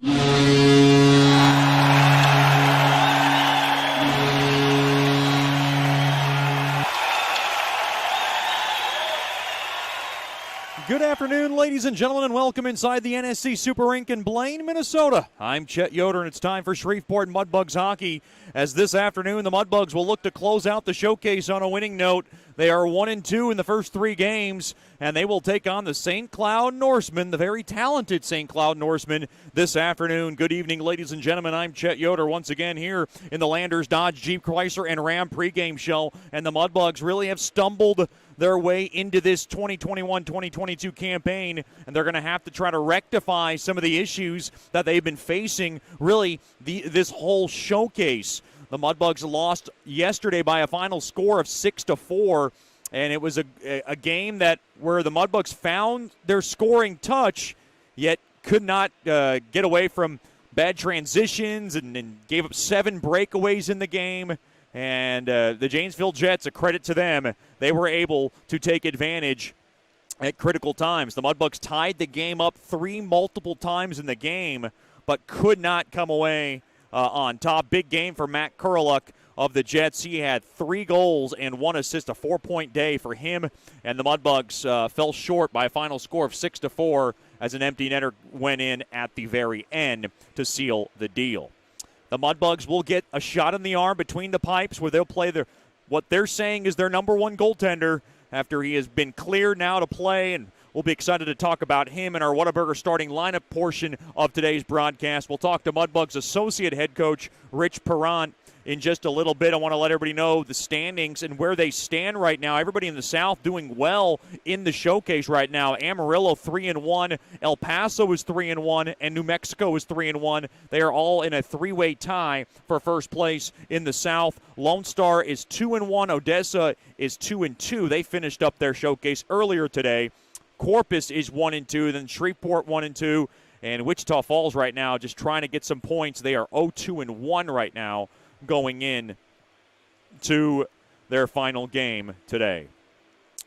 Good afternoon, ladies and gentlemen, and welcome inside the NSC Super Rink in Blaine, Minnesota. I'm Chet Yoder, and it's time for Shreveport Mudbugs hockey. As this afternoon, the Mudbugs will look to close out the showcase on a winning note. They are 1-2 in the first 3 games, and they will take on the St. Cloud Norsemen, the very talented St. Cloud Norsemen, this afternoon. Good evening, ladies and gentlemen. I'm Chet Yoder once again here in the Landers Dodge Jeep Chrysler and Ram pregame show, and the Mudbugs really have stumbled their way into this 2021-2022 campaign, and they're going to have to try to rectify some of the issues that they've been facing really this whole showcase. The Mudbugs lost yesterday by a final score of 6-4, and it was a game where the Mudbugs found their scoring touch, yet could not get away from bad transitions and gave up 7 breakaways in the game. And the Janesville Jets, a credit to them, they were able to take advantage at critical times. The Mudbugs tied the game up 3 multiple times in the game, but could not come away on top. Big game for Matt Kurluk of the Jets. He had 3 goals and 1 assist, a 4-point day for him. And the Mudbugs fell short by a final score of 6-4 as an empty netter went in at the very end to seal the deal. The Mudbugs will get a shot in the arm between the pipes where they'll play what they're saying is their number 1 goaltender after he has been cleared now to play, and we'll be excited to talk about him in our Whataburger starting lineup portion of today's broadcast. We'll talk to Mudbugs associate head coach Rich Perrant in just a little bit. I want to let everybody know the standings and where they stand right now. Everybody in the South doing well in the showcase right now. Amarillo 3-1, El Paso is 3-1, and New Mexico is 3-1. They are all in a 3-way tie for first place in the South. Lone Star is 2-1. Odessa is 2-2. They finished up their showcase earlier today. Corpus is 1-2, then Shreveport 1-2, and Wichita Falls right now just trying to get some points. They are 0-2-1 right now, going in to their final game today.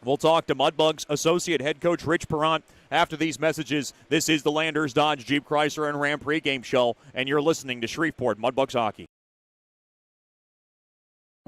We'll talk to Mudbugs associate head coach Rich Perrant after these messages. This is the Landers Dodge Jeep Chrysler and Ram pregame show, and you're listening to Shreveport Mudbugs hockey.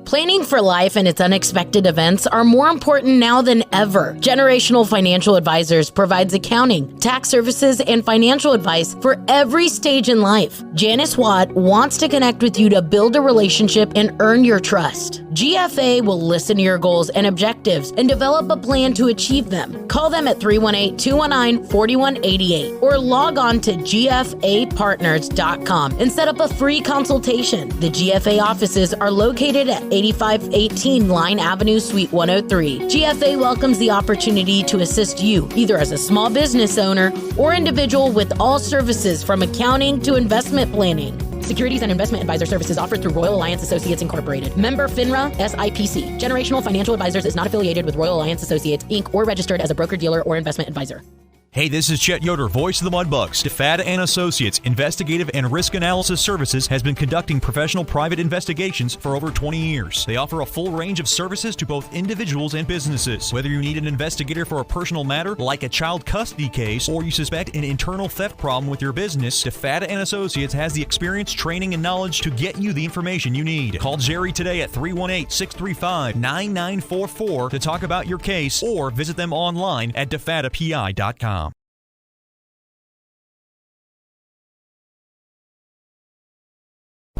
Planning for life and its unexpected events are more important now than ever. Generational Financial Advisors provides accounting, tax services, and financial advice for every stage in life. Janice Watt wants to connect with you to build a relationship and earn your trust. GFA will listen to your goals and objectives and develop a plan to achieve them. Call them at 318-219-4188 or log on to gfapartners.com and set up a free consultation. The GFA offices are located at 8518 Line Avenue, Suite 103. GFA welcomes the opportunity to assist you, either as a small business owner or individual, with all services from accounting to investment planning. Securities and investment advisor services offered through Royal Alliance Associates Incorporated. Member FINRA SIPC. Generational Financial Advisors is not affiliated with Royal Alliance Associates, Inc. or registered as a broker-dealer or investment advisor. Hey, this is Chet Yoder, voice of the Mudbugs. DeFada and Associates Investigative and Risk Analysis Services has been conducting professional private investigations for over 20 years. They offer a full range of services to both individuals and businesses. Whether you need an investigator for a personal matter like a child custody case or you suspect an internal theft problem with your business, DeFada and Associates has the experience, training, and knowledge to get you the information you need. Call Jerry today at 318-635-9944 to talk about your case or visit them online at defadapi.com.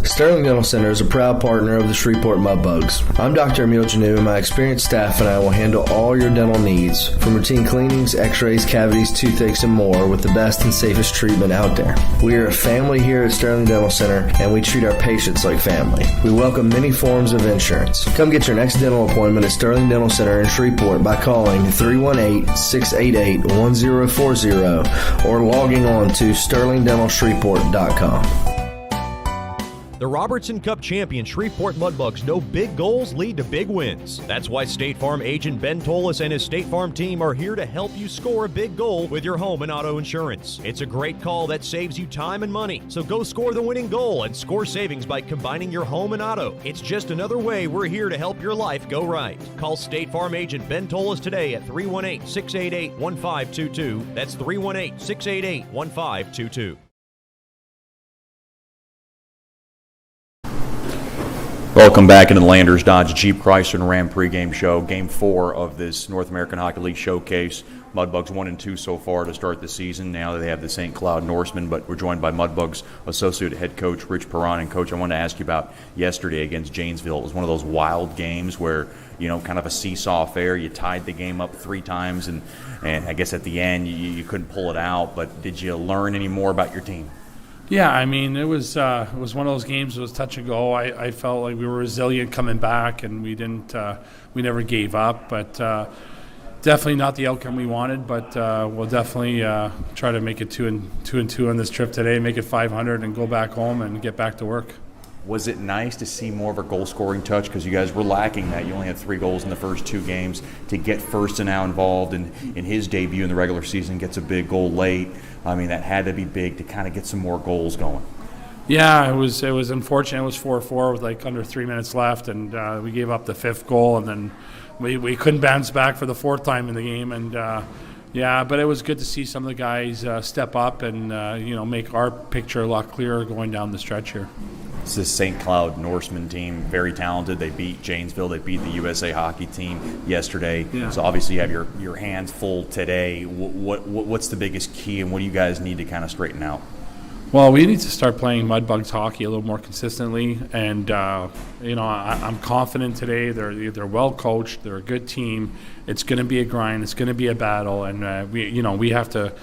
Sterling Dental Center is a proud partner of the Shreveport Mudbugs. I'm Dr. Emil Janu, and my experienced staff and I will handle all your dental needs, from routine cleanings, x-rays, cavities, toothaches, and more, with the best and safest treatment out there. We are a family here at Sterling Dental Center, and we treat our patients like family. We welcome many forms of insurance. Come get your next dental appointment at Sterling Dental Center in Shreveport by calling 318-688-1040 or logging on to sterlingdentalshreveport.com. The Robertson Cup champion Shreveport Mudbugs know big goals lead to big wins. That's why State Farm agent Ben Tolis and his State Farm team are here to help you score a big goal with your home and auto insurance. It's a great call that saves you time and money. So go score the winning goal and score savings by combining your home and auto. It's just another way we're here to help your life go right. Call State Farm agent Ben Tolis today at 318-688-1522. That's 318-688-1522. Welcome back into the Landers Dodge Jeep Chrysler and Ram pregame show. Game 4 of this North American Hockey League Showcase. Mudbugs 1-2 so far to start the season. Now they have the St. Cloud Norsemen, but we're joined by Mudbugs Associate Head Coach Rich Perron. And Coach, I wanted to ask you about yesterday against Janesville. It was one of those wild games where, kind of a seesaw affair. You tied the game up 3 times, and I guess at the end you couldn't pull it out. But did you learn any more about your team? Yeah, I mean, it was one of those games. It was touch and go. I felt like we were resilient coming back, and we never gave up. But definitely not the outcome we wanted. But we'll definitely try to make it 2-2 on this trip today, make it 500, and go back home and get back to work. Was it nice to see more of a goal-scoring touch? Because you guys were lacking that. You only had 3 goals in the first 2 games. To get First and now involved in his debut in the regular season, gets a big goal late. I mean, that had to be big to kind of get some more goals going. Yeah, it was unfortunate. It was 4-4 with like under 3 minutes left, and we gave up the 5th goal, and then we couldn't bounce back for the 4th time in the game. And but it was good to see some of the guys step up and make our picture a lot clearer going down the stretch here. It's this St. Cloud Norseman team, very talented. They beat Janesville. They beat the USA hockey team yesterday. Yeah. So obviously you have your hands full today. What's the biggest key, and what do you guys need to kind of straighten out? Well, we need to start playing Mudbugs hockey a little more consistently, and I'm confident today. They're well coached. They're a good team. It's going to be a grind. It's going to be a battle, and we have to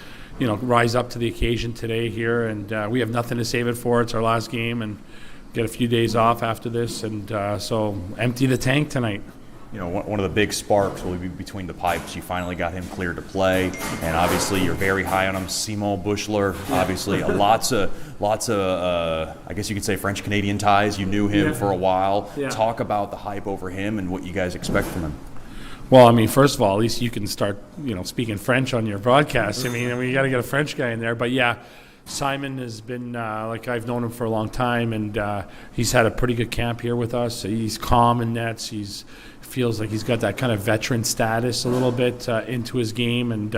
rise up to the occasion today here, and we have nothing to save it for. It's our last game, and get a few days off after this, and so empty the tank tonight. One of the big sparks will be between the pipes. You finally got him cleared to play, and obviously you're very high on him. Simon Bushler, obviously lots of I guess you could say French-Canadian ties. You knew him for a while. Yeah. Talk about the hype over him and what you guys expect from him. Well, I mean, first of all, at least you can start, speaking French on your broadcast. I mean, you got to get a French guy in there. But yeah, Simon has been I've known him for a long time, and he's had a pretty good camp here with us. He's calm in nets. Feels like he's got that kind of veteran status a little bit into his game, and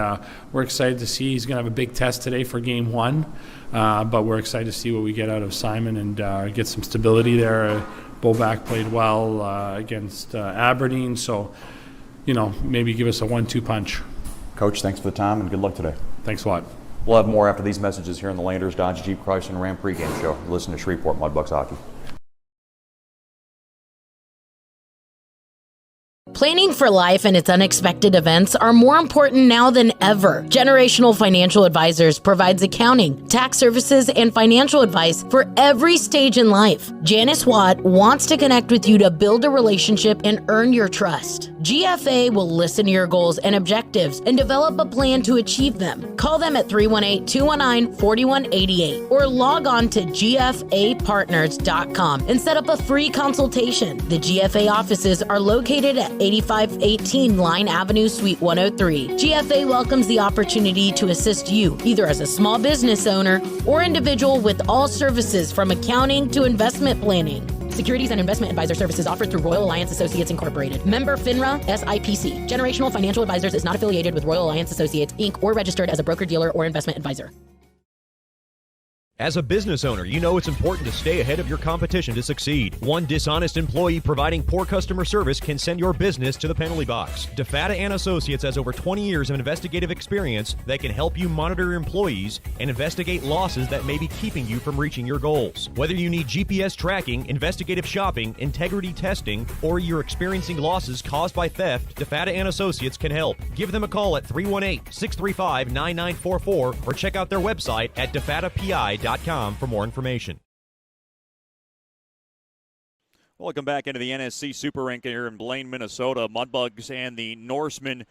we're excited to see. He's going to have a big test today for game 1, but we're excited to see what we get out of Simon and get some stability there. Bobak played well against Aberdeen, so maybe give us a 1-2 punch. Coach, thanks for the time and good luck today. Thanks a lot. We'll have more after these messages here on the Landers Dodge Jeep Chrysler and Ram pregame show. Listen to Shreveport Mudbugs hockey. Planning for life and its unexpected events are more important now than ever. Generational Financial Advisors provides accounting, tax services, and financial advice for every stage in life. Janice Watt wants to connect with you to build a relationship and earn your trust. GFA will listen to your goals and objectives and develop a plan to achieve them. Call them at 318-219-4188 or log on to gfapartners.com and set up a free consultation. The GFA offices are located at 8518 Line Avenue, Suite 103. GFA welcomes the opportunity to assist you, either as a small business owner or individual, with all services from accounting to investment planning. Securities and investment advisor services offered through Royal Alliance Associates Incorporated. Member FINRA SIPC. Generational Financial Advisors is not affiliated with Royal Alliance Associates, Inc. or registered as a broker-dealer or investment advisor. As a business owner, you know it's important to stay ahead of your competition to succeed. One dishonest employee providing poor customer service can send your business to the penalty box. DeFata & Associates has over 20 years of investigative experience that can help you monitor your employees and investigate losses that may be keeping you from reaching your goals. Whether you need GPS tracking, investigative shopping, integrity testing, or you're experiencing losses caused by theft, DeFata & Associates can help. Give them a call at 318-635-9944 or check out their website at defatapi.com for more information. Welcome back into the NSC Super Rink here in Blaine, Minnesota. Mudbugs and the Norsemen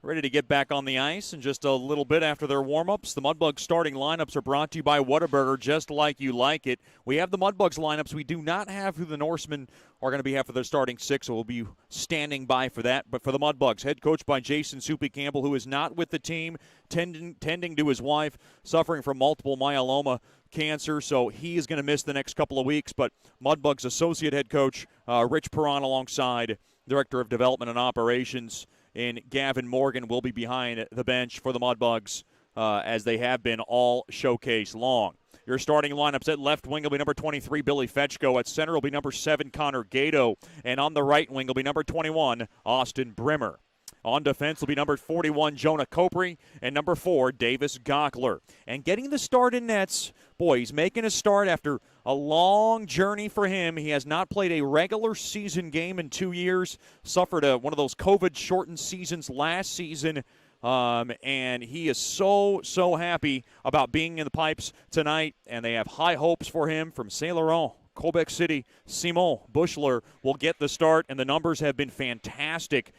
ready to get back on the ice in just a little bit after their warm-ups. The Mudbugs starting lineups are brought to you by Whataburger, just like you like it. We have the Mudbugs lineups. We do not have who the Norsemen are going to be have for their starting 6, so we'll be standing by for that. But for the Mudbugs, head coach by Jason Soupy Campbell, who is not with the team, tending to his wife, suffering from multiple myeloma cancer, so he is going to miss the next couple of weeks. But Mudbugs associate head coach Rich Perron alongside Director of Development and Operations and Gavin Morgan will be behind the bench for the Mudbugs as they have been all showcase long. Your starting lineups: at left wing will be number 23, Billy Fetchko. At center will be number 7, Connor Gato. And on the right wing will be number 21, Austin Brimmer. On defense will be number 41, Jonah Copri, and number 4, Davis Gockler. And getting the start in nets, boy, he's making a start after a long journey for him. He has not played a regular season game in 2 years, suffered one of those COVID-shortened seasons last season, and he is so happy about being in the pipes tonight, and they have high hopes for him from Saint Laurent. Quebec City, Simon Bushler will get the start, and the numbers have been fantastic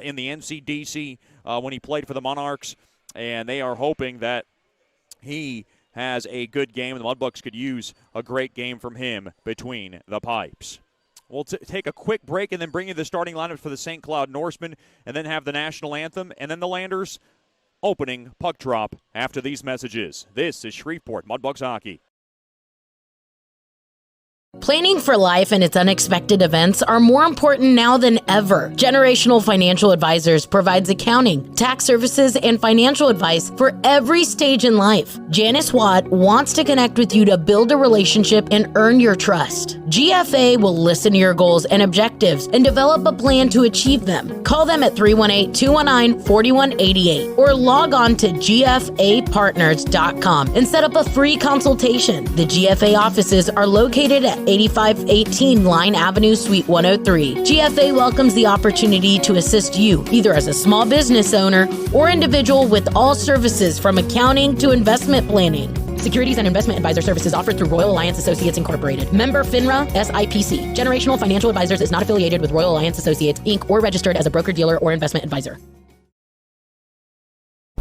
in the NCDC when he played for the Monarchs, and they are hoping that he has a good game, and the Mudbugs could use a great game from him between the pipes. We'll take a quick break and then bring you the starting lineup for the St. Cloud Norsemen, and then have the national anthem, and then the Landers opening puck drop after these messages. This is Shreveport Mudbugs Hockey. Planning for life and its unexpected events are more important now than ever. Generational Financial Advisors provides accounting, tax services, and financial advice for every stage in life. Janice Watt wants to connect with you to build a relationship and earn your trust. GFA will listen to your goals and objectives and develop a plan to achieve them. Call them at 318-219-4188 or log on to gfapartners.com and set up a free consultation. The GFA offices are located at 8518 Line Avenue, Suite 103. GFA welcomes the opportunity to assist you, either as a small business owner or individual, with all services from accounting to investment planning. Securities and investment advisor services offered through Royal Alliance Associates Incorporated. Member FINRA SIPC. Generational Financial Advisors is not affiliated with Royal Alliance Associates, Inc. or registered as a broker-dealer or investment advisor.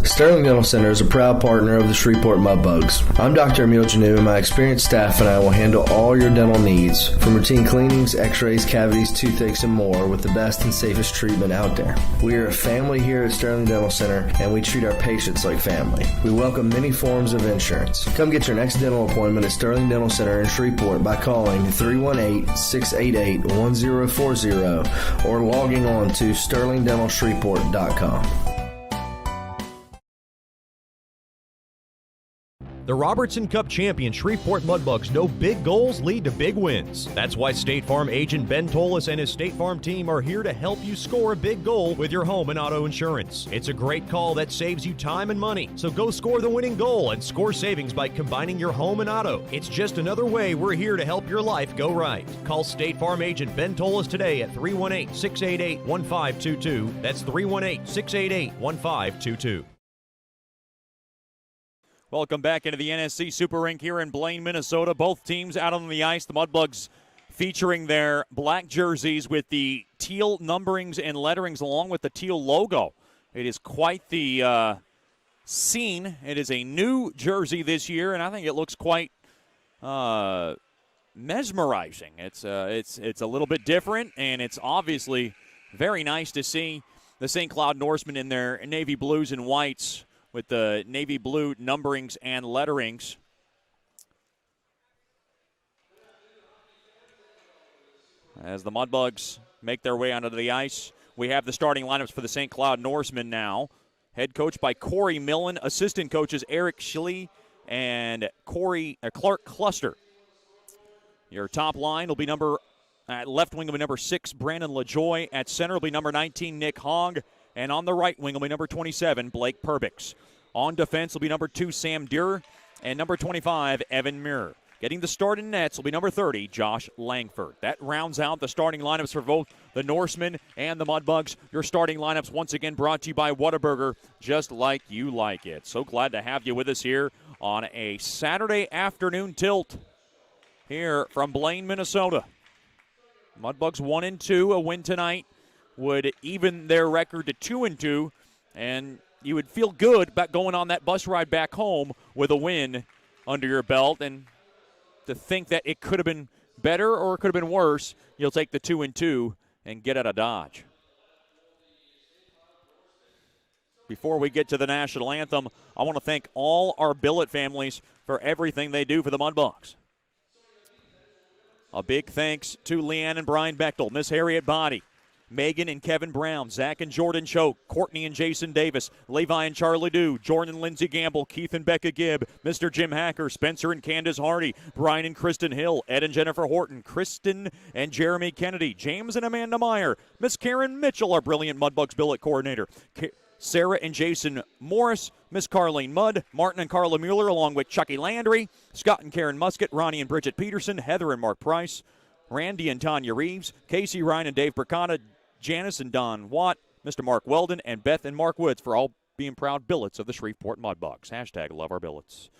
Sterling Dental Center is a proud partner of the Shreveport Mudbugs. I'm Dr. Emil Janu, and my experienced staff and I will handle all your dental needs, from routine cleanings, x-rays, cavities, toothaches, and more, with the best and safest treatment out there. We are a family here at Sterling Dental Center, and we treat our patients like family. We welcome many forms of insurance. Come get your next dental appointment at Sterling Dental Center in Shreveport by calling 318-688-1040 or logging on to sterlingdentalshreveport.com. The Robertson Cup champion Shreveport Mudbugs know big goals lead to big wins. That's why State Farm agent Ben Tolis and his State Farm team are here to help you score a big goal with your home and auto insurance. It's a great call that saves you time and money. So go score the winning goal and score savings by combining your home and auto. It's just another way we're here to help your life go right. Call State Farm agent Ben Tolis today at 318-688-1522. That's 318-688-1522. Welcome back into the NSC Super Rink here in Blaine, Minnesota. Both teams out on the ice. The Mudbugs featuring their black jerseys with the teal numberings and letterings along with the teal logo. It is quite the scene. It is a new jersey this year, and I think it looks quite mesmerizing. It's a little bit different, and it's obviously very nice to see the St. Cloud Norsemen in their navy blues and whites with the navy blue numberings and letterings. As the Mudbugs make their way onto the ice, we have the starting lineups for the St. Cloud Norsemen now. Head coach by Corey Millen, assistant coaches Eric Schlee and Clark Cluster. Your top line will be at left wing will be number 6, Brandon LaJoy. At center will be number 19, Nick Hogg. And on the right wing will be number 27, Blake Perbix. On defense will be number 2, Sam Durer, and number 25, Evan Muir. Getting the start in nets will be number 30, Josh Langford. That rounds out the starting lineups for both the Norsemen and the Mudbugs. Your starting lineups once again brought to you by Whataburger, just like you like it. So glad to have you with us here on a Saturday afternoon tilt here from Blaine, Minnesota. Mudbugs 1-2, a win tonight would even their record to 2-2, and you would feel good about going on that bus ride back home with a win under your belt. And to think that it could have been better or it could have been worse, you'll take the 2-2 and get out of Dodge. Before we get to the national anthem, I want to thank all our billet families for everything they do for the Mudbugs. A big thanks to Leanne and Brian Bechtel, Miss Harriet Body, Megan and Kevin Brown, Zach and Jordan Choke, Courtney and Jason Davis, Levi and Charlie Dew, Jordan and Lindsey Gamble, Keith and Becca Gibb, Mr. Jim Hacker, Spencer and Candace Hardy, Brian and Kristen Hill, Ed and Jennifer Horton, Kristen and Jeremy Kennedy, James and Amanda Meyer, Miss Karen Mitchell, our brilliant Mudbugs billet coordinator, Sarah and Jason Morris, Miss Carlene Mudd, Martin and Carla Mueller, along with Chucky Landry, Scott and Karen Musket, Ronnie and Bridget Peterson, Heather and Mark Price, Randy and Tanya Reeves, Casey, Ryan and Dave Percana, Janice and Don Watt, Mr. Mark Weldon, and Beth and Mark Woods for all being proud billets of the Shreveport Mudbugs. Hashtag love our billets.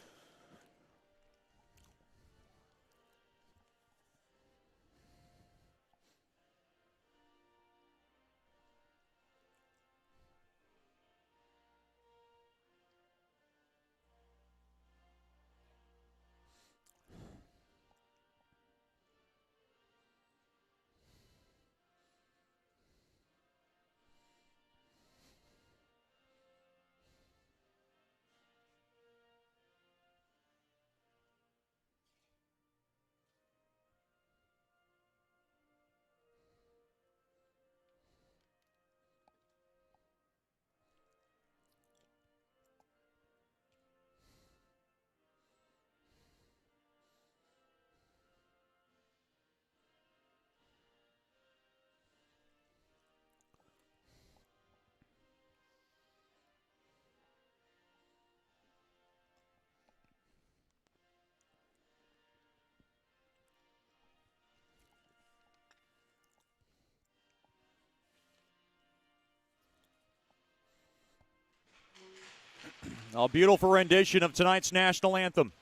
A beautiful rendition of tonight's national anthem.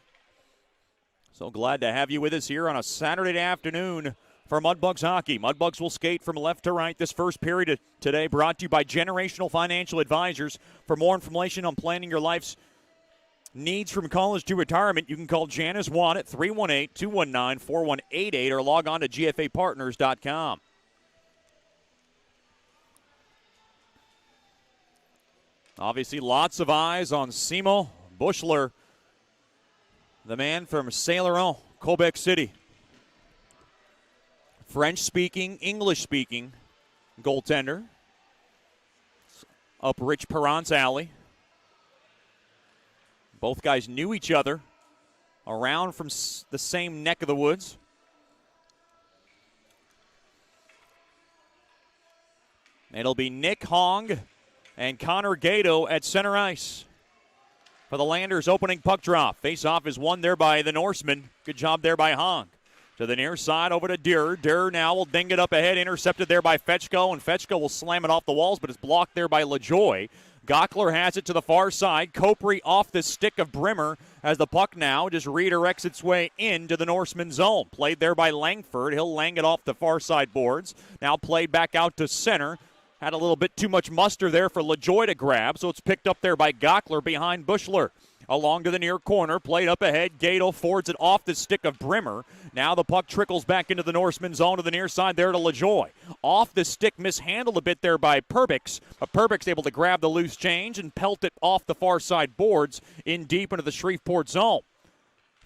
So glad to have you with us here on a Saturday afternoon for Mudbugs hockey. Mudbugs will skate from left to right this first period today, brought to you by Generational Financial Advisors. For more information on planning your life's needs from college to retirement, you can call Janice Watt at 318-219-4188 or log on to gfapartners.com. Obviously, lots of eyes on Simo Bushler, the man from Saint-Laurent, Quebec City. French-speaking, English-speaking goaltender. Up Rich Perrant's alley. Both guys knew each other around from the same neck of the woods. It'll be Nick Hong and Connor Gato at center ice. For the Landers, opening puck drop. Face-off is won there by the Norsemen. Good job there by Hong. To the near side, over to Durer. Durer now will ding it up ahead, intercepted there by Fetchko, and Fetchko will slam it off the walls, but it's blocked there by LaJoy. Gockler has it to the far side. Copri off the stick of Brimmer as the puck now just redirects its way into the Norseman zone. Played there by Langford. He'll lang it off the far side boards. Now played back out to center. Had a little bit too much muster there for LaJoy to grab, so it's picked up there by Gockler behind Bushler. Along to the near corner, played up ahead. Gato forwards it off the stick of Brimmer. Now the puck trickles back into the Norseman zone to the near side there to LaJoy. Off the stick, mishandled a bit there by Perbix. But Perbix able to grab the loose change and pelt it off the far side boards in deep into the Shreveport zone.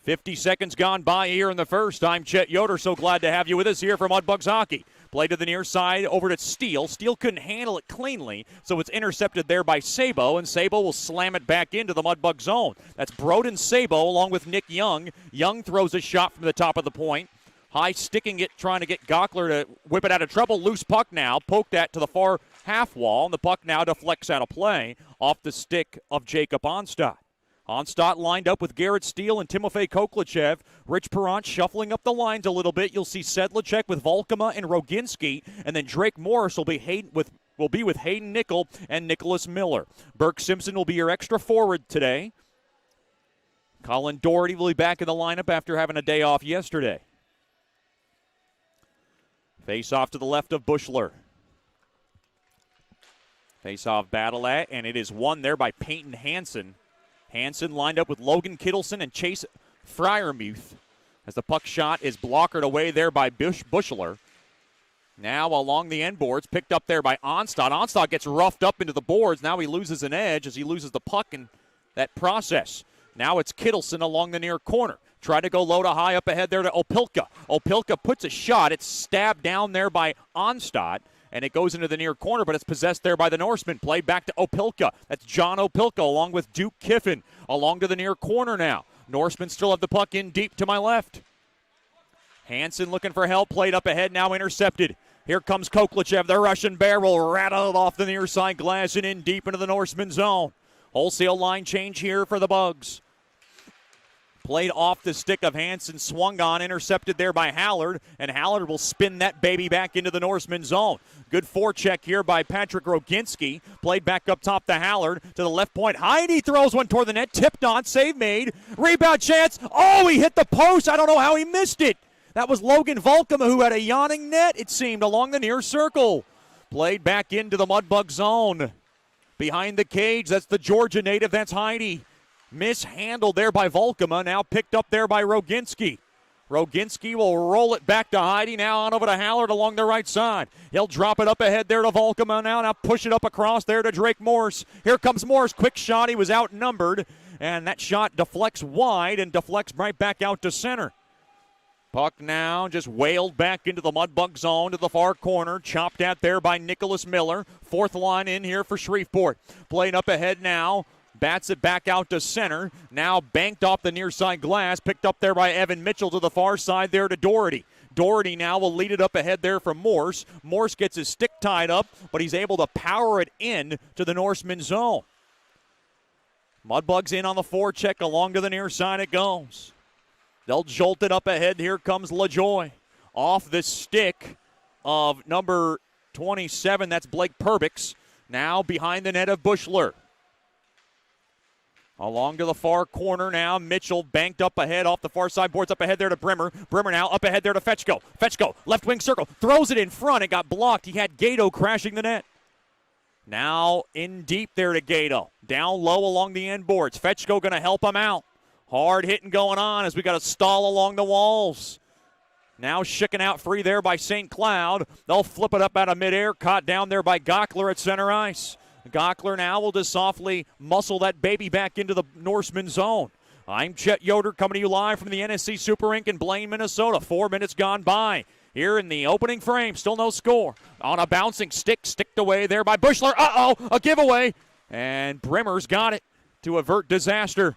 50 seconds gone by here in the first. I'm Chet Yoder, so glad to have you with us here for Mudbugs hockey. Play to the near side, over to Steele. Steele couldn't handle it cleanly, so it's intercepted there by Sabo, and Sabo will slam it back into the Mudbug zone. That's Broden Sabo along with Nick Young. Young throws a shot from the top of the point. High sticking it, trying to get Gockler to whip it out of trouble. Loose puck now, poked that to the far half wall, and the puck now deflects out of play off the stick of Jacob Onstadt. Onstadt lined up with Garrett Steele and Timofey Koklachev. Rich Perrant shuffling up the lines a little bit. You'll see Sedlacek with Volkema and Roginski, and then Drake Morris will be with Hayden Nickel and Nicholas Miller. Burke Simpson will be your extra forward today. Colin Doherty will be back in the lineup after having a day off yesterday. Face off to the left of Bushler. Face off battle at, and it is won there by Peyton Hansen. Hansen lined up with Logan Kittleson and Chase Freiermuth as the puck shot is blockered away there by Bushler. Now along the end boards, picked up there by Onstadt. Onstadt gets roughed up into the boards. Now he loses an edge as he loses the puck in that process. Now it's Kittleson along the near corner. Try to go low to high up ahead there to Opilka. Opilka puts a shot. It's stabbed down there by Onstadt. and it goes into the near corner, but it's possessed there by the Norseman. Played back to Opilka. That's John Opilka along with Duke Kiffin. Along to the near corner now. Norsemen still have the puck in deep to my left. Hansen looking for help. Played up ahead, now intercepted. Here comes Koklichev, the Russian bear will rattle off the near side glass and in deep into the Norseman zone. Wholesale line change here for the Bugs. Played off the stick of Hansen, swung on, intercepted there by Hallard, and Hallard will spin that baby back into the Norseman zone. Good forecheck here by Patrick Roginski. Played back up top to Hallard, to the left point. Heidi throws one toward the net, tipped on, save made. Rebound chance, oh, he hit the post. I don't know how he missed it. That was Logan Volkema who had a yawning net, it seemed, along the near circle. Played back into the Mudbug zone. Behind the cage, that's the Georgia native, that's Heidi. Mishandled there by Volkema, now picked up there by Roginski. Roginski will roll it back to Heidi, now on over to Hallard along the right side. He'll drop it up ahead there to Volkema now push it up across there to Drake Morse. Here comes Morse, quick shot, he was outnumbered, and that shot deflects wide and deflects right back out to center. Puck now just wailed back into the Mudbug zone to the far corner. Chopped at there by Nicholas Miller. Fourth line in here for Shreveport. Playing up ahead now. Bats it back out to center. Now banked off the near side glass. Picked up there by Evan Mitchell to the far side there to Doherty. Doherty now will lead it up ahead there for Morse. Morse gets his stick tied up, but he's able to power it in to the Norseman zone. Mudbugs in on the forecheck. Along to the near side it goes. They'll jolt it up ahead. Here comes LaJoy. Off the stick of number 27. That's Blake Perbix. Now behind the net of Bushler. Along to the far corner now. Mitchell banked up ahead off the far side. Boards up ahead there to Brimmer. Brimmer now up ahead there to Fetchko. Fetchko, left wing circle. Throws it in front. It got blocked. He had Gato crashing the net. Now in deep there to Gato. Down low along the end boards. Fetchko going to help him out. Hard hitting going on as we got a stall along the walls. Now shooken out free there by St. Cloud. They'll flip it up out of midair. Caught down there by Gockler at center ice. Gockler now will just softly muscle that baby back into the Norseman zone. I'm Chet Yoder coming to you live from the NSC Super Rink in Blaine, Minnesota. 4 minutes gone by. Here in the opening frame, still no score. On a bouncing stick, sticked away there by Bushler. Uh-oh, a giveaway. And Brimmer's got it to avert disaster.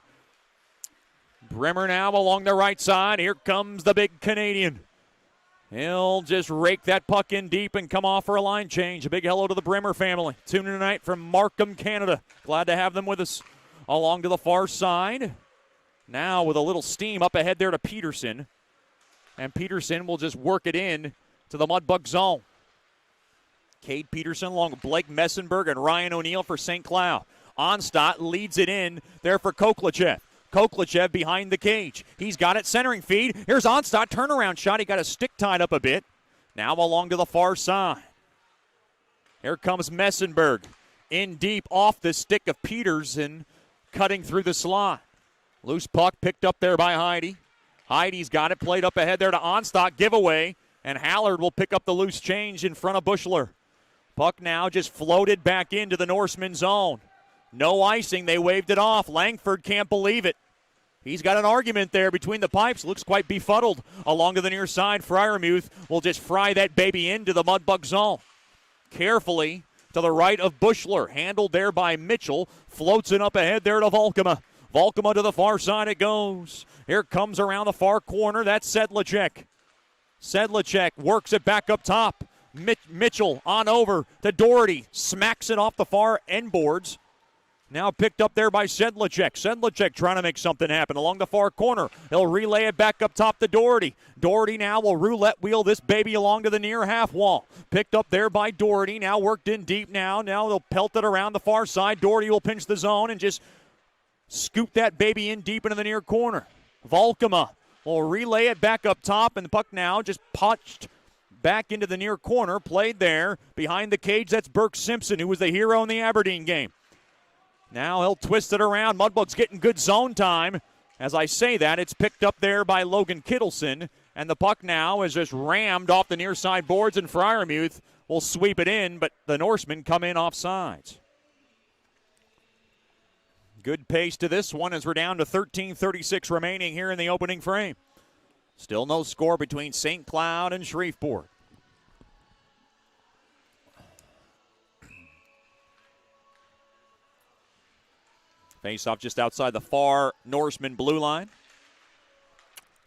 Brimmer now along the right side. Here comes the big Canadian. He'll just rake that puck in deep and come off for a line change. A big hello to the Brimmer family. Tuning tonight from Markham, Canada. Glad to have them with us. Along to the far side. Now with a little steam up ahead there to Peterson. And Peterson will just work it in to the Mudbug zone. Cade Peterson along with Blake Messenberg and Ryan O'Neill for St. Cloud. Onstadt leads it in there for Koklichev. Koklichev behind the cage. He's got it, centering feed. Here's Onstadt, turnaround shot. He got his stick tied up a bit. Now along to the far side. Here comes Messenberg. In deep off the stick of Peterson, cutting through the slot. Loose puck picked up there by Heidi. Heidi's got it, played up ahead there to Onstadt, giveaway. And Hallard will pick up the loose change in front of Bushler. Puck now just floated back into the Norseman zone. No icing, they waved it off. Langford can't believe it. He's got an argument there between the pipes. Looks quite befuddled. Along to the near side, Freiermuth will just fry that baby into the Mudbug zone. Carefully to the right of Bushler. Handled there by Mitchell. Floats it up ahead there to Volkema. Volkema to the far side it goes. Here comes around the far corner. That's Sedlacek. Sedlacek works it back up top. Mitchell on over to Doherty. Smacks it off the far end boards. Now picked up there by Sedlacek. Sedlacek trying to make something happen along the far corner. He'll relay it back up top to Doherty. Doherty now will roulette wheel this baby along to the near half wall. Picked up there by Doherty. Now worked in deep now. Now they'll pelt it around the far side. Doherty will pinch the zone and just scoop that baby in deep into the near corner. Volkema will relay it back up top, and the puck now just punched back into the near corner. Played there behind the cage. That's Burke Simpson, who was the hero in the Aberdeen game. Now he'll twist it around. Mudbug's getting good zone time. As I say that, it's picked up there by Logan Kittleson. And the puck now is just rammed off the near side boards, and Freiermuth will sweep it in, but the Norsemen come in off sides. Good pace to this one as we're down to 13:36 remaining here in the opening frame. Still no score between St. Cloud and Shreveport. Face-off just outside the far Norseman blue line.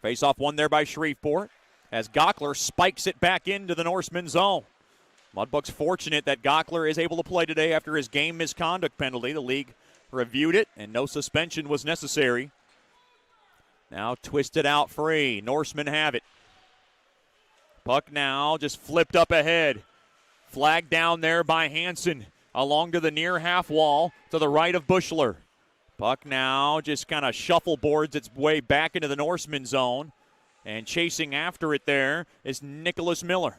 Face-off won there by Shreveport as Gockler spikes it back into the Norseman zone. Mudbugs fortunate that Gockler is able to play today after his game misconduct penalty. The league reviewed it, and no suspension was necessary. Now twisted out free. Norsemen have it. Puck now just flipped up ahead. Flag down there by Hansen along to the near half wall to the right of Bushler. Puck now just kind of shuffleboards its way back into the Norseman zone. And chasing after it there is Nicholas Miller.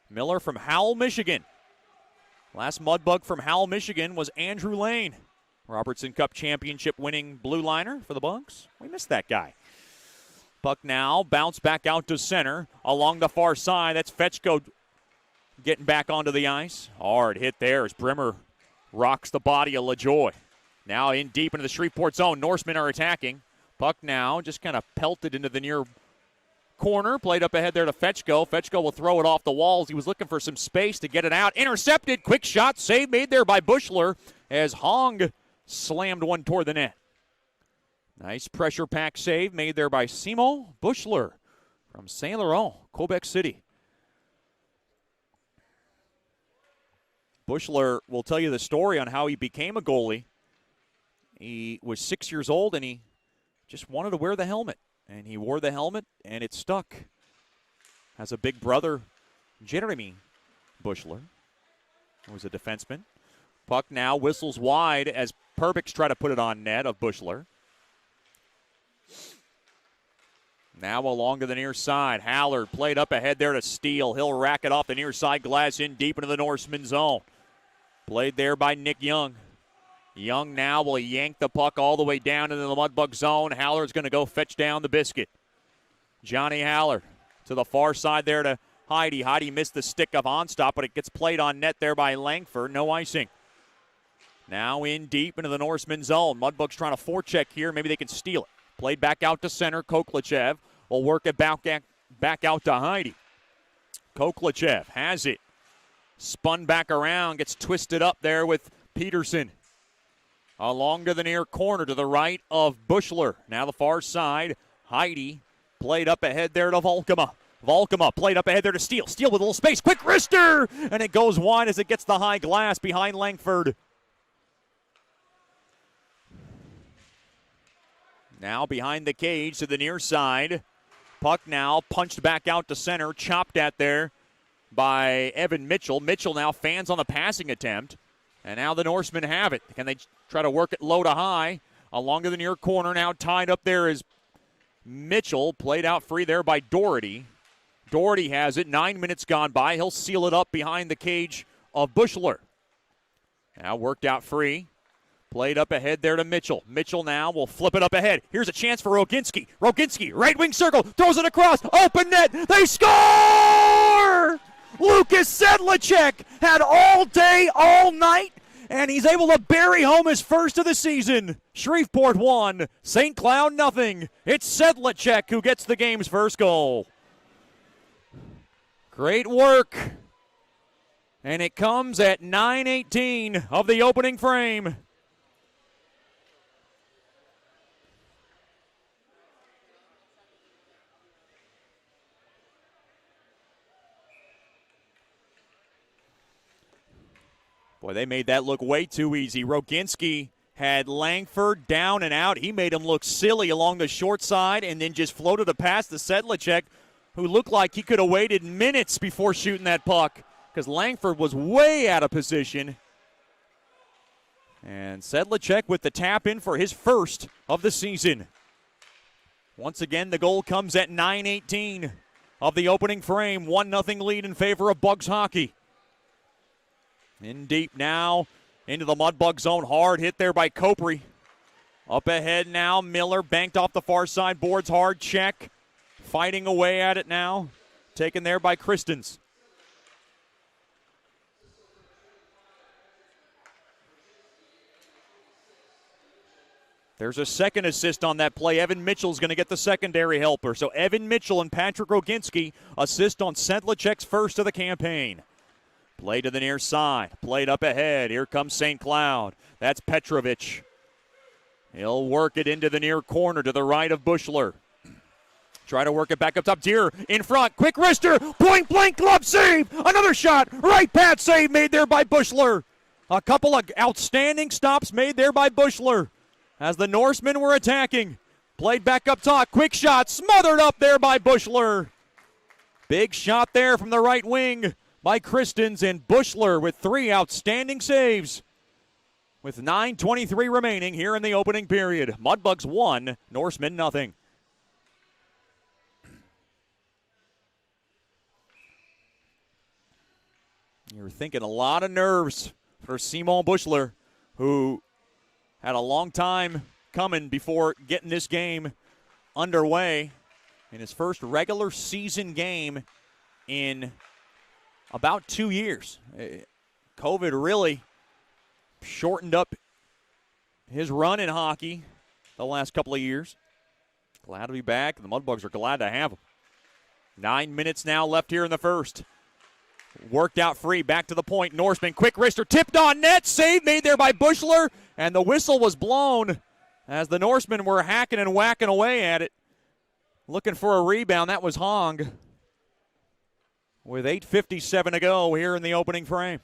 Miller from Howell, Michigan. Last Mudbug from Howell, Michigan was Andrew Lane. Robertson Cup championship winning blue liner for the Bugs. We missed that guy. Puck now bounced back out to center along the far side. That's Fetchko getting back onto the ice. Hard hit there as Brimmer rocks the body of LaJoy. Now in deep into the Shreveport zone. Norsemen are attacking. Puck now just kind of pelted into the near corner. Played up ahead there to Fetchko. Fetchko will throw it off the walls. He was looking for some space to get it out. Intercepted. Quick shot. Save made there by Bushler as Hong slammed one toward the net. Nice pressure pack save made there by Simo Bushler from Saint Laurent, Quebec City. Bushler will tell you the story on how he became a goalie. He was 6 years old and he just wanted to wear the helmet. And he wore the helmet and it stuck. Has a big brother, Jeremy Bushler, who was a defenseman. Puck now whistles wide as Perbix try to put it on net of Bushler. Now along to the near side. Hallard played up ahead there to Steele. He'll rack it off the near side glass in deep into the Norseman zone. Played there by Nick Young. Young now will yank the puck all the way down into the Mudbug zone. Hallard's going to go fetch down the biscuit. Johnny Hallard to the far side there to Heidi. Heidi missed the stick of Onstop, but it gets played on net there by Langford. No icing. Now in deep into the Norseman zone. Mudbugs trying to forecheck here. Maybe they can steal it. Played back out to center. Koklachev will work it back out to Heidi. Koklachev has it. Spun back around. Gets twisted up there with Peterson. Along to the near corner to the right of Bushler. Now the far side. Heidi played up ahead there to Volkema. Volkema played up ahead there to Steele. Steele with a little space. Quick wrister! And it goes wide as it gets the high glass behind Langford. Now behind the cage to the near side. Puck now punched back out to center. Chopped at there by Evan Mitchell. Mitchell now fans on the passing attempt. And now the Norsemen have it. Can they try to work it low to high? Along to the near corner now. Tied up there is Mitchell. Played out free there by Doherty. Doherty has it. 9 minutes gone by. He'll seal it up behind the cage of Bushler. Now worked out free. Played up ahead there to Mitchell. Mitchell now will flip it up ahead. Here's a chance for Roginski. Roginski, right wing circle, throws it across. Open net. They score! Lucas Sedlacek had all day, all night, and he's able to bury home his first of the season. Shreveport 1, St. Cloud nothing. It's Sedlacek who gets the game's first goal. Great work. And it comes at 9:18 of the opening frame. Boy, they made that look way too easy. Roginski had Langford down and out. He made him look silly along the short side and then just floated a pass to Sedlacek, who looked like he could have waited minutes before shooting that puck because Langford was way out of position. And Sedlacek with the tap in for his first of the season. Once again, the goal comes at 9:18 of the opening frame. 1-0 lead in favor of Bugs hockey. In deep now into the Mudbug zone. Hard hit there by Copri. Up ahead now. Miller banked off the far side. Boards hard. Check. Fighting away at it now. Taken there by Christens. There's a second assist on that play. Evan Mitchell's going to get the secondary helper. So Evan Mitchell and Patrick Roginski assist on Sedlacek's first of the campaign. Play to the near side. Played up ahead. Here comes St. Cloud. That's Petrovic. He'll work it into the near corner to the right of Bushler. Try to work it back up top. Deere in front. Quick wrister. Point blank glove save. Another shot. Right pad save made there by Bushler. A couple of outstanding stops made there by Bushler as the Norsemen were attacking. Played back up top. Quick shot. Smothered up there by Bushler. Big shot there from the right wing by Christens, and Bushler with 3 outstanding saves. With 9:23 remaining here in the opening period. Mudbugs 1, Norsemen nothing. You're thinking a lot of nerves for Simon Bushler, who had a long time coming before getting this game underway in his first regular season game in about 2 years. COVID really shortened up his run in hockey the last couple of years. Glad to be back, and the Mudbugs are glad to have him. 9 minutes now left here in the first. Worked out free, back to the point. Norseman, quick wrister, tipped on net, save made there by Bushler, and the whistle was blown as the Norsemen were hacking and whacking away at it. Looking for a rebound, that was Hong. With 8:57 to go here in the opening frame.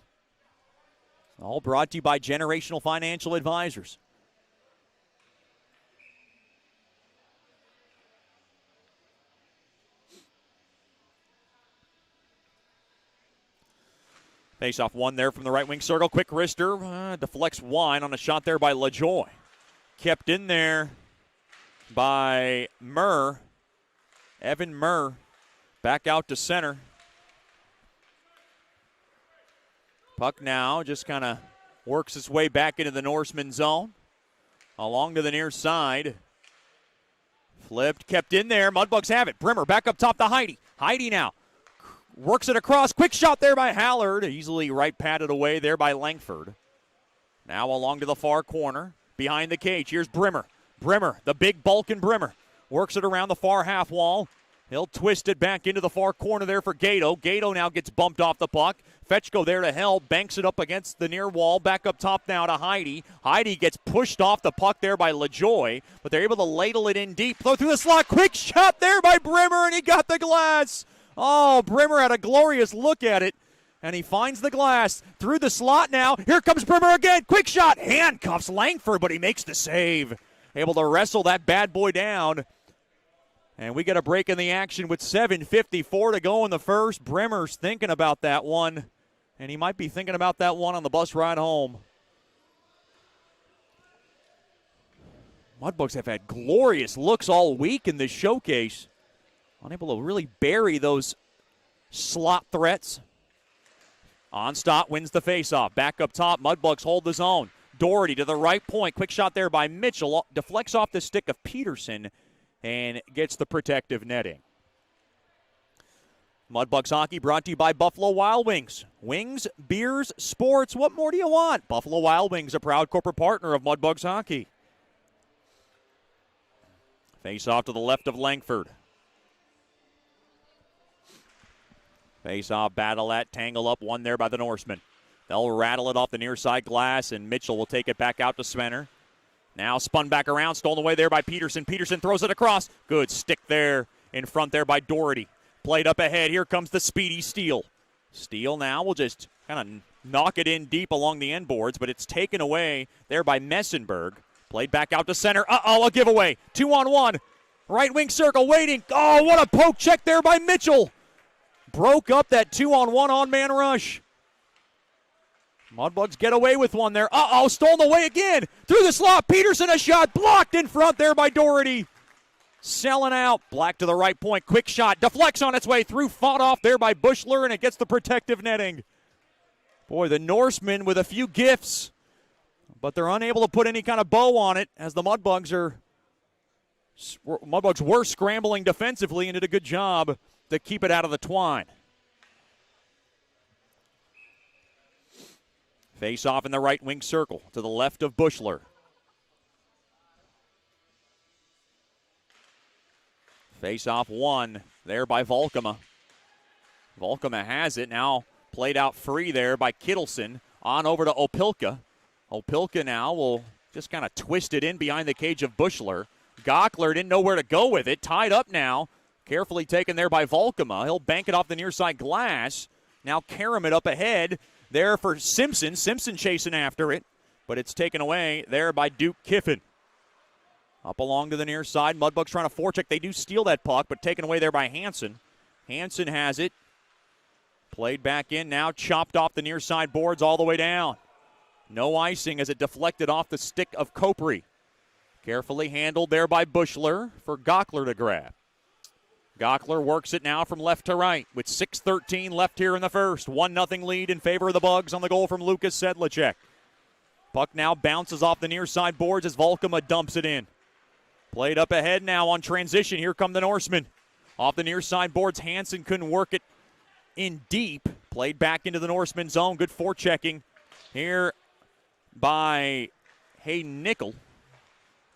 All brought to you by Generational Financial Advisors. Face-off one there from the right wing circle. Quick wrister, deflects wide on a shot there by LaJoy. Kept in there by Murr. Evan Murr back out to center. Puck now just kind of works its way back into the Norseman zone. Along to the near side. Flipped, kept in there. Mudbugs have it. Brimmer back up top to Heidi. Heidi now works it across. Quick shot there by Hallard. Easily right padded away there by Langford. Now along to the far corner. Behind the cage. Here's Brimmer. Brimmer, the big Balkan Brimmer. Works it around the far half wall. He'll twist it back into the far corner there for Gato. Gato now gets bumped off the puck. Fetchko there to help. Banks it up against the near wall. Back up top now to Heidi. Heidi gets pushed off the puck there by LaJoy, but they're able to ladle it in deep. Throw through the slot. Quick shot there by Brimmer, and he got the glass. Oh, Brimmer had a glorious look at it, and he finds the glass. Through the slot now. Here comes Brimmer again. Quick shot. Handcuffs Langford, but he makes the save. Able to wrestle that bad boy down. And we get a break in the action with 7:54 to go in the first. Brimmer's thinking about that one, and he might be thinking about that one on the bus ride home. Mudbugs have had glorious looks all week in this showcase. Unable to really bury those slot threats. Onstott wins the faceoff. Back up top, Mudbugs hold the zone. Doherty to the right point. Quick shot there by Mitchell. Deflects off the stick of Peterson and gets the protective netting. Mudbugs hockey brought to you by Buffalo Wild Wings. Wings, beers, sports, what more do you want? Buffalo Wild Wings, a proud corporate partner of Mudbugs hockey. Face off to the left of Langford. Face off, battle at, tangle up, one there by the Norsemen. They'll rattle it off the near side glass, and Mitchell will take it back out to Svenner. Now spun back around, stolen away there by Peterson. Peterson throws it across. Good stick there in front there by Doherty. Played up ahead. Here comes the speedy Steele. Steele now will just kind of knock it in deep along the end boards, but it's taken away there by Messenberg. Played back out to center. Uh-oh, a giveaway. 2-on-1. Right wing circle waiting. Oh, what a poke check there by Mitchell. Broke up that 2-on-1 on-man rush. Mudbugs get away with one there. Uh-oh, stolen away again. Through the slot, Peterson, a shot blocked in front there by Doherty. Selling out. Black to the right point. Quick shot. Deflects on its way through. Fought off there by Bushler, and it gets the protective netting. Boy, the Norsemen with a few gifts, but they're unable to put any kind of bow on it as the Mudbugs were scrambling defensively and did a good job to keep it out of the twine. Face off in the right wing circle to the left of Bushler. Face off one there by Volkema. Volkema has it now, played out free there by Kittleson. On over to Opilka. Opilka now will Just kind of twisted in behind the cage of Bushler. Gockler didn't know where to go with it. Tied up now. Carefully taken there by Volkema. He'll bank it off the near side glass. Now Karam it up ahead there for Simpson. Simpson chasing after it, but it's taken away there by Duke Kiffin. Up along to the near side. Mudbugs trying to forecheck. They do steal that puck, but taken away there by Hansen. Hansen has it. Played back in now. Chopped off the near side boards all the way down. No icing as it deflected off the stick of Copri. Carefully handled there by Bushler for Gockler to grab. Gockler works it now from left to right with 6:13 left here in the first. 1-0 lead in favor of the Bugs on the goal from Lucas Sedlicek. Puck now bounces off the near side boards as Volkema dumps it in. Played up ahead now on transition. Here come the Norsemen. Off the near side boards, Hansen couldn't work it in deep. Played back into the Norseman zone. Good forechecking here by Hayden Nickel.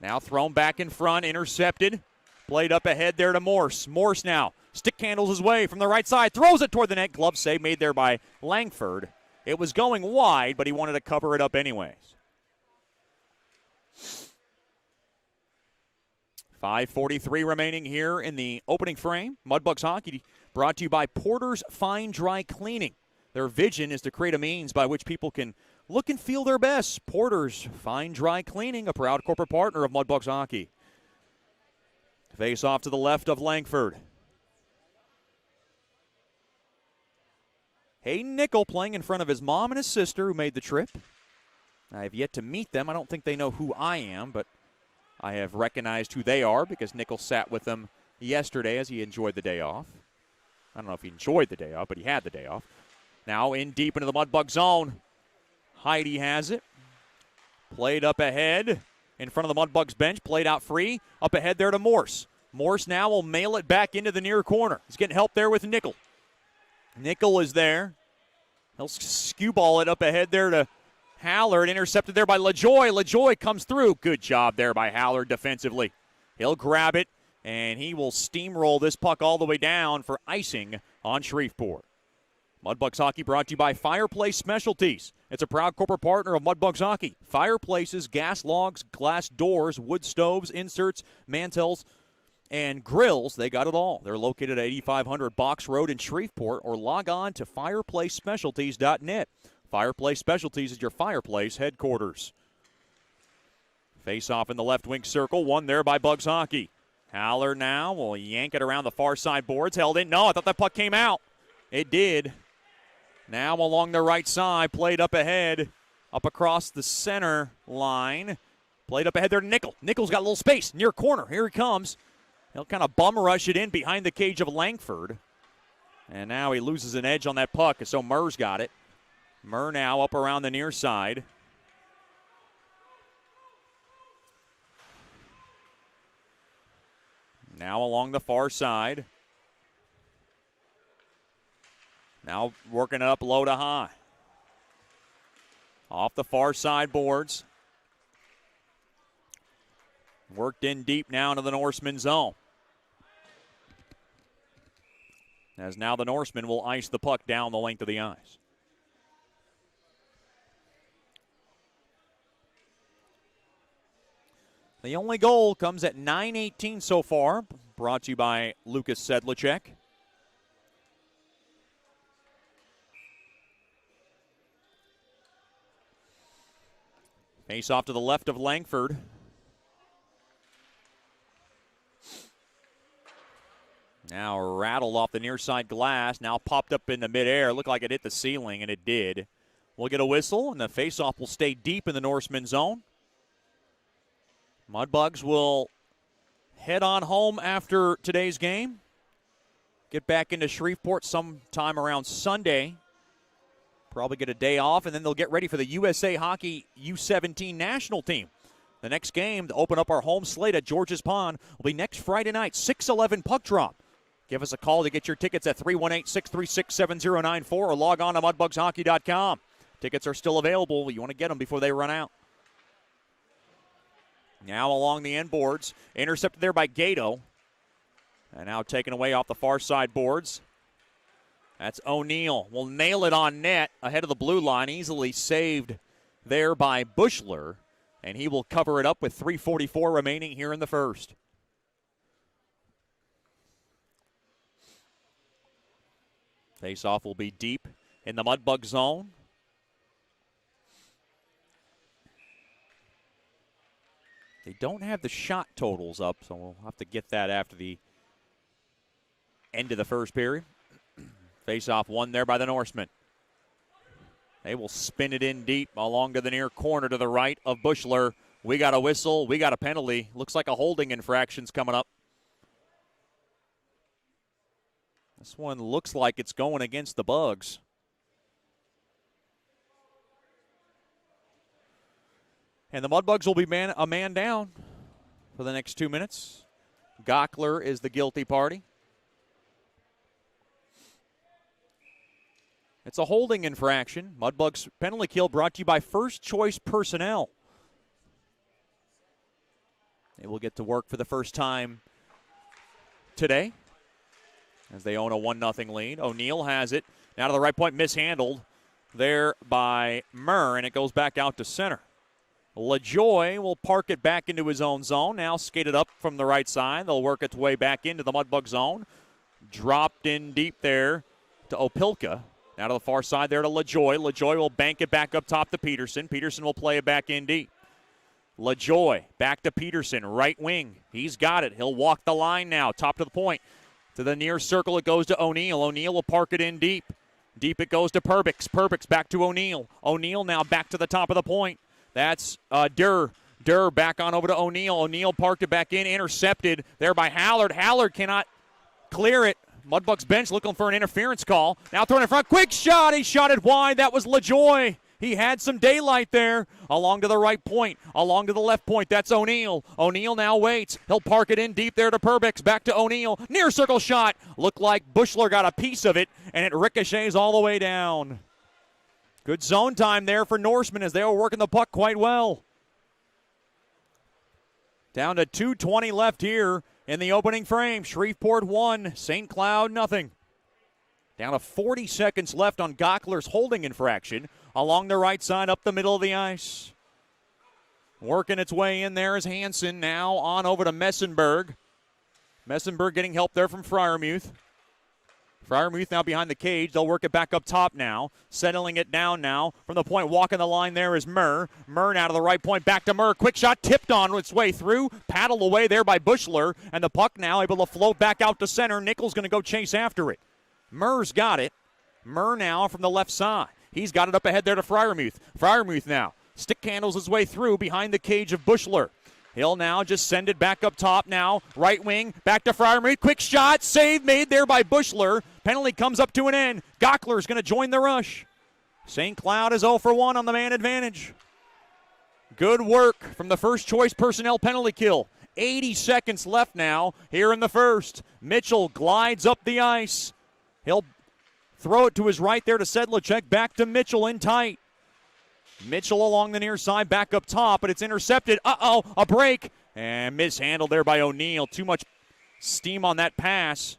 Now thrown back in front, intercepted. Played up ahead there to Morse. Morse now stick handles his way from the right side. Throws it toward the net. Glove save made there by Langford. It was going wide, but he wanted to cover it up anyways. 5:43 remaining here in the opening frame. Mudbugs hockey brought to you by Porter's Fine Dry Cleaning. Their vision is to create a means by which people can look and feel their best. Porter's Fine Dry Cleaning, a proud corporate partner of Mudbugs hockey. Face off to the left of Langford. Hayden Nickel playing in front of his mom and his sister who made the trip. I have yet to meet them. I don't think they know who I am, but I have recognized who they are because Nickel sat with them yesterday as he enjoyed the day off. I don't know if he enjoyed the day off, but he had the day off. Now in deep into the Mudbug zone. Heidi has it. Played up ahead in front of the Mudbugs bench. Played out free. Up ahead there to Morse. Morse now will mail it back into the near corner. He's getting help there with Nickel. Nickel is there. He'll skew ball it up ahead there to Hallard. Intercepted there by LaJoy. LaJoy comes through. Good job there by Hallard defensively. He'll grab it, and he will steamroll this puck all the way down for icing on Shreveport. Mudbugs Hockey brought to you by Fireplace Specialties. It's a proud corporate partner of Mudbugs Hockey. Fireplaces, gas logs, glass doors, wood stoves, inserts, mantels, and grills. They got it all. They're located at 8500 Box Road in Shreveport, or log on to fireplacespecialties.net. Fireplace Specialties is your fireplace headquarters. Face off in the left wing circle. One there by Bugs Hockey. Haller now will yank it around the far side boards. Held in. No, I thought that puck came out. It did. Now along the right side. Played up ahead. Up across the center line. Played up ahead there to Nickel. Nickel's got a little space. Near corner. Here he comes. He'll kind of bum rush it in behind the cage of Langford. And now he loses an edge on that puck. So Murr's got it. Murr now up around the near side. Now along the far side. Now working it up low to high. Off the far side boards. Worked in deep now into the Norseman zone. As now the Norseman will ice the puck down the length of the ice. The only goal comes at 9:18 so far, brought to you by Lucas Sedlicek. Face off to the left of Langford. Now rattled off the near side glass, now popped up into midair. Looked like it hit the ceiling, and it did. We'll get a whistle, and the face-off will stay deep in the Norseman zone. Mudbugs will head on home after today's game. Get back into Shreveport sometime around Sunday. Probably get a day off, and then they'll get ready for the USA Hockey U17 national team. The next game to open up our home slate at George's Pond will be next Friday night, 6:11 puck drop. Give us a call to get your tickets at 318-636-7094 or log on to mudbugshockey.com. Tickets are still available. You want to get them before they run out. Now along the end boards, intercepted there by Gato. And now taken away off the far side boards. That's O'Neill. Will nail it on net ahead of the blue line. Easily saved there by Bushler. and he will cover it up with 3:44 remaining here in the first. Face-off will be deep in the Mudbug zone. They don't have the shot totals up, so we'll have to get that after the end of the first period. Face-off won there by the Norsemen. They will spin it in deep along to the near corner to the right of Bushler. We got a whistle. We got a penalty. Looks like a holding infraction's coming up. This one looks like it's going against the Bugs. And the Mudbugs will be a man down for the next 2 minutes. Gockler is the guilty party. It's a holding infraction. Mudbugs penalty kill brought to you by First Choice Personnel. They will get to work for the first time today as they own a 1-0 lead. O'Neal has it. Now to the right point, mishandled there by Meyer, and it goes back out to center. LaJoy will park it back into his own zone. Now skated up from the right side. They'll work its way back into the Mudbug zone. Dropped in deep there to Opilka. Now to the far side there to LaJoy. LaJoy will bank it back up top to Peterson. Peterson will play it back in deep. LaJoy back to Peterson, right wing. He's got it. He'll walk the line now, top to the point. To the near circle it goes to O'Neal. O'Neal will park it in deep. Deep it goes to Perbix. Perbix back to O'Neal. O'Neal now back to the top of the point. That's Durr. Durr back on over to O'Neal. O'Neal parked it back in, intercepted there by Hallard. Hallard cannot clear it. Mudbugs bench looking for an interference call. Now throwing in front. Quick shot. He shot it wide. That was LaJoy. He had some daylight there. Along to the right point. Along to the left point. That's O'Neal. O'Neal now waits. He'll park it in deep there to Perbix. Back to O'Neal. Near circle shot. Looked like Bushler got a piece of it, and it ricochets all the way down. Good zone time there for Norsemen as they were working the puck quite well. Down to 2:20 left here in the opening frame. Shreveport 1, St. Cloud nothing. Down to 40 seconds left on Gockler's holding infraction along the right side up the middle of the ice. Working its way in there is Hansen. Now on over to Messenberg. Messenberg getting help there from Freiermuth. Freiermuth now behind the cage. They'll work it back up top now. Settling it down now. From the point, walking the line there is Meyer. Meyer now to the right point. Back to Meyer. Quick shot tipped on its way through. Paddled away there by Bushler. And the puck now able to float back out to center. Nickel's going to go chase after it. Meyer's got it. Meyer now from the left side. He's got it up ahead there to Freiermuth. Freiermuth now. Stick handles his way through behind the cage of Bushler. He'll now just send it back up top now. Right wing, back to Freiermuth. Quick shot, save made there by Bushler. Penalty comes up to an end. Gockler's going to join the rush. St. Cloud is 0 for 1 on the man advantage. Good work from the first choice personnel penalty kill. 80 seconds left now here in the first. Mitchell glides up the ice. He'll throw it to his right there to Sedlacek. Back to Mitchell in tight. Mitchell along the near side, back up top, but it's intercepted. Uh-oh, a break. And mishandled there by O'Neal. Too much steam on that pass.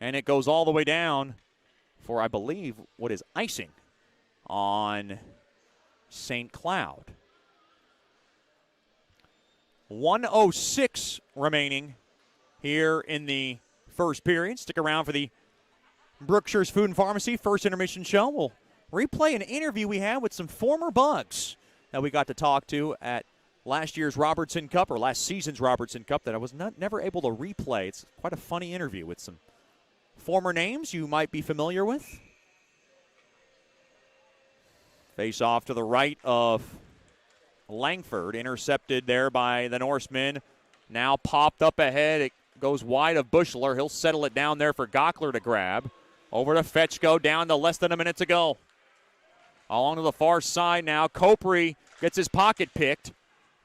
And it goes all the way down for, I believe, what is icing on St. Cloud. 1:06 remaining here in the first period. Stick around for the Brookshire's Food and Pharmacy first intermission show. We'll replay an interview we had with some former Bugs that we got to talk to at last year's Robertson Cup, or last season's Robertson Cup, that I was never able to replay. It's quite a funny interview with some former names you might be familiar with. Face off to the right of Langford, intercepted there by the Norsemen. Now popped up ahead. It goes wide of Bushler. He'll settle it down there for Gockler to grab. Over to Fetchko, down to less than a minute to go. Along to the far side now. Copri gets his pocket picked.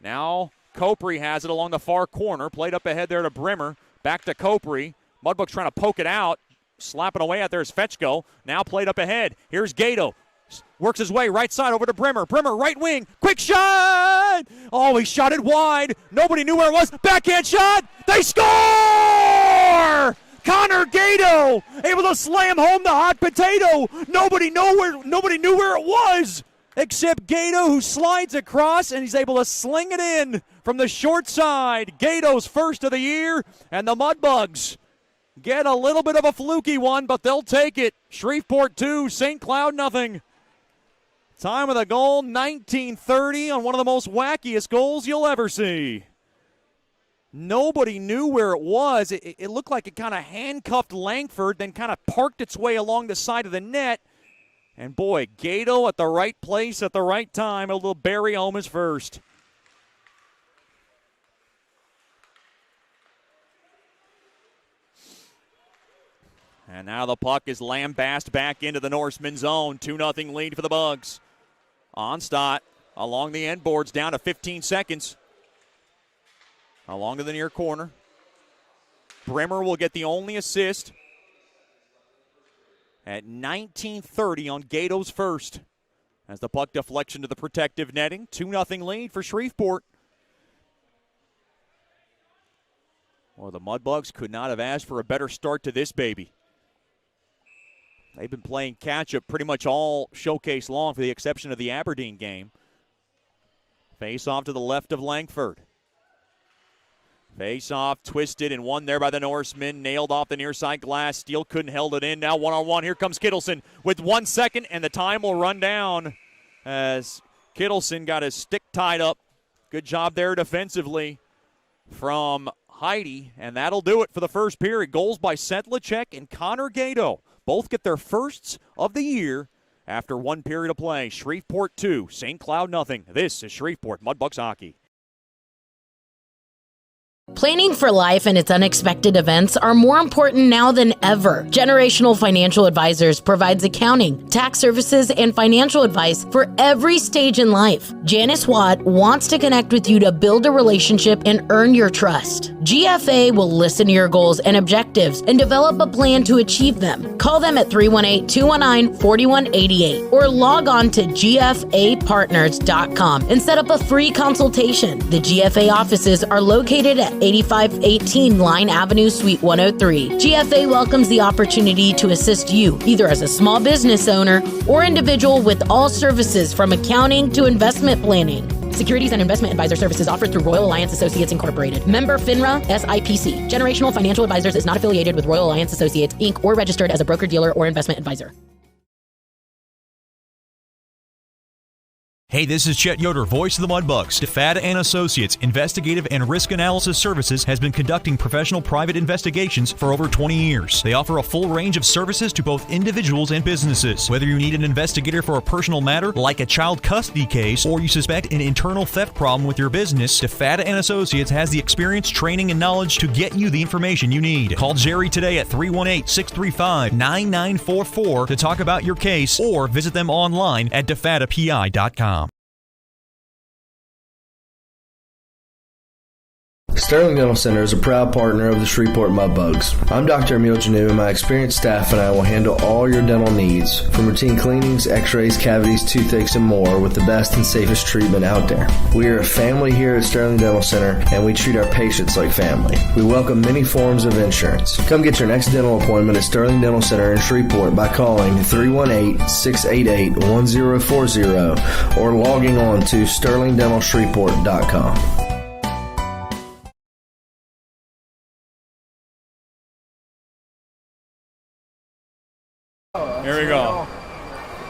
Now Copri has it along the far corner. Played up ahead there to Brimmer. Back to Copri. Mudbug's trying to poke it out. Slapping away out there is Fetchko. Now played up ahead. Here's Gato. Works his way right side over to Brimmer. Brimmer, right wing. Quick shot! Oh, he shot it wide. Nobody knew where it was. Backhand shot. They score! Connor Gato able to slam home the hot potato. Nobody knew where it was. except Gato, who slides across, and he's able to sling it in from the short side. Gato's first of the year, and the Mudbugs get a little bit of a fluky one, but they'll take it. Shreveport 2, St. Cloud nothing. Time of the goal, 19:30 on one of the most wackiest goals you'll ever see. Nobody knew where it was. It looked like it kind of handcuffed Langford, then kind of parked its way along the side of the net. And boy, Gato at the right place at the right time. A little bury home his first. And now the puck is lambasted back into the Norseman zone. 2-0 lead for the Bugs. Onstadt along the end boards, down to 15 seconds. Along to the near corner. Brimmer will get the only assist at 19:30 on Gato's first. As the puck deflection to the protective netting. 2-0 lead for Shreveport. Well, the Mudbugs could not have asked for a better start to this baby. They've been playing catch-up pretty much all showcase long, for the exception of the Aberdeen game. Face off to the left of Langford. Face off, twisted and won there by the Norsemen. Nailed off the near side glass. Steele couldn't held it in. Now one-on-one. Here comes Kittleson with 1 second, and the time will run down as Kittleson got his stick tied up. Good job there defensively from Heidi, and that'll do it for the first period. Goals by Sedlacek and Connor Gato. Both get their firsts of the year after one period of play. Shreveport 2, St. Cloud nothing. This is Shreveport Mudbugs hockey. Planning for life and its unexpected events are more important now than ever. Generational Financial Advisors provides accounting, tax services, and financial advice for every stage in life. Janice Watt wants to connect with you to build a relationship and earn your trust. GFA will listen to your goals and objectives and develop a plan to achieve them. Call them at 318-219-4188 or log on to gfapartners.com and set up a free consultation. The GFA offices are located at 8518 Line Avenue, Suite 103. GFA welcomes the opportunity to assist you, either as a small business owner or individual, with all services from accounting to investment planning. Securities and investment advisor services offered through Royal Alliance Associates Incorporated. Member FINRA SIPC. Generational Financial Advisors is not affiliated with Royal Alliance Associates, Inc. or registered as a broker-dealer or investment advisor. Hey, this is Chet Yoder, voice of the Mudbugs. DeFada and Associates Investigative and Risk Analysis Services has been conducting professional private investigations for over 20 years. They offer a full range of services to both individuals and businesses. Whether you need an investigator for a personal matter, like a child custody case, or you suspect an internal theft problem with your business, DeFada and Associates has the experience, training, and knowledge to get you the information you need. Call Jerry today at 318-635-9944 to talk about your case, or visit them online at defadapi.com. Sterling Dental Center is a proud partner of the Shreveport Mudbugs. I'm Dr. Emil Janu, and my experienced staff and I will handle all your dental needs, from routine cleanings, x-rays, cavities, toothaches, and more, with the best and safest treatment out there. We are a family here at Sterling Dental Center, and we treat our patients like family. We welcome many forms of insurance. Come get your next dental appointment at Sterling Dental Center in Shreveport by calling 318-688-1040 or logging on to sterlingdentalshreveport.com. Here we go.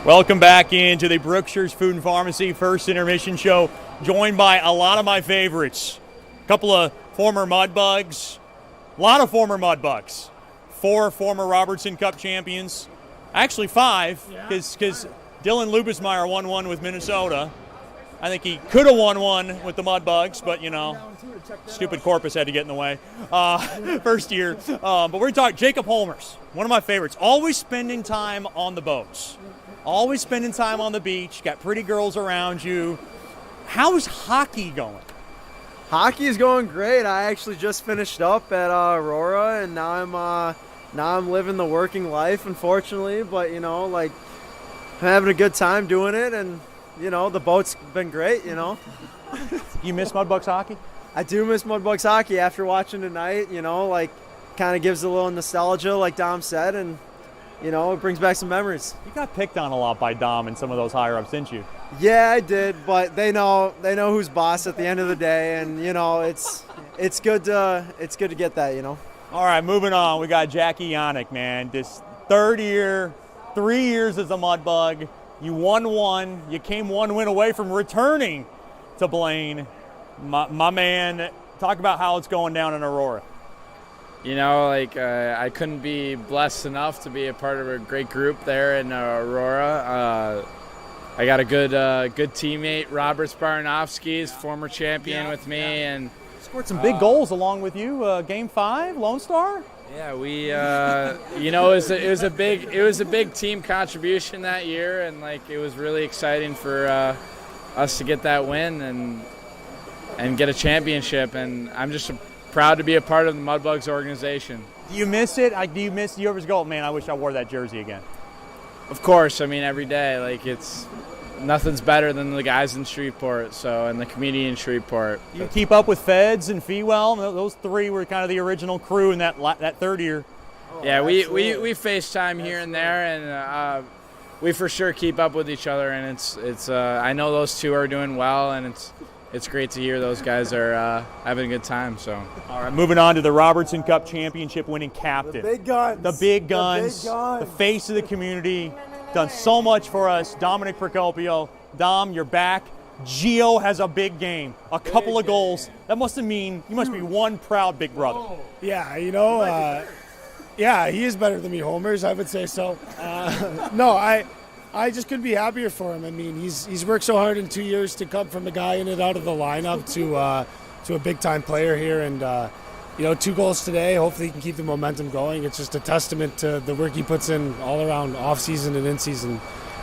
Welcome back into the Brookshire's Food and Pharmacy First Intermission Show, joined by a lot of my favorites. A couple of former Mudbugs, a lot of former Mudbugs. 4 former Robertson Cup champions. Actually 5, because Dylan Lupus Meyer won one with Minnesota. I think he could have won one with the Mudbugs, but, you know, stupid Corpus had to get in the way. First year. But we're talking Jacob Holmers, one of my favorites. Always spending time on the boats. Always spending time on the beach. Got pretty girls around you. How's hockey going? Hockey is going great. I actually just finished up at Aurora, and now I'm living the working life, unfortunately. But, you know, like, I'm having a good time doing it, and you know, the boat's been great, you know. You miss Mudbugs hockey? I do miss Mudbugs hockey after watching tonight, you know, like, kind of gives a little nostalgia, like Dom said, and, you know, it brings back some memories. You got picked on a lot by Dom and some of those higher-ups, didn't you? Yeah, I did, but they know who's boss at the end of the day, and it's good to get that. All right, moving on. We got Jackie Yannick, man. This third year, 3 years as a Mudbug. You won one. You came one win away from returning to Blaine. My man, talk about how it's going down in Aurora. I couldn't be blessed enough to be a part of a great group there in Aurora. I got a good teammate, Robert Sparnowski's former champion with me, and scored some big goals along with you. Game 5, Lone Star. Yeah, we it was a big team contribution that year, and it was really exciting for us to get that win and get a championship, and I'm just proud to be a part of the Mudbugs organization. Do you miss it? Do you ever go, man, I wish I wore that jersey again? Of course. Every day, it's nothing's better than the guys in Shreveport, and the community in Shreveport. You keep up with Feds and Fewell? Those three were kind of the original crew in that third year. Yeah, we FaceTime here and there, and we for sure keep up with each other, and it's I know those two are doing well, and it's great to hear those guys are having a good time. So, all right, moving on to the Robertson Cup championship winning captain. The big guns. The big guns. The face of the community. Done so much for us. Dominic Procopio. Dom, you're back. Gio has a big game. A couple of goals. That must mean you must be one proud big brother. Yeah, yeah, he is better than me, homers, I would say so. No, I just couldn't be happier for him. He's worked so hard in 2 years to come from a guy in and out of the lineup to a big-time player here. And, 2 goals today. Hopefully he can keep the momentum going. It's just a testament to the work he puts in all around off-season and in-season.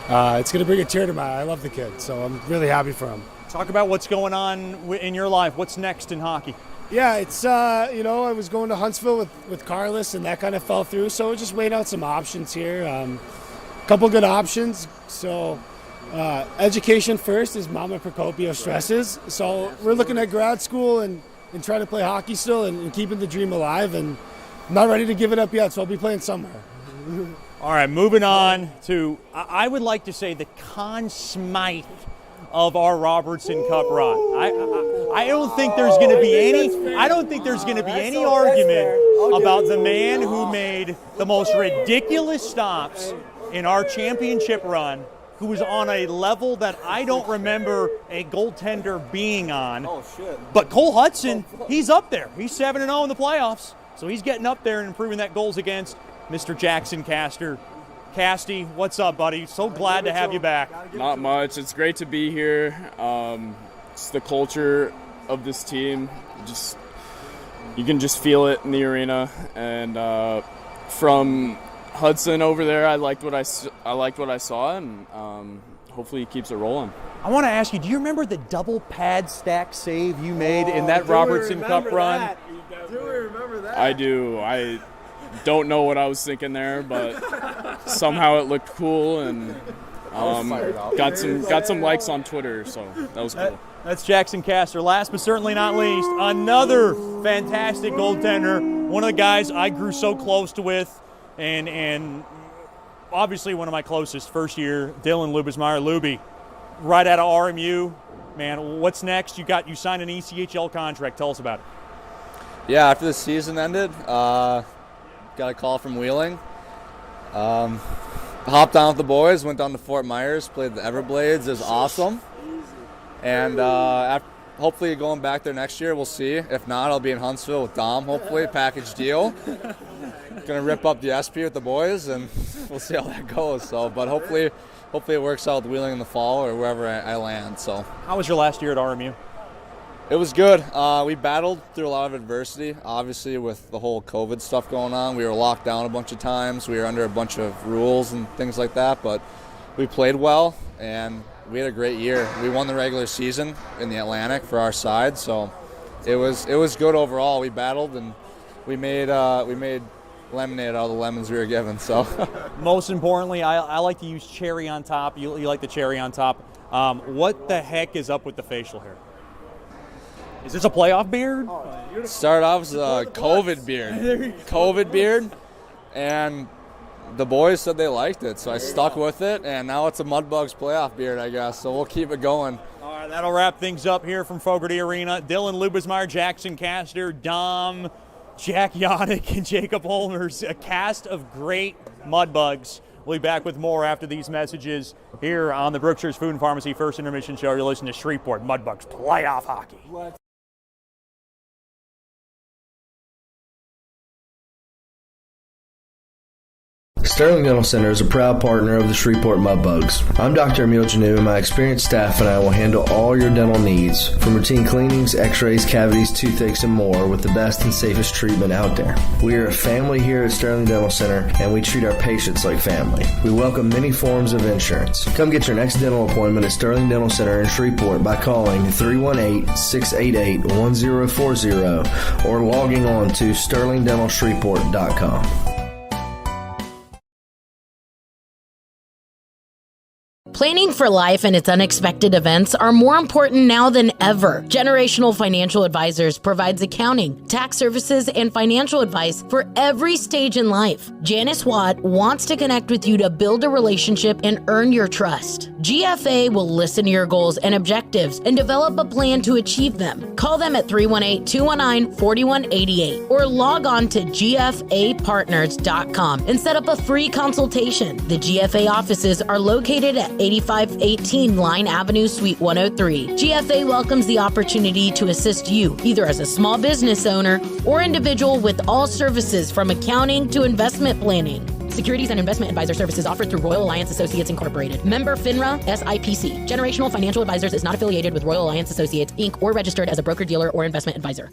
It's going to bring a tear to my eye. I love the kid, so I'm really happy for him. Talk about what's going on in your life. What's next in hockey? Yeah, it's, I was going to Huntsville with Carlos, and that kind of fell through, so we're just weighing out some options here. Couple good options. So education first, as Mama Procopio stresses. So we're looking at grad school and trying to play hockey still and keeping the dream alive, and I'm not ready to give it up yet, so I'll be playing somewhere. All right, moving on to, I would like to say, the Conn Smythe of our Robertson Cup run. I don't think there's going to be any argument about the man who made the most ridiculous stops in our championship run, who was on a level that I don't remember a goaltender being on. Oh, shit. But Cole Hudson, he's up there. He's 7-0 in the playoffs. So he's getting up there and improving that goals against. Mr. Jackson Castor. Casty, what's up, buddy? So glad to have you back. Not much. It's great to be here. It's the culture of this team. You can just feel it in the arena. And from Hudson over there, I liked what I saw, and hopefully he keeps it rolling. I want to ask you, do you remember the double pad stack save you made in that Robertson Cup run? Do we remember that? I do. I don't know what I was thinking there, but somehow it looked cool, and got some likes on Twitter, so that was cool. That's Jackson Castor. Last but certainly not least, another fantastic goaltender. One of the guys I grew so close to with, and obviously one of my closest first year, Dylan Lupus Meyer Luby, right out of RMU. Man, what's next? You signed an ECHL contract. Tell us about it. Yeah, after the season ended, got a call from Wheeling. Hopped on with the boys, went down to Fort Myers, played the Everblades. It was awesome. And hopefully going back there next year, we'll see. If not, I'll be in Huntsville with Dom, hopefully, package deal. Gonna rip up the SP with the boys, and we'll see how that goes. So, but hopefully it works out with Wheeling in the fall or wherever I land. So, how was your last year at RMU? It was good. We battled through a lot of adversity. Obviously, with the whole COVID stuff going on, we were locked down a bunch of times. We were under a bunch of rules and things like that. But we played well, and we had a great year. We won the regular season in the Atlantic for our side, so it was good overall. We battled, and we made lemonade out of the lemons we were given. So, most importantly, I like to use cherry on top. You like the cherry on top. What the heck is up with the facial hair? Is this a playoff beard? Started off as a COVID beard. COVID beard, and the boys said they liked it, so I stuck with it, and now it's a Mudbugs playoff beard, I guess, so we'll keep it going. All right, that'll wrap things up here from Fogarty Arena. Dylan, Lupus, Meyer, Jackson, Caster, Dom, Jack Yannick, and Jacob Holmers, a cast of great Mudbugs. We'll be back with more after these messages here on the Brookshire's Food and Pharmacy First Intermission Show. You're listening to Shreveport Mudbugs Playoff Hockey. Sterling Dental Center is a proud partner of the Shreveport Mudbugs. I'm Dr. Emil Janu, and my experienced staff and I will handle all your dental needs, from routine cleanings, x-rays, cavities, toothaches, and more, with the best and safest treatment out there. We are a family here at Sterling Dental Center, and we treat our patients like family. We welcome many forms of insurance. Come get your next dental appointment at Sterling Dental Center in Shreveport by calling 318-688-1040 or logging on to sterlingdentalshreveport.com. Planning for life and its unexpected events are more important now than ever. Generational Financial Advisors provides accounting, tax services, and financial advice for every stage in life. Janice Watt wants to connect with you to build a relationship and earn your trust. GFA will listen to your goals and objectives and develop a plan to achieve them. Call them at 318-219-4188 or log on to gfapartners.com and set up a free consultation. The GFA offices are located at 8518 Line Avenue, Suite 103. GFA welcomes the opportunity to assist you, either as a small business owner or individual, with all services from accounting to investment planning. Securities and investment advisor services offered through Royal Alliance Associates Incorporated. Member FINRA SIPC. Generational Financial Advisors is not affiliated with Royal Alliance Associates, Inc. or registered as a broker-dealer or investment advisor.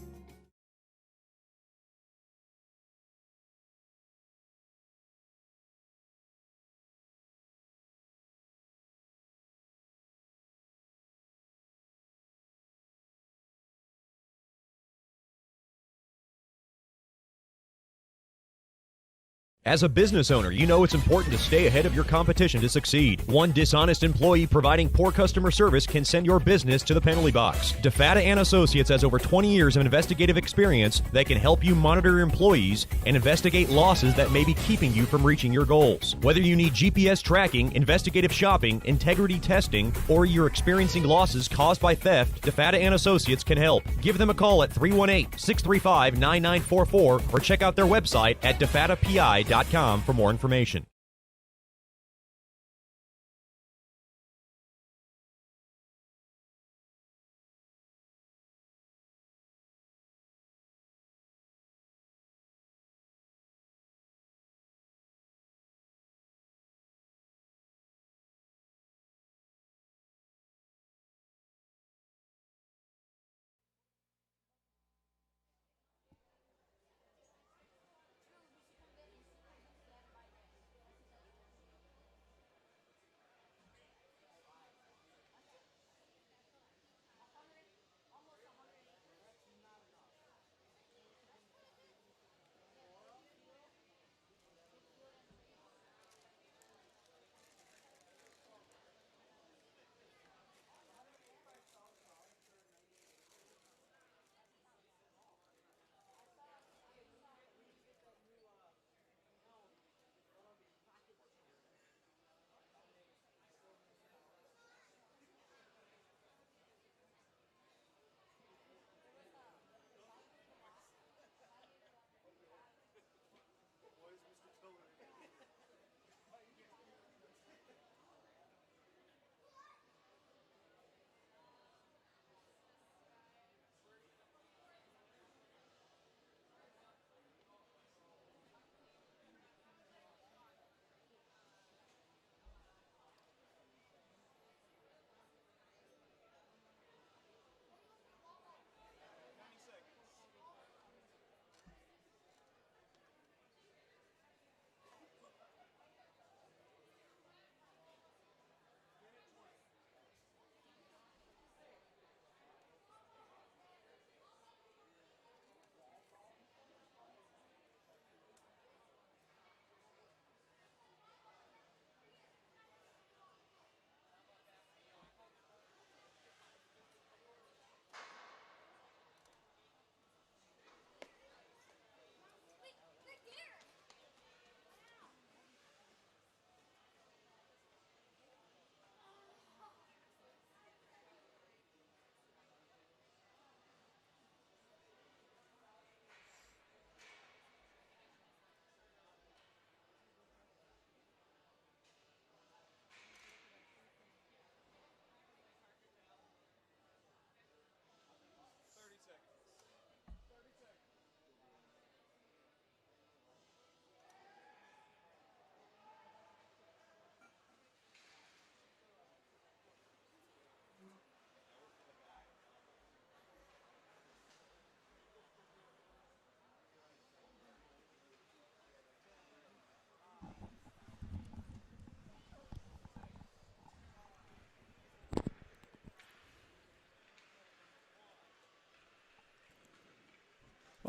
As a business owner, you know it's important to stay ahead of your competition to succeed. One dishonest employee providing poor customer service can send your business to the penalty box. DeFatta and Associates has over 20 years of investigative experience that can help you monitor your employees and investigate losses that may be keeping you from reaching your goals. Whether you need GPS tracking, investigative shopping, integrity testing, or you're experiencing losses caused by theft, DeFatta and Associates can help. Give them a call at 318-635-9944 or check out their website at defattapi.com for more information.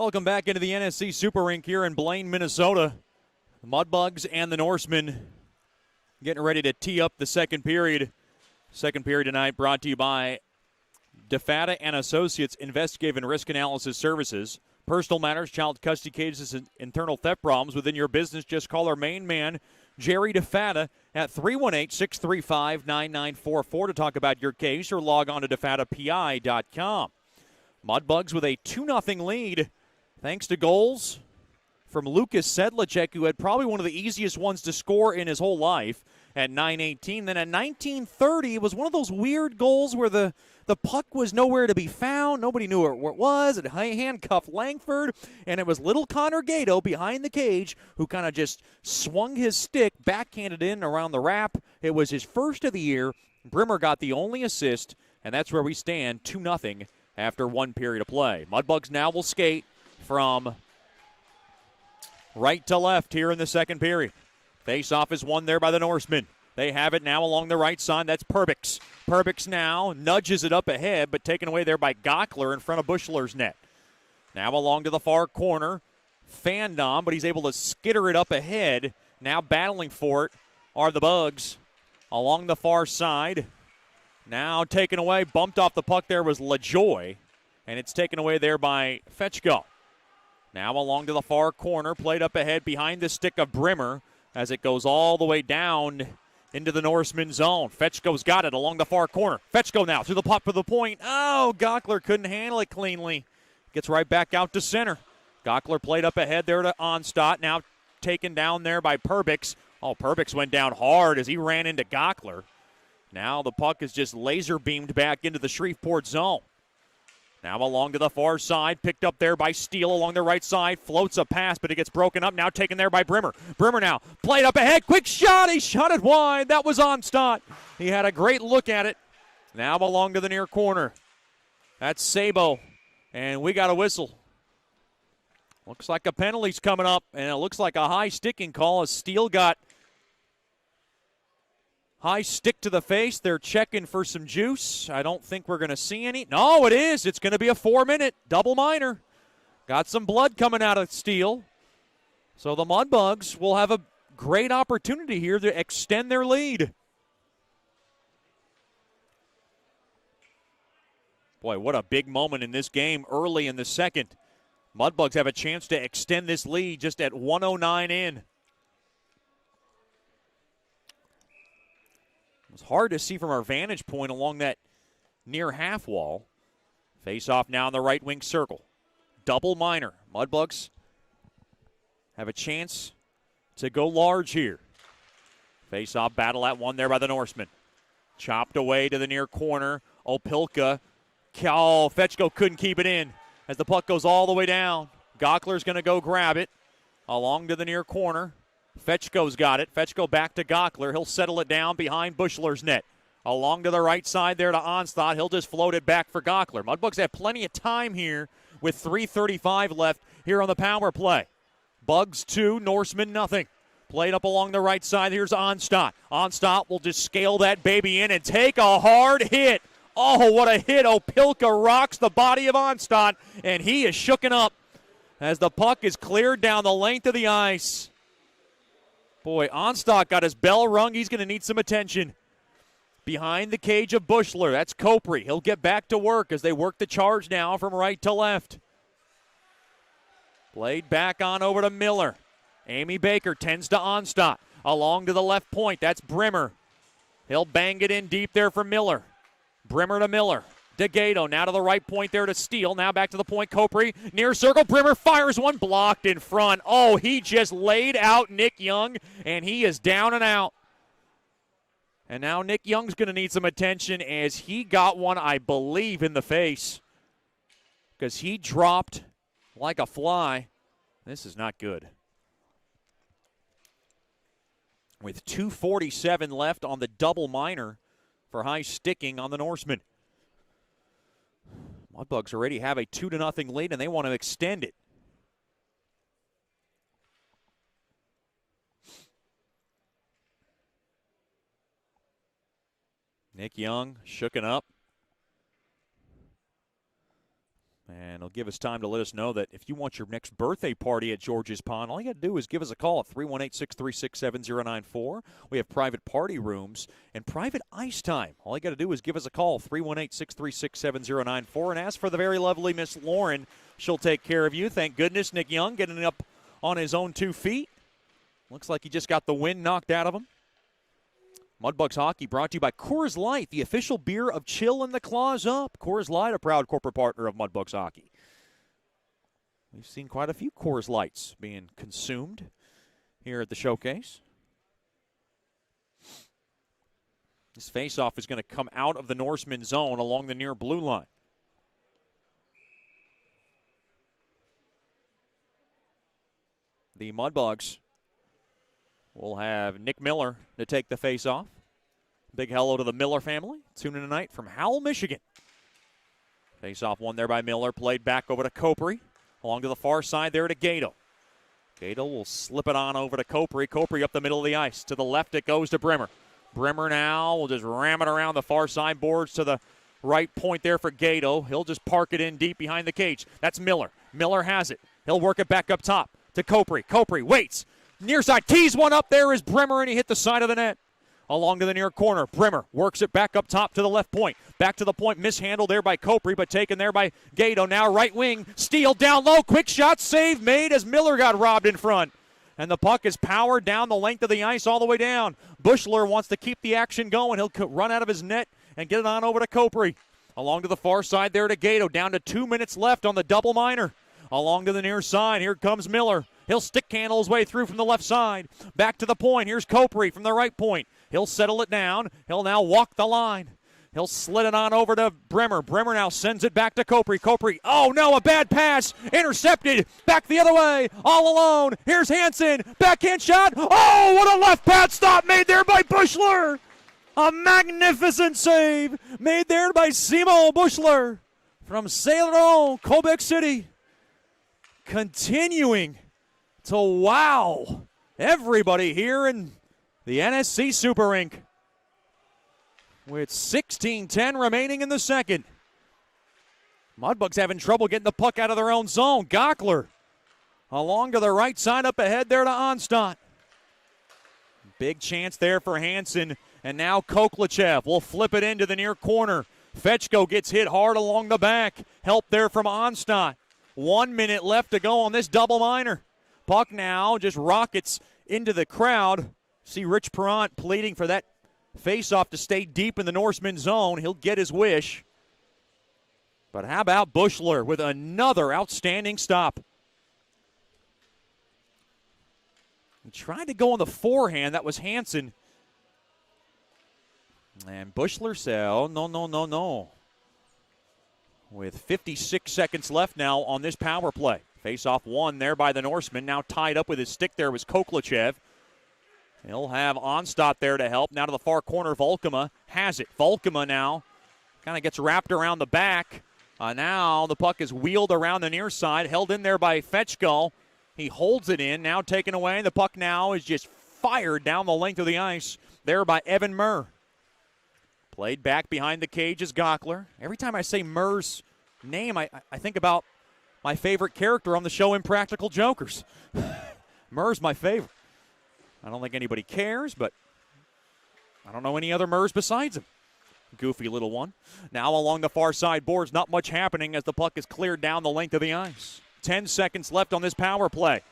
Welcome back into the NSC Super Rink here in Blaine, Minnesota. The Mudbugs and the Norsemen getting ready to tee up the second period. Second period tonight brought to you by DeFata and Associates Investigative and Risk Analysis Services. Personal matters, child custody cases, and internal theft problems within your business. Just call our main man, Jerry DeFata, at 318-635-9944 to talk about your case, or log on to defatapi.com. Mudbugs with a 2-0 lead thanks to goals from Lucas Sedlicek, who had probably one of the easiest ones to score in his whole life at 9:18. Then at 19:30, it was one of those weird goals where the puck was nowhere to be found. Nobody knew where it was. It handcuffed Langford, and it was little Connor Gato behind the cage who kind of just swung his stick, backhanded in around the wrap. It was his first of the year. Brimmer got the only assist, and that's where we stand, 2-0 after one period of play. Mudbugs now will skate from right to left here in the second period. Face-off is won there by the Norsemen. They have it now along the right side. That's Perbix. Perbix now nudges it up ahead, but taken away there by Gockler in front of Bushler's net. Now along to the far corner. Fandom, but he's able to skitter it up ahead. Now battling for it are the Bugs along the far side. Now taken away, bumped off the puck there was LaJoy, and it's taken away there by Fetchko. Now along to the far corner, played up ahead behind the stick of Brimmer as it goes all the way down into the Norseman zone. Fetchko's got it along the far corner. Fetchko now through the puck for the point. Oh, Gockler couldn't handle it cleanly. Gets right back out to center. Gockler played up ahead there to Onstadt, now taken down there by Perbix. Oh, Perbix went down hard as he ran into Gockler. Now the puck is just laser beamed back into the Shreveport zone. Now along to the far side, picked up there by Steele along the right side, floats a pass, but it gets broken up, now taken there by Brimmer. Brimmer now, played up ahead, quick shot, he shot it wide, that was Onstadt. He had a great look at it. Now along to the near corner. That's Sabo, and we got a whistle. Looks like a penalty's coming up, and it looks like a high sticking call as Steele got high stick to the face. They're checking for some juice. I don't think we're going to see any. No, it is. It's going to be a 4-minute double minor. Got some blood coming out of Steele. So the Mudbugs will have a great opportunity here to extend their lead. Boy, what a big moment in this game early in the second. Mudbugs have a chance to extend this lead just at 1:09 in. It was hard to see from our vantage point along that near half wall. Face off now in the right wing circle. Double minor. Mudbugs have a chance to go large here. Face off battle at one there by the Norseman. Chopped away to the near corner. Opilka. Fetchko couldn't keep it in as the puck goes all the way down. Gockler's going to go grab it. Along to the near corner. Fetchko's got it. Fetchko back to Gockler. He'll settle it down behind Bushler's net. Along to the right side there to Onstadt. He'll just float it back for Gockler. Mudbugs have plenty of time here with 3:35 left here on the power play. Bugs 2, Norseman nothing. Played up along the right side. Here's Onstadt. Onstadt will just scale that baby in and take a hard hit. Oh, what a hit. Opilka rocks the body of Onstadt, and he is shooken up as the puck is cleared down the length of the ice. Boy, Onstadt got his bell rung. He's going to need some attention. Behind the cage of Bushler, that's Copri. He'll get back to work as they work the charge now from right to left. Played back on over to Miller. Amy Baker tends to Onstadt. Along to the left point, that's Brimmer. He'll bang it in deep there for Miller. Brimmer to Miller. DeGato now to the right point there to Steele. Now back to the point, Copri. Near circle, Brimmer fires one, blocked in front. Oh, he just laid out Nick Young, and he is down and out. And now Nick Young's going to need some attention as he got one, I believe, in the face. Because he dropped like a fly. This is not good. With 2:47 left on the double minor for high sticking on the Norseman. Mudbugs already have a 2-0 lead, and they want to extend it. Nick Young shooken up. And it'll give us time to let us know that if you want your next birthday party at George's Pond, all you got to do is give us a call at 318-636-7094. We have private party rooms and private ice time. All you got to do is give us a call, 318-636-7094, and ask for the very lovely Miss Lauren. She'll take care of you. Thank goodness Nick Young getting up on his own 2 feet. Looks like he just got the wind knocked out of him. Mudbugs hockey brought to you by Coors Light, the official beer of chill and the claws up. Coors Light, a proud corporate partner of Mudbugs hockey. We've seen quite a few Coors Lights being consumed here at the showcase. This faceoff is going to come out of the Norseman zone along the near blue line. The Mudbugs will have Nick Miller to take the face-off. Big hello to the Miller family. Tune in tonight from Howell, Michigan. Face-off won there by Miller. Played back over to Copri. Along to the far side there to Gato. Gato will slip it on over to Copri. Copri up the middle of the ice. To the left it goes to Brimmer. Brimmer now will just ram it around the far side boards to the right point there for Gato. He'll just park it in deep behind the cage. That's Miller. Miller has it. He'll work it back up top to Copri. Copri waits. Near side, tees one up there is Brimmer, and he hit the side of the net. Along to the near corner, Brimmer works it back up top to the left point. Back to the point, mishandled there by Copri, but taken there by Gato. Now right wing, steal down low, quick shot, save made as Miller got robbed in front. And the puck is powered down the length of the ice all the way down. Bushler wants to keep the action going. He'll run out of his net and get it on over to Copri. Along to the far side there to Gato, down to 2 minutes left on the double minor. Along to the near side, here comes Miller. He'll stick handle his way through from the left side. Back to the point. Here's Copri from the right point. He'll settle it down. He'll now walk the line. He'll slid it on over to Brimmer. Brimmer now sends it back to Copri. Copri, oh no, a bad pass. Intercepted. Back the other way. All alone. Here's Hansen. Backhand shot. Oh, what a left pad stop made there by Bushler. A magnificent save made there by Simo Bushler from Saint-Laurent, Quebec City. Continuing to wow everybody here in the NSC Super Rink. With 16:10 remaining in the second. Mudbugs having trouble getting the puck out of their own zone. Gockler along to the right side up ahead there to Onstadt. Big chance there for Hansen. And now Koklachev will flip it into the near corner. Fetchko gets hit hard along the back. Help there from Onstadt. 1 minute left to go on this double minor. Puck now just rockets into the crowd. See Rich Perrant pleading for that face-off to stay deep in the Norseman zone. He'll get his wish. But how about Bushler with another outstanding stop? He tried to go on the forehand. That was Hansen. And Bushler said, oh, no. With 56 seconds left now on this power play. Face-off won there by the Norseman. Now tied up with his stick there was Koklachev. He'll have Onstadt there to help. Now to the far corner, Volkema has it. Volkema now kind of gets wrapped around the back. Now the puck is wheeled around the near side, held in there by Fetchko. He holds it in, now taken away. The puck now is just fired down the length of the ice there by Evan Murr. Played back behind the cage is Gockler. Every time I say Murr's name, I think about my favorite character on the show, Impractical Jokers. Murr's my favorite. I don't think anybody cares, but I don't know any other Murrs besides him. Goofy little one. Now along the far side boards, not much happening as the puck is cleared down the length of the ice. 10 seconds left on this power play.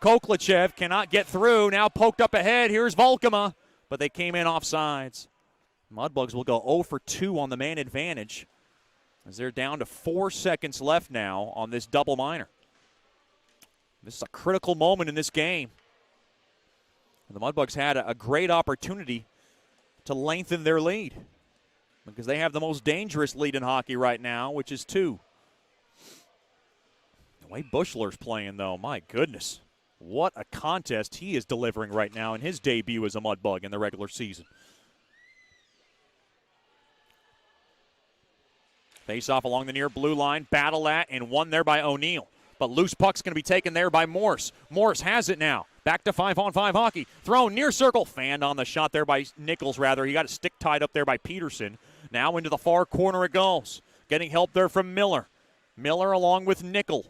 Koklachev cannot get through. Now poked up ahead. Here's Volkema, but they came in offsides. Mudbugs will go 0 for 2 on the man advantage as they're down to 4 seconds left now on this double minor. This is a critical moment in this game. The Mudbugs had a great opportunity to lengthen their lead because they have the most dangerous lead in hockey right now, which is 2. The way Bushler's playing, though, my goodness. What a contest he is delivering right now in his debut as a Mudbug in the regular season. Face-off along the near blue line, battle at, and won there by O'Neill. But loose puck's going to be taken there by Morse. Morse has it now. Back to 5-on-5 hockey. Thrown near circle. Fanned on the shot there by Nichols, rather. He got a stick tied up there by Peterson. Now into the far corner it goes. Getting help there from Miller. Miller along with Nickel.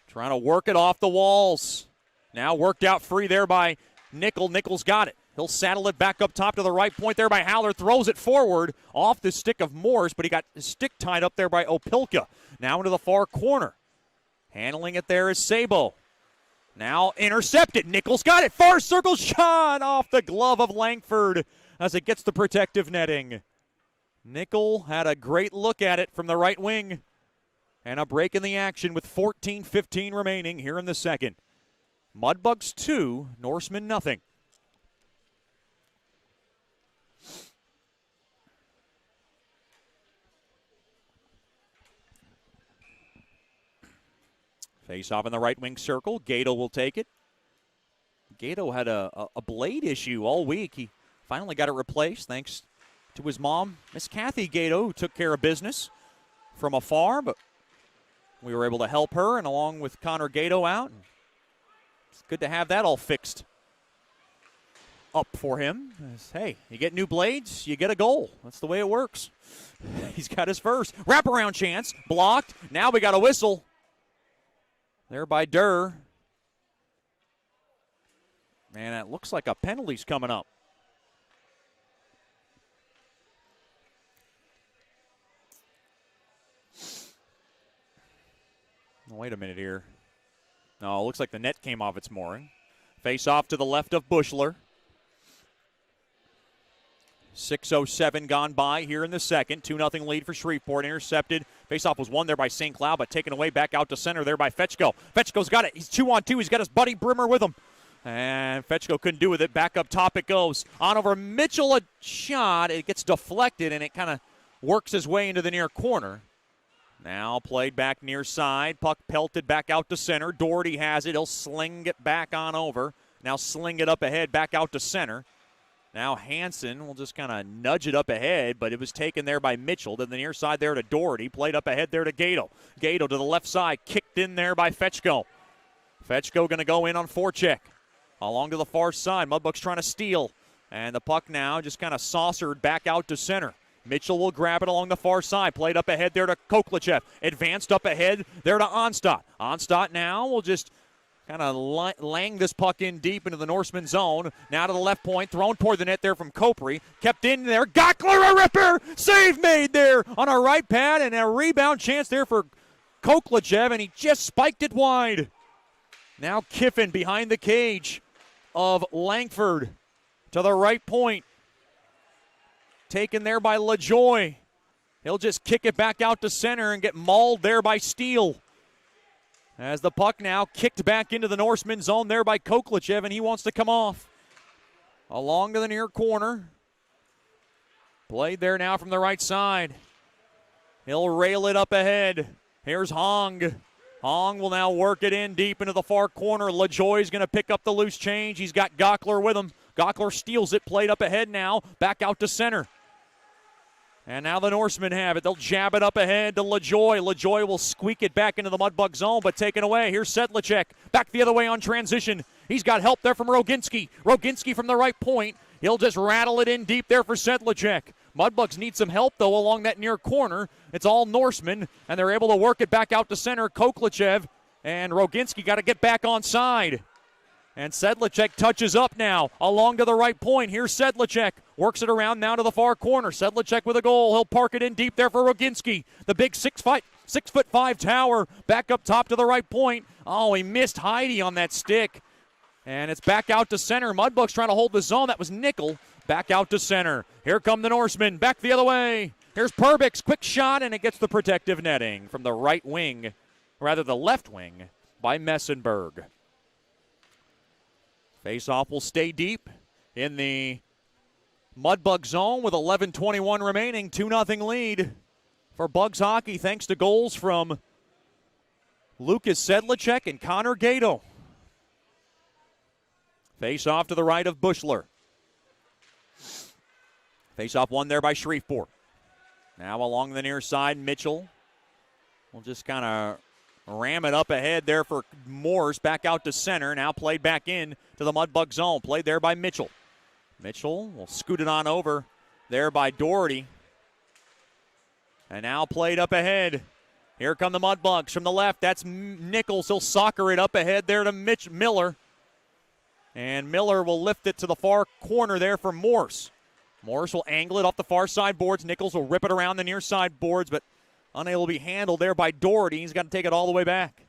Trying to work it off the walls. Now worked out free there by Nickel. Nickel's got it. He'll saddle it back up top to the right point there by Haller. Throws it forward off the stick of Morse, but he got his stick tied up there by Opilka. Now into the far corner. Handling it there is Sabo. Now intercepted. Nickel's got it. Far circle shot off the glove of Langford as it gets the protective netting. Nickel had a great look at it from the right wing. And a break in the action with 14:15 remaining here in the second. Mudbugs 2, Norseman nothing. Face off in the right wing circle. Gato will take it. Gato had a blade issue all week. He finally got it replaced thanks to his mom, Miss Kathy Gato, who took care of business from afar, but we were able to help her and along with Connor Gato out. It's good to have that all fixed up for him. Hey, you get new blades, you get a goal. That's the way it works. He's got his first. Wraparound chance. Blocked. Now we got a whistle. There by Durr. Man, it looks like a penalty's coming up. Wait a minute here. No, it looks like the net came off its mooring. Face off to the left of Bushler. 6:07 gone by here in the second. 2-0 lead for Shreveport. Intercepted. Faceoff was won there by St. Cloud, but taken away back out to center there by Fetchko. Fetchko's got it. He's 2-on-2. He's got his buddy Brimmer with him. And Fetchko couldn't do with it. Back up top it goes. On over Mitchell, a shot. It gets deflected, and it kind of works his way into the near corner. Now played back near side. Puck pelted back out to center. Doherty has it. He'll sling it back on over. Now sling it up ahead back out to center. Now Hansen will just kind of nudge it up ahead, but it was taken there by Mitchell. To the near side there to Doherty. Played up ahead there to Gato. Gato to the left side. Kicked in there by Fetchko. Fetchko going to go in on forecheck. Along to the far side. Mudbugs trying to steal. And the puck now just kind of saucered back out to center. Mitchell will grab it along the far side. Played up ahead there to Koklachev. Advanced up ahead there to Onstadt. Onstadt now will just kind of lang this puck in deep into the Norseman zone. Now to the left point. Thrown toward the net there from Kopri. Kept in there. Gockler, a ripper. Save made there on a right pad. And a rebound chance there for Koklachev. And he just spiked it wide. Now Kiffin behind the cage of Langford to the right point. Taken there by LaJoy. He'll just kick it back out to center and get mauled there by Steele. As the puck now kicked back into the Norseman zone there by Koklachev, and he wants to come off. Along to the near corner. Played there now from the right side. He'll rail it up ahead. Here's Hong. Hong will now work it in deep into the far corner. LaJoy's going to pick up the loose change. He's got Gockler with him. Gockler steals it, played up ahead now. Back out to center. And now the Norsemen have it. They'll jab it up ahead to LaJoy. LaJoy will squeak it back into the Mudbug zone, but taken away. Here's Sedlacek. Back the other way on transition. He's got help there from Roginski. Roginski from the right point. He'll just rattle it in deep there for Sedlacek. Mudbugs need some help, though, along that near corner. It's all Norsemen, and they're able to work it back out to center. Koklachev and Roginski got to get back on side. And Sedlacek touches up now along to the right point. Here's Sedlacek. Works it around now to the far corner. Sedlacek with a goal. He'll park it in deep there for Roginski. The big 6'5" tower back up top to the right point. Oh, he missed Heidi on that stick. And it's back out to center. Mudbugs trying to hold the zone. That was Nickel. Back out to center. Here come the Norsemen. Back the other way. Here's Perbix. Quick shot, and it gets the protective netting from the right wing, rather the left wing, by Messenberg. Face-off will stay deep in the Mudbug zone with 11:21 remaining. 2-0 lead for Bugs hockey thanks to goals from Lucas Sedlacek and Connor Gato. Face-off to the right of Bushler. Face-off won there by Shreveport. Now along the near side, Mitchell will just kind of ram it up ahead there for Morse. Back out to center. Now played back in to the Mudbug zone. Played there by Mitchell. Mitchell will scoot it on over there by Doherty. And now played up ahead. Here come the Mudbugs from the left. That's Nichols. He'll soccer it up ahead there to Mitch Miller. And Miller will lift it to the far corner there for Morse. Morse will angle it off the far side boards. Nichols will rip it around the near side boards, but unable to be handled there by Doherty. He's got to take it all the way back.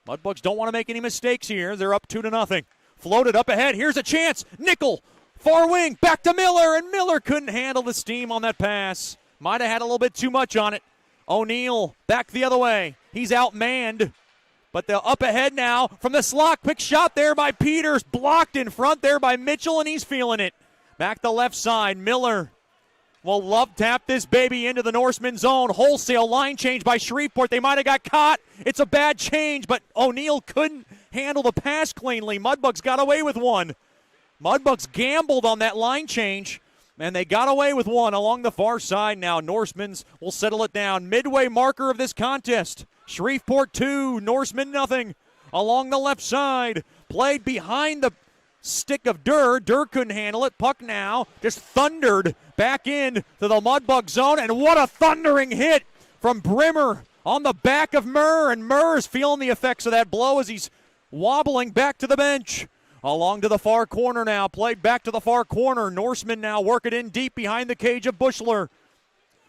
Mudbugs don't want to make any mistakes here. They're up 2-0. Floated up ahead. Here's a chance. Nickel, far wing, back to Miller, and Miller couldn't handle the steam on that pass. Might have had a little bit too much on it. O'Neal back the other way. He's outmanned. But they're up ahead now from the slot. Quick shot there by Peters. Blocked in front there by Mitchell, and he's feeling it. Back the left side. Miller will love tap this baby into the Norseman zone. Wholesale line change by Shreveport. They might have got caught. It's a bad change, but O'Neal couldn't handle the pass cleanly. Mudbugs got away with one. Mudbugs gambled on that line change, and they got away with one along the far side. Now Norsemans will settle it down. Midway marker of this contest. Shreveport 2, Norseman nothing. Along the left side, played behind the stick of Durr. Durr couldn't handle it. Puck now just thundered back in to the Mudbug zone, and what a thundering hit from Brimmer on the back of Murr, and Murr is feeling the effects of that blow as he's wobbling back to the bench. Along to the far corner now, played back to the far corner. Norseman now working in deep behind the cage of Bushler.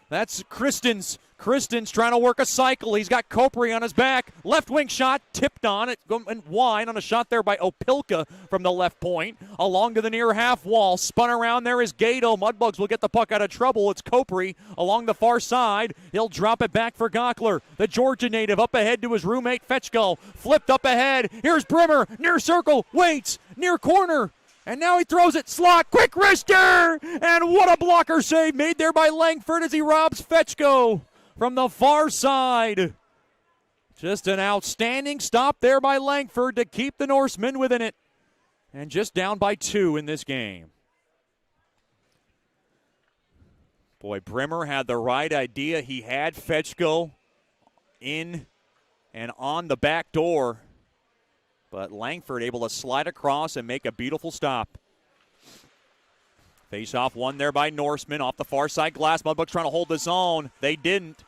That's Christen's. Christen's trying to work a cycle. He's got Copri on his back. Left wing shot, tipped on it, and wide on a shot there by Opilka from the left point. Along to the near half wall, spun around there is Gato. Mudbugs will get the puck out of trouble. It's Copri along the far side. He'll drop it back for Gockler. The Georgia native up ahead to his roommate Fetchko. Flipped up ahead. Here's Brimmer, near circle, waits, near corner. And now he throws it, slot, quick wrister! And what a blocker save made there by Langford as he robs Fetchko from the far side. Just an outstanding stop there by Langford to keep the Norsemen within it. And just down by 2 in this game. Boy, Brimmer had the right idea. He had Fetchko in and on the back door. But Langford able to slide across and make a beautiful stop. Face-off won there by Norseman off the far side glass. Mudbugs trying to hold the zone. They didn't.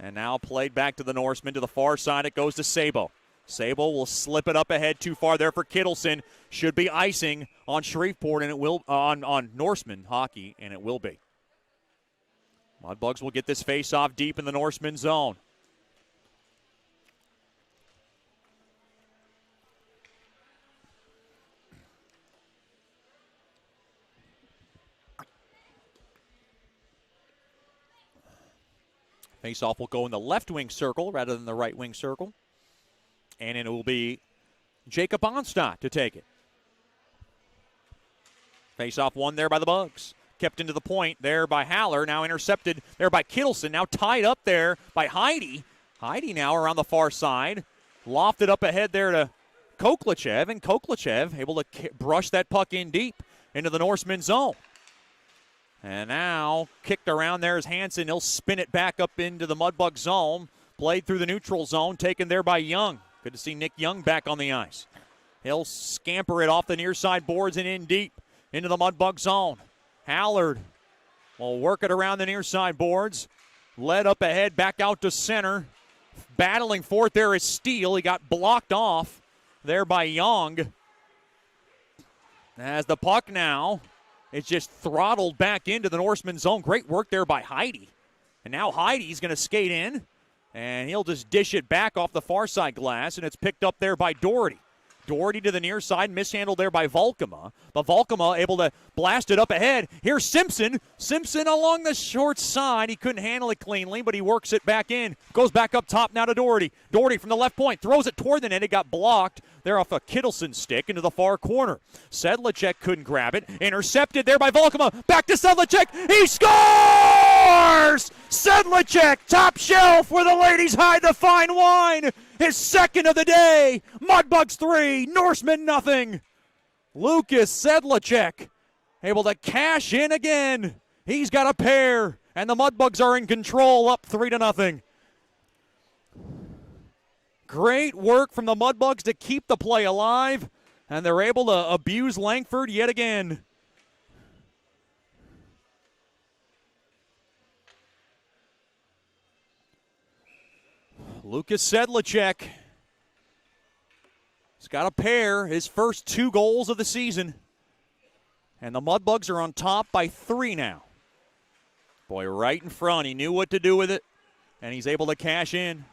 And now played back to the Norseman to the far side. It goes to Sabo. Sabo will slip it up ahead too far there for Kittleson. Should be icing on Shreveport, and it will on Norseman hockey, and it will be. Mudbugs will get this face-off deep in the Norseman zone. Face-off will go in the left wing circle rather than the right wing circle. And it will be Jacob Onstadt to take it. Face-off won there by the Bugs. Kept into the point there by Haller. Now intercepted there by Kittleson. Now tied up there by Heidi. Heidi now around the far side. Lofted up ahead there to Koklachev. And Koklachev able to brush that puck in deep into the Norseman zone. And now kicked around there is Hansen. He'll spin it back up into the Mudbug zone. Played through the neutral zone, taken there by Young. Good to see Nick Young back on the ice. He'll scamper it off the near side boards and in deep into the Mudbug zone. Hallard will work it around the near side boards. Led up ahead, back out to center. Battling for it there is Steele. He got blocked off there by Young. As the puck now, it's just throttled back into the Norseman zone. Great work there by Heidi. And now Heidi's going to skate in, and he'll just dish it back off the far side glass, and it's picked up there by Doherty. Doherty to the near side, mishandled there by Volkema. But Volkema able to blast it up ahead. Here's Simpson. Simpson along the short side. He couldn't handle it cleanly, but he works it back in. Goes back up top now to Doherty. Doherty from the left point. Throws it toward the net. It got blocked there off a Kittleson stick into the far corner. Sedlacek couldn't grab it. Intercepted there by Volkema. Back to Sedlacek. He scores! Sedlacek, top shelf where the ladies hide the fine wine. His second of the day. Mudbugs 3, Norseman nothing. Lucas Sedlacek able to cash in again. He's got a pair, and the Mudbugs are in control, up 3-0. Great work from the Mudbugs to keep the play alive, and they're able to abuse Langford yet again. Lucas Sedlicek. He's got a pair, his first 2 goals of the season. And the Mudbugs are on top by 3 now. Boy, right in front. He knew what to do with it, and he's able to cash in.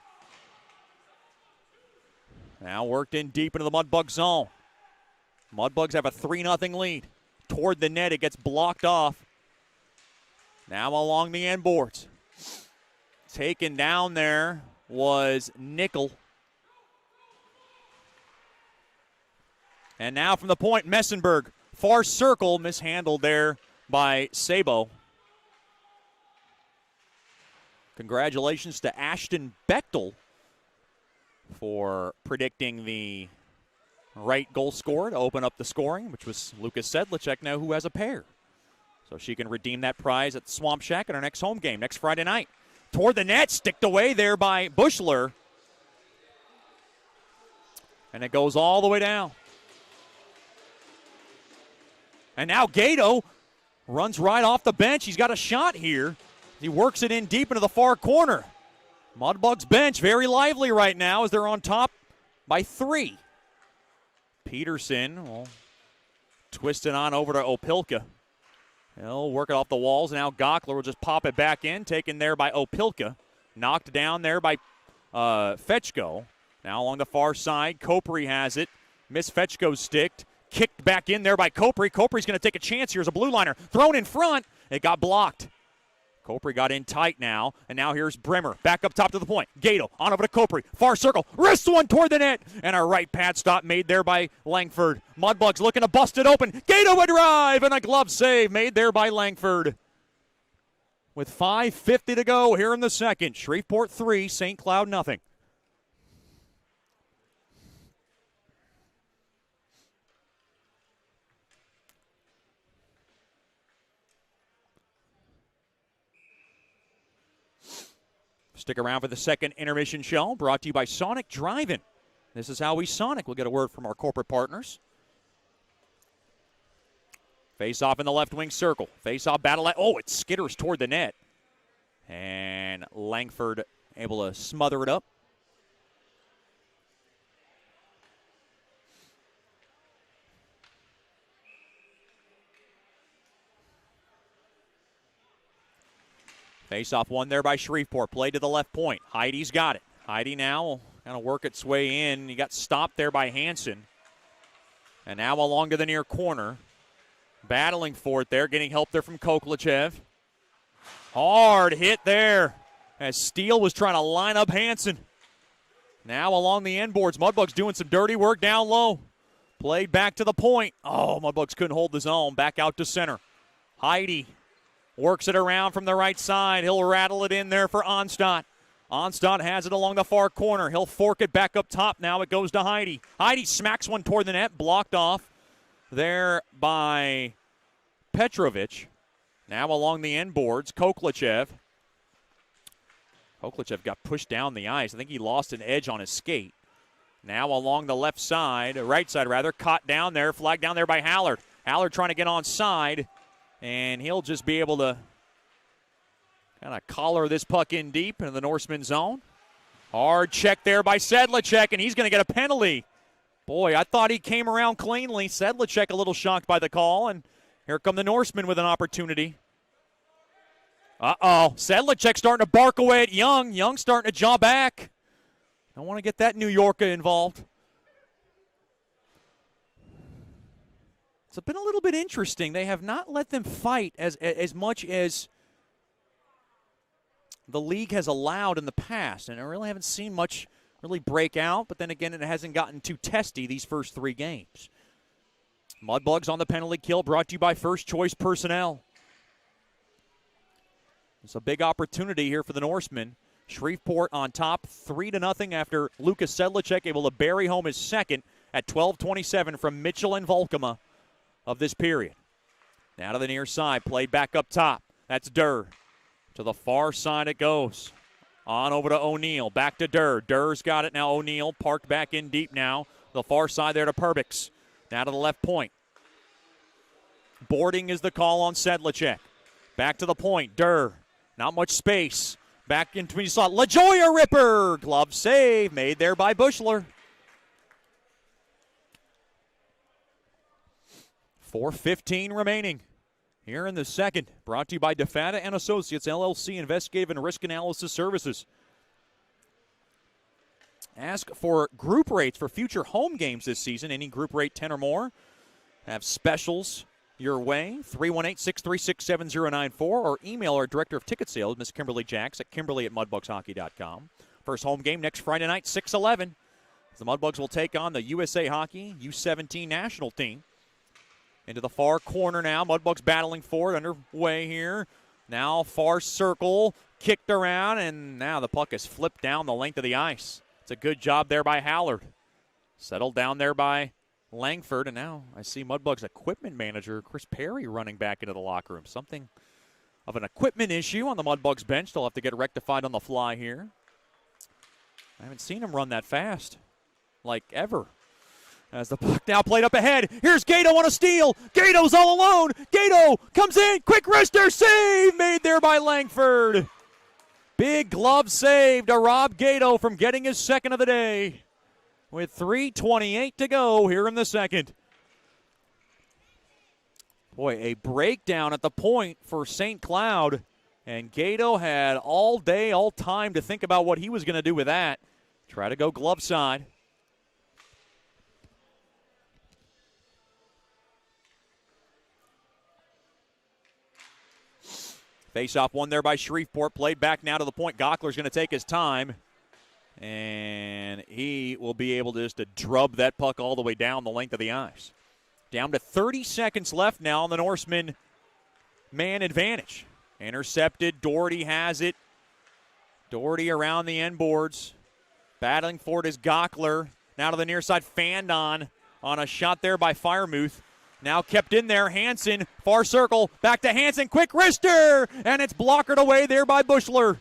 Now worked in deep into the Mudbug zone. Mudbugs have a 3-0 lead. Toward the net, it gets blocked off. Now along the end boards. Taken down there was Nickel. And now from the point, Messenberg. Far circle, mishandled there by Sabo. Congratulations to Ashton Bechtel for predicting the right goal scorer to open up the scoring, which was Lucas Sedlicek now, who has a pair. So she can redeem that prize at the Swamp Shack at our next home game next Friday night. Toward the net, sticked away there by Bushler. And it goes all the way down. And now Gato runs right off the bench. He's got a shot here. He works it in deep into the far corner. Mudbugs bench very lively right now as they're on top by 3. Peterson will twist it on over to Opilka. He'll work it off the walls. Now Gockler will just pop it back in, taken there by Opilka. Knocked down there by Fetchko. Now along the far side, Kopri has it. Miss Fetchko's sticked. Kicked back in there by Kopri. Kopri's going to take a chance here as a blue liner. Thrown in front. It got blocked. Kopri got in tight now, and now here's Bremer. Back up top to the point. Gato on over to Kopri. Far circle. Wrist one toward the net. And a right pad stop made there by Langford. Mudbugs looking to bust it open. Gato a drive and a glove save made there by Langford. With 5:50 to go here in the second. Shreveport 3, St. Cloud nothing. Stick around for the second intermission show, brought to you by Sonic Drive-In. This is how we Sonic. We'll get a word from our corporate partners. Face-off in the left wing circle. Face-off battle. Oh, it skitters toward the net. And Langford able to smother it up. Face-off won there by Shreveport. Play to the left point. Heidi's got it. Heidi now will kind of work its way in. He got stopped there by Hansen. And now along to the near corner. Battling for it there. Getting help there from Koklachev. Hard hit there as Steele was trying to line up Hansen. Now along the end boards. Mudbugs doing some dirty work down low. Played back to the point. Oh, Mudbugs couldn't hold the zone. Back out to center. Heidi works it around from the right side. He'll rattle it in there for Onstadt. Onstadt has it along the far corner. He'll fork it back up top. Now it goes to Heidi. Heidi smacks one toward the net. Blocked off there by Petrovic. Now along the end boards, Koklachev. Koklachev got pushed down the ice. I think he lost an edge on his skate. Now along the left side, right side rather, caught down there, flagged down there by Hallard. Hallard trying to get on side. And he'll just be able to kind of collar this puck in deep into the Norseman zone. Hard check there by Sedlicek, and he's going to get a penalty. Boy, I thought he came around cleanly. Sedlicek a little shocked by the call, and here come the Norsemen with an opportunity. Uh-oh, Sedlicek starting to bark away at Young. Young starting to jaw back. Don't want to get that New Yorker involved. It's been a little bit interesting. They have not let them fight as much as the league has allowed in the past. And I really haven't seen much really break out. But then again, it hasn't gotten too testy these first 3 games. Mudbugs on the penalty kill, brought to you by First Choice Personnel. It's a big opportunity here for the Norsemen. Shreveport on top 3-0 after Lucas Sedlicek able to bury home his second at 12:27 from Mitchell and Volkema of this period. Now to the near side, played back up top. That's Durr. To the far side it goes. On over to O'Neill. Back to Durr. Durr's got it now. O'Neill parked back in deep now. The far side there to Perbix. Now to the left point. Boarding is the call on Sedlicek. Back to the point. Durr. Not much space. Back into the slot. LaJoya Ripper. Glove save made there by Bushler. 4:15 remaining here in the second. Brought to you by DeFata and Associates, LLC, Investigative and Risk Analysis Services. Ask for group rates for future home games this season. Any group rate 10 or more. Have specials your way. 318-636-7094 or email our Director of Ticket Sales, Ms. Kimberly Jacks, at kimberly@mudbugshockey.com. First home game next Friday night, 6/11. The Mudbugs will take on the USA Hockey U17 national team. Into the far corner now. Mudbugs battling for it. Underway here. Now far circle. Kicked around, and now the puck is flipped down the length of the ice. It's a good job there by Hallard. Settled down there by Langford, and now I see Mudbugs equipment manager Chris Perry running back into the locker room. Something of an equipment issue on the Mudbugs bench. They'll have to get rectified on the fly here. I haven't seen him run that fast, like ever. As the puck now played up ahead. Here's Gato on a steal. Gato's all alone. Gato comes in. Quick wrister save made there by Langford. Big glove save to rob Gato from getting his second of the day. With 3:28 to go here in the second. Boy, a breakdown at the point for St. Cloud. And Gato had all day, all time to think about what he was going to do with that. Try to go glove side. Face-off won there by Shreveport. Played back now to the point. Gockler's going to take his time. And he will be able to just to drub that puck all the way down the length of the ice. Down to 30 seconds left now on the Norseman man advantage. Intercepted. Doherty has it. Doherty around the end boards. Battling for it is Gockler. Now to the near side. Fandon on a shot there by Firemuth. Now kept in there. Hansen, far circle. Back to Hansen. Quick wrister. And it's blockered away there by Bushler.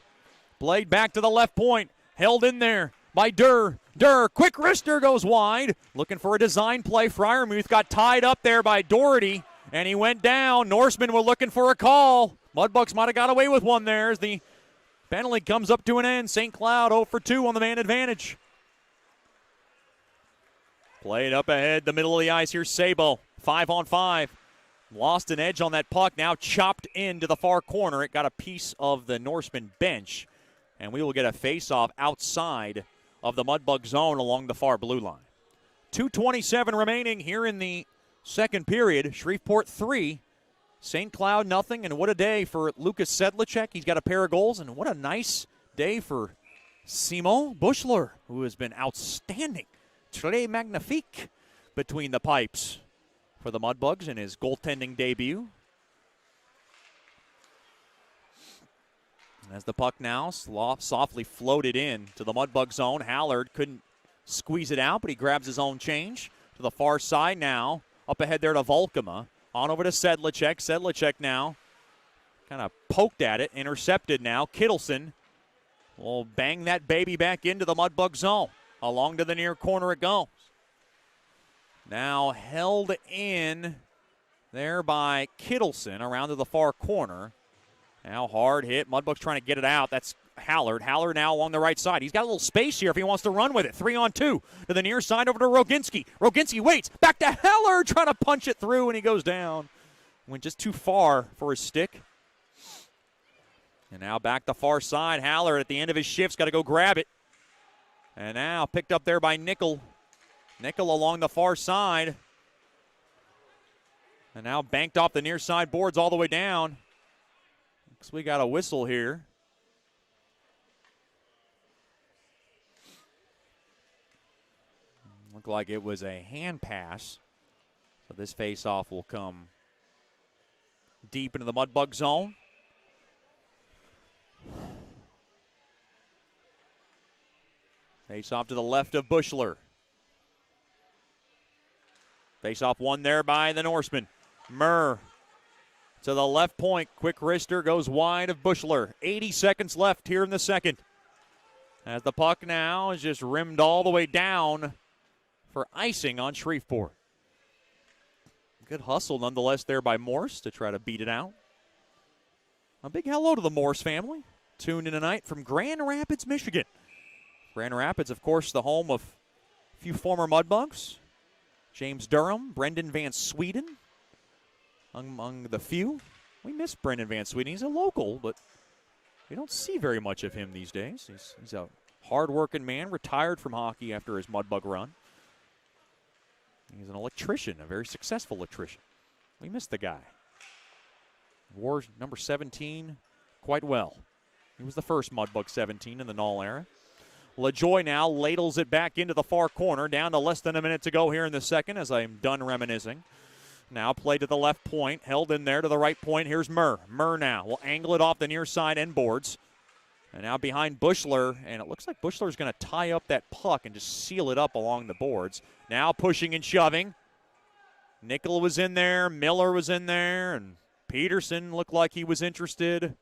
Played back to the left point. Held in there by Durr. Durr, quick wrister goes wide. Looking for a design play. Fryermuth got tied up there by Doherty. And he went down. Norsemen were looking for a call. Mudbugs might have got away with one there as the penalty comes up to an end. St. Cloud 0 for 2 on the man advantage. Played up ahead, the middle of the ice here. Sabo, 5-on-5. Lost an edge on that puck. Now chopped into the far corner. It got a piece of the Norseman bench. And we will get a face-off outside of the Mudbug zone along the far blue line. 2:27 remaining here in the second period. Shreveport 3, St. Cloud nothing. And what a day for Lucas Sedlicek. He's got a pair of goals. And what a nice day for Simon Bushler, who has been outstanding. Très magnifique between the pipes for the Mudbugs in his goaltending debut. As the puck now softly floated in to the Mudbug zone. Hallard couldn't squeeze it out, but he grabs his own change to the far side now. Up ahead there to Volkema. On over to Sedlicek. Sedlicek now kind of poked at it. Intercepted now. Kittleson will bang that baby back into the Mudbug zone. Along to the near corner it goes. Now held in there by Kittleson around to the far corner. Now hard hit. Mudbugs trying to get it out. That's Hallard. Hallard now along the right side. He's got a little space here if he wants to run with it. 3-on-2 to the near side over to Roginski. Roginski waits. Back to Hallard trying to punch it through, and he goes down. Went just too far for his stick. And now back the far side. Hallard at the end of his shift's got to go grab it. And now picked up there by Nickel. Nickel along the far side. And now banked off the near side boards all the way down. Looks we got a whistle here. Looked like it was a hand pass. So this face-off will come deep into the Mudbug zone. Face-off to the left of Bushler. Face-off won there by the Norseman. Murr to the left point. Quick wrister goes wide of Bushler. 80 seconds left here in the second. As the puck now is just rimmed all the way down for icing on Shreveport. Good hustle nonetheless there by Morse to try to beat it out. A big hello to the Morse family. tuned in tonight from Grand Rapids, Michigan. Grand Rapids, of course, the home of a few former Mudbugs. James Durham, Brendan Van Sweden, among the few. We miss Brendan Van Sweden. He's a local, but we don't see very much of him these days. He's a hard-working man, retired from hockey after his Mudbug run. He's an electrician, a very successful electrician. We miss the guy. Wore number 17 quite well. He was the first Mudbug 17 in the NAHL era. LaJoy now ladles it back into the far corner, down to less than a minute to go here in the second as I'm done reminiscing. Now play to the left point, held in there to the right point. Here's Meyer. Meyer now will angle it off the near side end boards. And now behind Bushler, and it looks like Bushler's going to tie up that puck and just seal it up along the boards. Now pushing and shoving. Nickel was in there, Miller was in there, and Peterson looked like he was interested,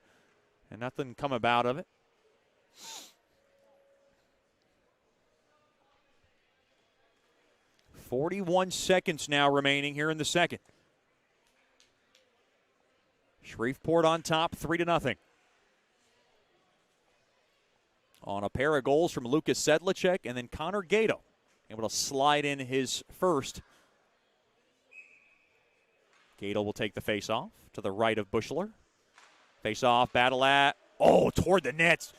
and nothing come about of it. .41 seconds now remaining here in the second. Shreveport on top, 3-0. On a pair of goals from Lucas Sedlicek and then Connor Gato, able to slide in his first. Gato will take the face-off to the right of Bushler. Face-off, battle at, toward the nets.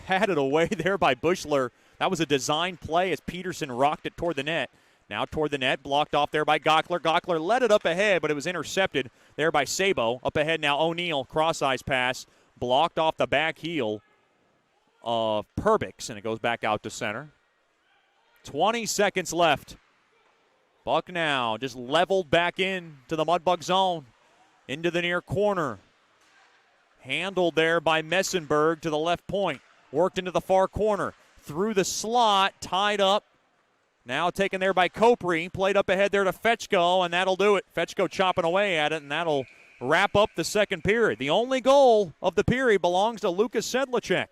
Patted away there by Bushler. That was a design play as Peterson rocked it toward the net. Now toward the net, blocked off there by Gockler. Gockler led it up ahead, but it was intercepted there by Sabo. Up ahead now, O'Neal, cross-ice pass, blocked off the back heel of Perbix, and it goes back out to center. 20 seconds left. Buck now just leveled back in to the Mudbug zone, into the near corner. Handled there by Messenberg to the left point. Worked into the far corner. Through the slot, tied up. Now taken there by Copri, played up ahead there to Fetchko, and that'll do it. Fetchko chopping away at it, and that'll wrap up the second period. The only goal of the period belongs to Lucas Sedlicek.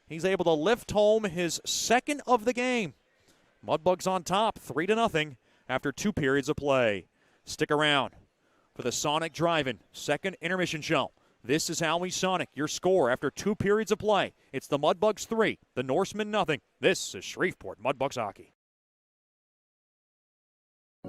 He's able to lift home his second of the game. Mudbugs on top, 3-0 after 2 periods of play. Stick around for the Sonic Drive-In second intermission show. This is how we Sonic your score after 2 periods of play. It's the Mudbugs 3, the Norsemen 0. This is Shreveport Mudbugs hockey.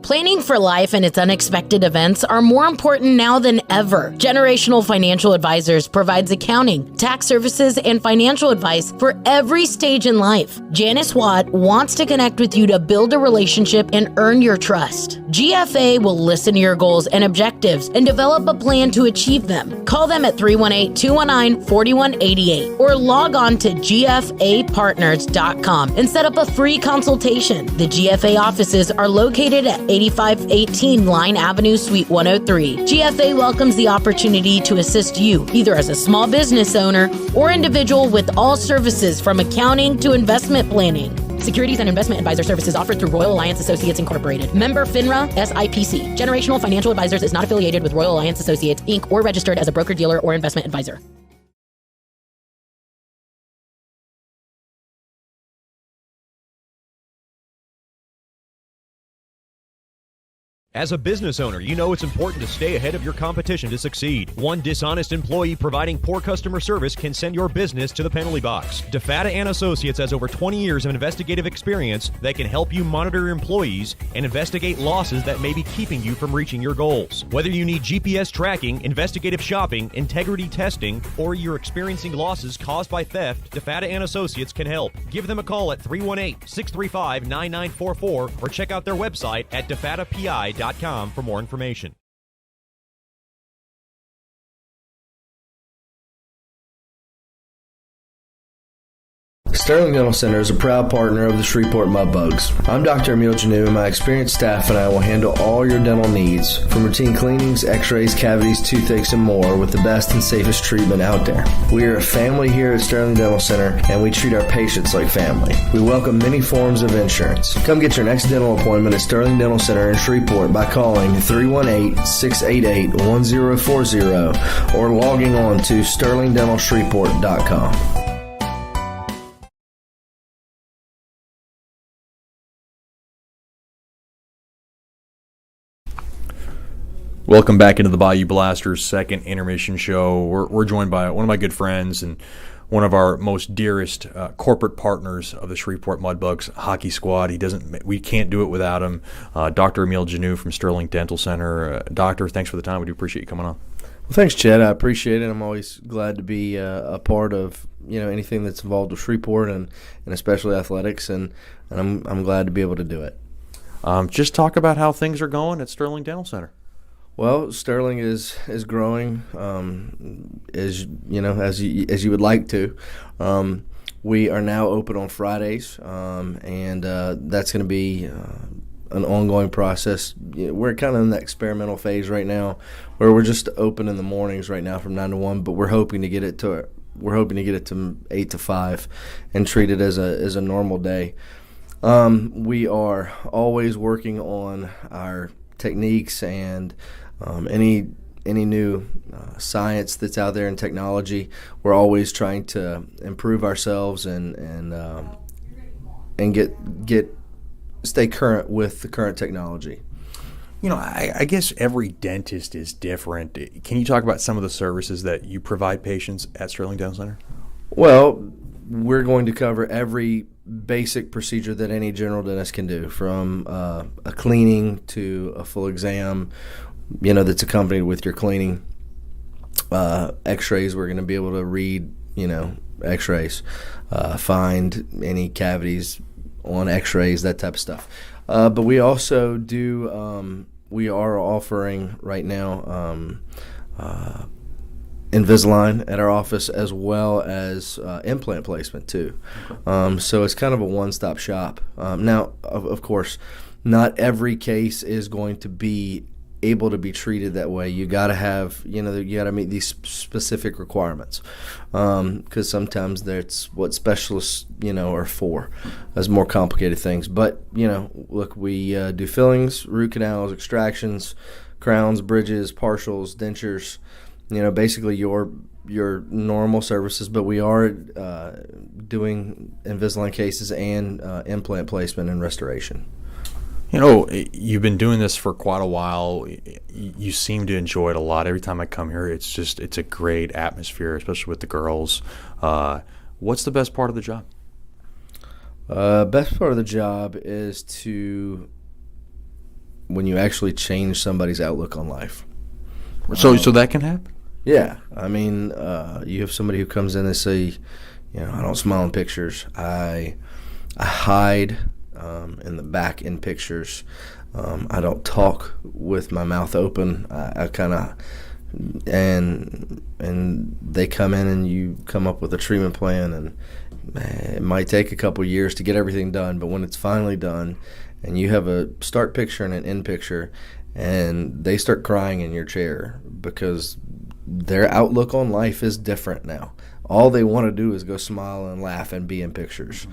Planning for life and its unexpected events are more important now than ever. Generational Financial Advisors provides accounting, tax services, and financial advice for every stage in life. Janice Watt wants to connect with you to build a relationship and earn your trust. GFA will listen to your goals and objectives and develop a plan to achieve them. Call them at 318-219-4188 or log on to gfapartners.com and set up a free consultation. The GFA offices are located at 8518 Line Avenue, Suite 103. GFA welcomes the opportunity to assist you, either as a small business owner or individual, with all services from accounting to investment planning. Securities and investment advisor services offered through Royal Alliance Associates Incorporated. Member FINRA SIPC. Generational Financial Advisors is not affiliated with Royal Alliance Associates, Inc. or registered as a broker-dealer or investment advisor. As a business owner, you know it's important to stay ahead of your competition to succeed. One dishonest employee providing poor customer service can send your business to the penalty box. DeFatta & Associates has over 20 years of investigative experience that can help you monitor your employees and investigate losses that may be keeping you from reaching your goals. Whether you need GPS tracking, investigative shopping, integrity testing, or you're experiencing losses caused by theft, DeFatta & Associates can help. Give them a call at 318-635-9944 or check out their website at defattapi.com for more information. Sterling Dental Center is a proud partner of the Shreveport Mudbugs. I'm Dr. Emil Janu, and my experienced staff and I will handle all your dental needs, from routine cleanings, x-rays, cavities, toothaches, and more, with the best and safest treatment out there. We are a family here at Sterling Dental Center, and we treat our patients like family. We welcome many forms of insurance. Come get your next dental appointment at Sterling Dental Center in Shreveport by calling 318-688-1040 or logging on to sterlingdentalshreveport.com. Welcome back into the Bayou Blasters second intermission show. We're joined by one of my good friends and one of our most dearest corporate partners of the Shreveport Mudbugs hockey squad. We can't do it without him. Dr. Emil Janou from Sterling Dental Center. Doctor, thanks for the time. We do appreciate you coming on. Well, thanks, Chet. I appreciate it. I'm always glad to be a part of anything that's involved with Shreveport and especially athletics, and I'm glad to be able to do it. Just talk about how things are going at Sterling Dental Center. Well, Sterling is growing as you would like to. We are now open on Fridays, and that's going to be an ongoing process. We're kind of in the experimental phase right now, where we're just open in the mornings right now from 9 to 1, but we're hoping to get it to 8 to 5 and treat it as a normal day. We are always working on our techniques and any new science that's out there in technology. We're always trying to improve ourselves and stay current with the current technology. I guess every dentist is different. Can you talk about some of the services that you provide patients at Sterling Dental Center? Well, we're going to cover every basic procedure that any general dentist can do, from a cleaning to a full exam, that's accompanied with your cleaning. X-rays, we're going to be able to read, X-rays, find any cavities on X-rays, that type of stuff. But we also do, we are offering right now Invisalign at our office, as well as implant placement too. So it's kind of a one-stop shop. Now, of course, not every case is going to be able to be treated that way. You got to have, you got to meet these specific requirements, because sometimes that's what specialists, are for, as more complicated things. But, look, we do fillings, root canals, extractions, crowns, bridges, partials, dentures, basically your normal services. But we are doing Invisalign cases and implant placement and restoration. You've been doing this for quite a while. You seem to enjoy it a lot. Every time I come here, it's a great atmosphere, especially with the girls. What's the best part of the job? Best part of the job is when you actually change somebody's outlook on life. So that can happen? Yeah. I mean, you have somebody who comes in and say, I don't smile in pictures. I hide in the back in pictures. I don't talk with my mouth open. I kind of, and they come in and you come up with a treatment plan, and it might take a couple years to get everything done, but when it's finally done and you have a start picture and an end picture, and they start crying in your chair because their outlook on life is different now. All they want to do is go smile and laugh and be in pictures.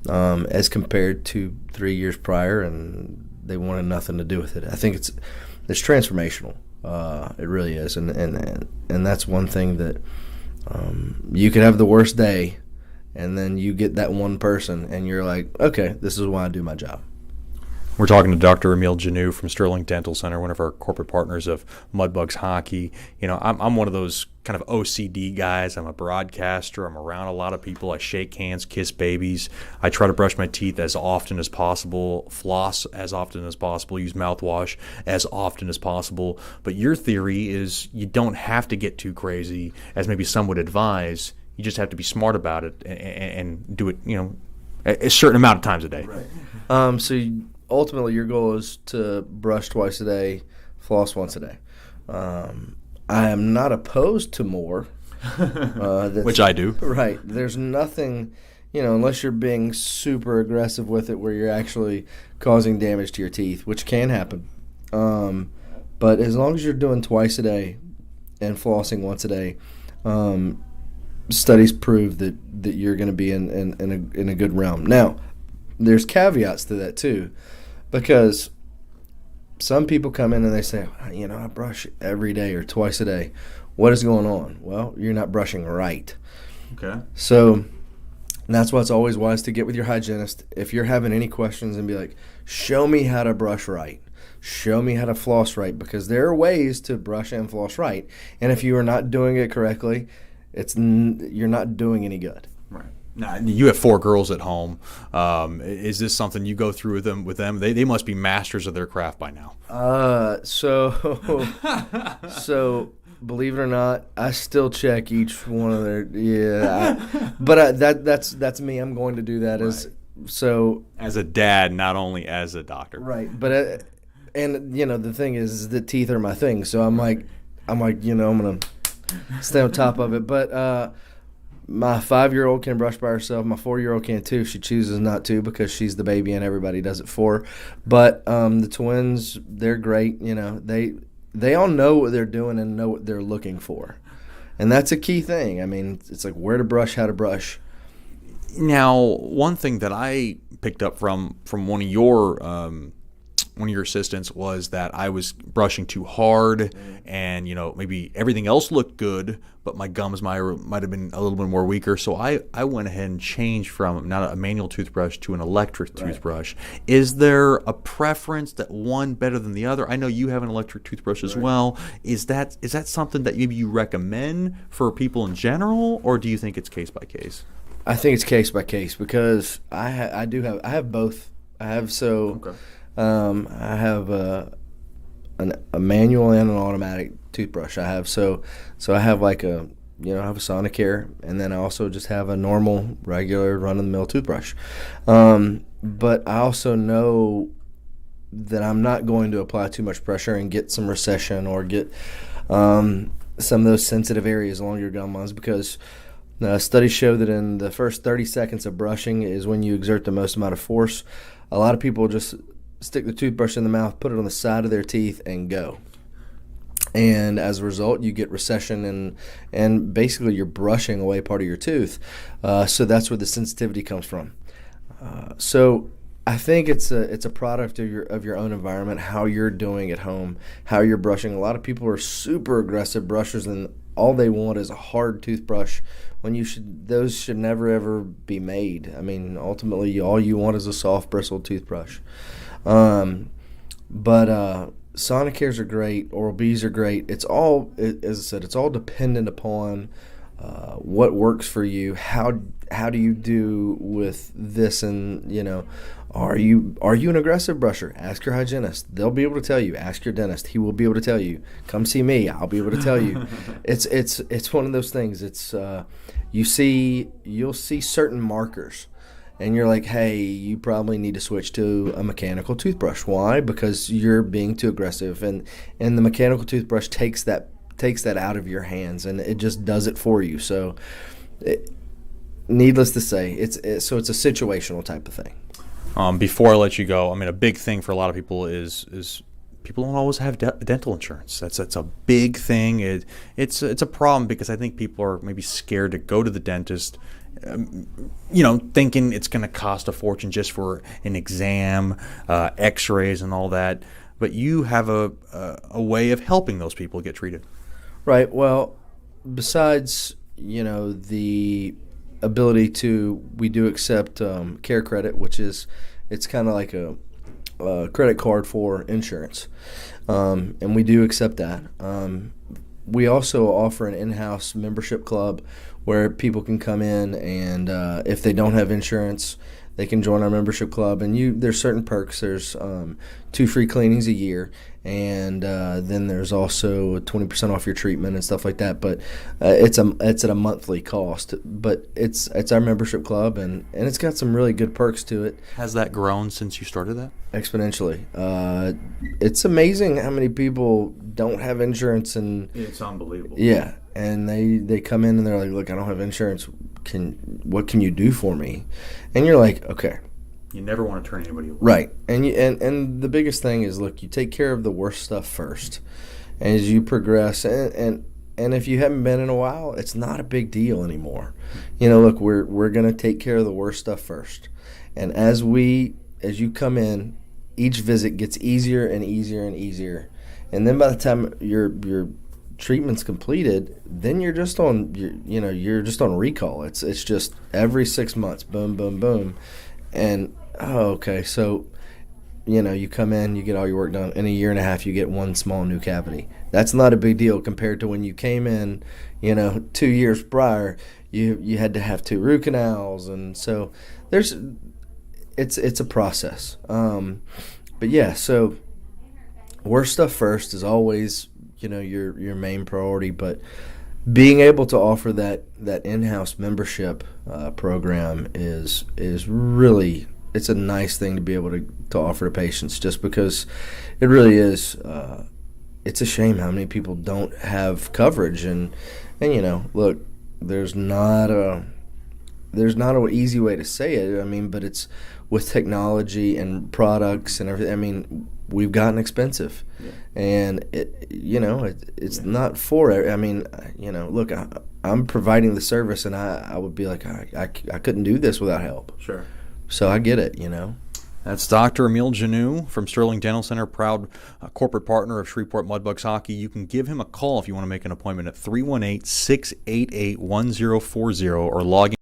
As compared to 3 years prior, and they wanted nothing to do with it. I think it's transformational. It really is, and that's one thing that you could have the worst day, and then you get that one person, and you're like, okay, this is why I do my job. We're talking to Dr. Emil Janou from Sterling Dental Center, one of our corporate partners of Mudbugs Hockey. I'm one of those kind of OCD guys. I'm a broadcaster. I'm around a lot of people. I shake hands, kiss babies. I try to brush my teeth as often as possible, floss as often as possible, use mouthwash as often as possible. But your theory is you don't have to get too crazy, as maybe some would advise. You just have to be smart about it and do it, a certain amount of times a day. Right. Ultimately, your goal is to brush twice a day, floss once a day. I am not opposed to more. Which I do. Right. There's nothing, unless you're being super aggressive with it where you're actually causing damage to your teeth, which can happen. But as long as you're doing twice a day and flossing once a day, studies prove that you're going to be in a good realm. Now, there's caveats to that too, because some people come in and they say, I brush every day or twice a day. What is going on? Well, you're not brushing right. Okay. So that's why it's always wise to get with your hygienist. If you're having any questions, and be like, show me how to brush right. Show me how to floss right, because there are ways to brush and floss right. And if you are not doing it correctly, you're not doing any good. Right. Now, you have 4 girls at home. Is this something you go through with them? They must be masters of their craft by now. So believe it or not, I still check each one of their that's me. I'm going to do that as a dad, not only as a doctor. Right. But and the thing is the teeth are my thing. So I'm like I'm gonna stay on top of it. But my 5-year-old can brush by herself. My 4-year-old can too. She chooses not to because she's the baby and everybody does it for her. But the twins, they're great. They all know what they're doing and know what they're looking for. And that's a key thing. I mean, it's like where to brush, how to brush. Now, one thing that I picked up from one of your assistants was that I was brushing too hard, and maybe everything else looked good, but my gums might have been a little bit more weaker. So I went ahead and changed from not a manual toothbrush to an electric toothbrush. Is there a preference that one better than the other? I know you have an electric toothbrush as well. Is that something that maybe you recommend for people in general, or do you think it's case by case? I think it's case by case because I have both. I have I have a manual and an automatic toothbrush. I have I have like I have a Sonicare, and then I also just have a normal, regular, run-of-the-mill toothbrush. But I also know that I'm not going to apply too much pressure and get some recession or get some of those sensitive areas along your gum lines, because studies show that in the first 30 seconds of brushing is when you exert the most amount of force. A lot of people just stick the toothbrush in the mouth, put it on the side of their teeth, and go. And as a result, you get recession, and basically you're brushing away part of your tooth. So that's where the sensitivity comes from. So I think it's a product of your own environment, how you're doing at home, how you're brushing. A lot of people are super aggressive brushers, and all they want is a hard toothbrush, when those should never ever be made. I mean, ultimately, all you want is a soft bristled toothbrush. But Sonicares are great, Oral-B's are great. It's all, as I said, it's all dependent upon what works for you. How do you do with this? And are you an aggressive brusher? Ask your hygienist. They'll be able to tell you. Ask your dentist. He will be able to tell you. Come see me. I'll be able to tell you. It's one of those things. It's you'll see certain markers, and you're like, hey, you probably need to switch to a mechanical toothbrush. Why? Because you're being too aggressive, and the mechanical toothbrush takes that out of your hands, and it just does it for you. So, needless to say, it's a situational type of thing. Before I let you go, I mean, a big thing for a lot of people is people don't always have dental insurance. That's a big thing. It's a problem because I think people are maybe scared to go to the dentist, thinking it's going to cost a fortune just for an exam, X-rays, and all that. But you have a way of helping those people get treated. Right. Well, besides the ability we do accept care credit, which it's kind of like a credit card for insurance, and we do accept that. We also offer an in-house membership club where people can come in, and if they don't have insurance, they can join our membership club. And there's certain perks. There's 2 free cleanings a year, and then there's also 20% off your treatment and stuff like that. But it's at a monthly cost. But it's our membership club, and it's got some really good perks to it. Has that grown since you started that? Exponentially. It's amazing how many people don't have insurance, and it's unbelievable. Yeah, and they come in and they're like, look, I don't have insurance. What can you do for me? And you're like, okay. You never want to turn anybody away. Right. And the biggest thing is, look, you take care of the worst stuff first. And as you progress, and if you haven't been in a while, it's not a big deal anymore. Look, we're going to take care of the worst stuff first. And as you come in, each visit gets easier and easier and easier. And then by the time your treatment's completed, then you're just on recall. It's just every 6 months, boom, boom, boom. And okay, so you come in, you get all your work done. In a year and a half, you get one small new cavity. That's not a big deal compared to when you came in, 2 years prior, you had to have 2 root canals. And so it's a process. But yeah, so worst stuff first is always, your main priority. But being able to offer that in-house membership program is really, it's a nice thing to be able to offer to patients, just because it really is. It's a shame how many people don't have coverage, and look, there's not an easy way to say it. I mean, but it's with technology and products and everything. I mean, we've gotten expensive, and it's not for it. I mean, look, I'm providing the service, and I would be like, I couldn't do this without help. Sure. So I get it, That's Dr. Emile Janou from Sterling Dental Center, proud corporate partner of Shreveport Mudbugs Hockey. You can give him a call if you want to make an appointment at 318-688-1040 or log in.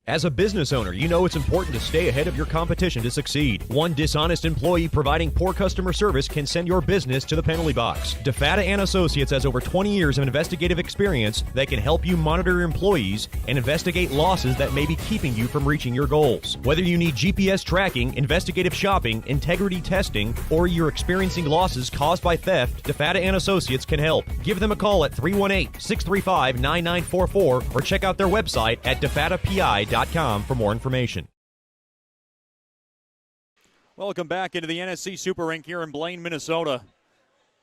As a business owner, you know it's important to stay ahead of your competition to succeed. One dishonest employee providing poor customer service can send your business to the penalty box. DeFata & Associates has over 20 years of investigative experience that can help you monitor your employees and investigate losses that may be keeping you from reaching your goals. Whether you need GPS tracking, investigative shopping, integrity testing, or you're experiencing losses caused by theft, DeFata & Associates can help. Give them a call at 318-635-9944 or check out their website at defatapi.com for more information. Welcome back into the NSC Super Rink here in Blaine, Minnesota.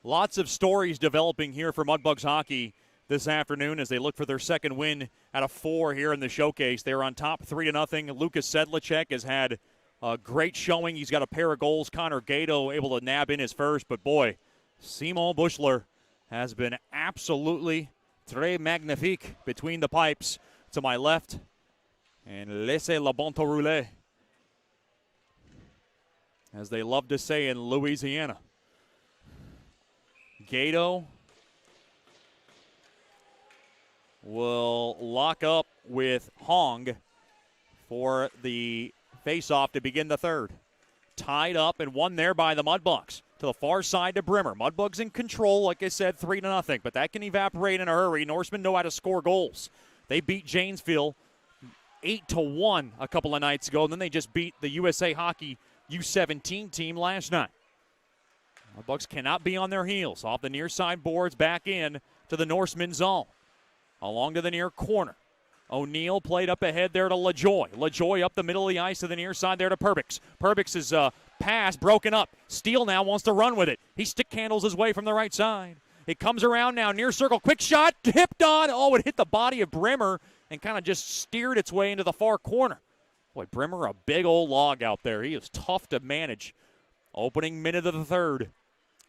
Lots of stories developing here for Mudbugs hockey this afternoon as they look for their second win out of 4 here in the showcase. They're on top 3-0. Lucas Sedlicek has had a great showing. He's got a pair of goals. Connor Gato able to nab in his first, but boy, Simon Buschler has been absolutely très magnifique between the pipes. To my left, and laissez la bonte rouler, as they love to say in Louisiana. Gato will lock up with Hong for the face-off to begin the third. Tied up and won there by the Mudbugs. To the far side to Brimmer. Mudbugs in control, like I said, 3-0, but that can evaporate in a hurry. Norsemen know how to score goals. They beat Janesville 8-1 a couple of nights ago, and then they just beat the USA Hockey U17 team last night. The Bucks cannot be on their heels. Off the near side boards, back in to the Norseman zone. Along to the near corner. O'Neal played up ahead there to LaJoy. LaJoy up the middle of the ice to the near side there to Perbix. Perbix's pass broken up. Steele now wants to run with it. He stick handles his way from the right side. It comes around now, near circle. Quick shot, hipped on. Oh, it hit the body of Brimmer and kind of just steered its way into the far corner. Boy, Brimmer, a big old log out there. He is tough to manage. Opening minute of the third.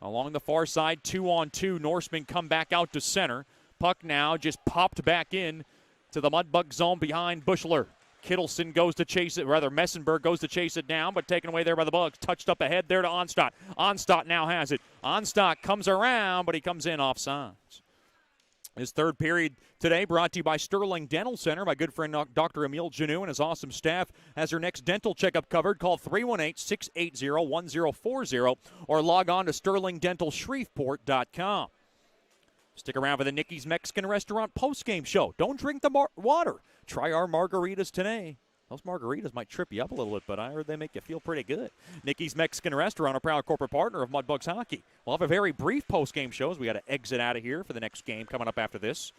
Along the far side, 2-on-2. Norsemen come back out to center. Puck now just popped back in to the Mudbug zone behind Buschler. Kittleson goes to chase it, rather Messenberg goes to chase it down, but taken away there by the Bugs. Touched up ahead there to Onstadt. Onstadt now has it. Onstadt comes around, but he comes in offsides. His third period today brought to you by Sterling Dental Center. My good friend Dr. Emile Janou and his awesome staff has your next dental checkup covered. Call 318-680-1040 or log on to sterlingdentalshreveport.com. Stick around for the Nikki's Mexican Restaurant post-game show. Don't drink the water. Try our margaritas today. Those margaritas might trip you up a little bit, but I heard they make you feel pretty good. Nikki's Mexican Restaurant, a proud corporate partner of Mudbugs Hockey. We'll have a very brief post-game show as we got to exit out of here for the next game coming up after this.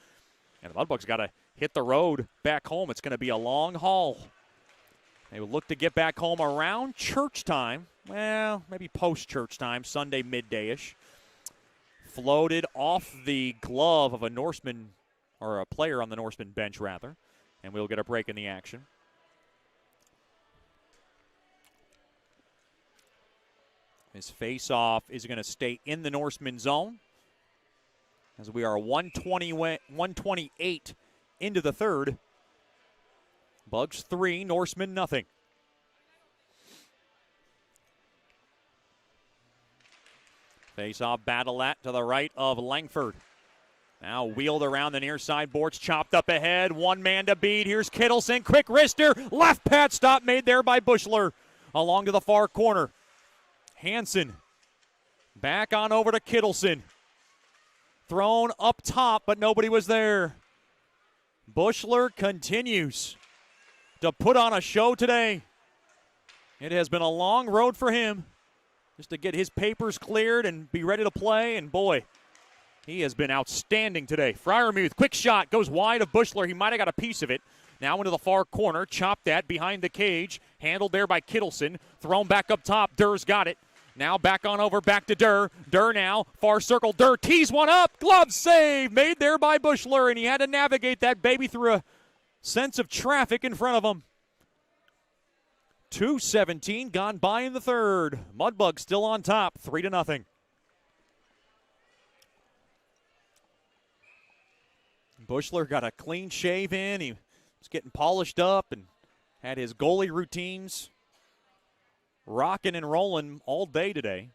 And the Mudbugs got to hit the road back home. It's going to be a long haul. They will look to get back home around church time. Well, maybe post-church time, Sunday midday-ish. Floated off the glove of a Norseman, or a player on the Norseman bench, rather. And we'll get a break in the action. His face-off is going to stay in the Norseman zone as we are 128 into the third. Bugs 3, Norseman nothing. Face-off battle at to the right of Langford. Now wheeled around the near side boards, chopped up ahead. One man to beat. Here's Kittleson. Quick wrister. Left pad stop made there by Bushler. Along to the far corner. Hansen back on over to Kittleson. Thrown up top, but nobody was there. Bushler continues to put on a show today. It has been a long road for him just to get his papers cleared and be ready to play, and boy, he has been outstanding today. Freiermuth, quick shot, goes wide of Bushler. He might have got a piece of it. Now into the far corner, chopped at behind the cage, handled there by Kittleson, thrown back up top. Durr's got it. Now back on over, back to Durr. Durr now, far circle. Durr tees one up. Glove save made there by Bushler, and he had to navigate that baby through a sense of traffic in front of him. 2:17 gone by in the third. Mudbug still on top, 3-0. Bushler got a clean shave in. He was getting polished up and had his goalie routines rocking and rolling all day today.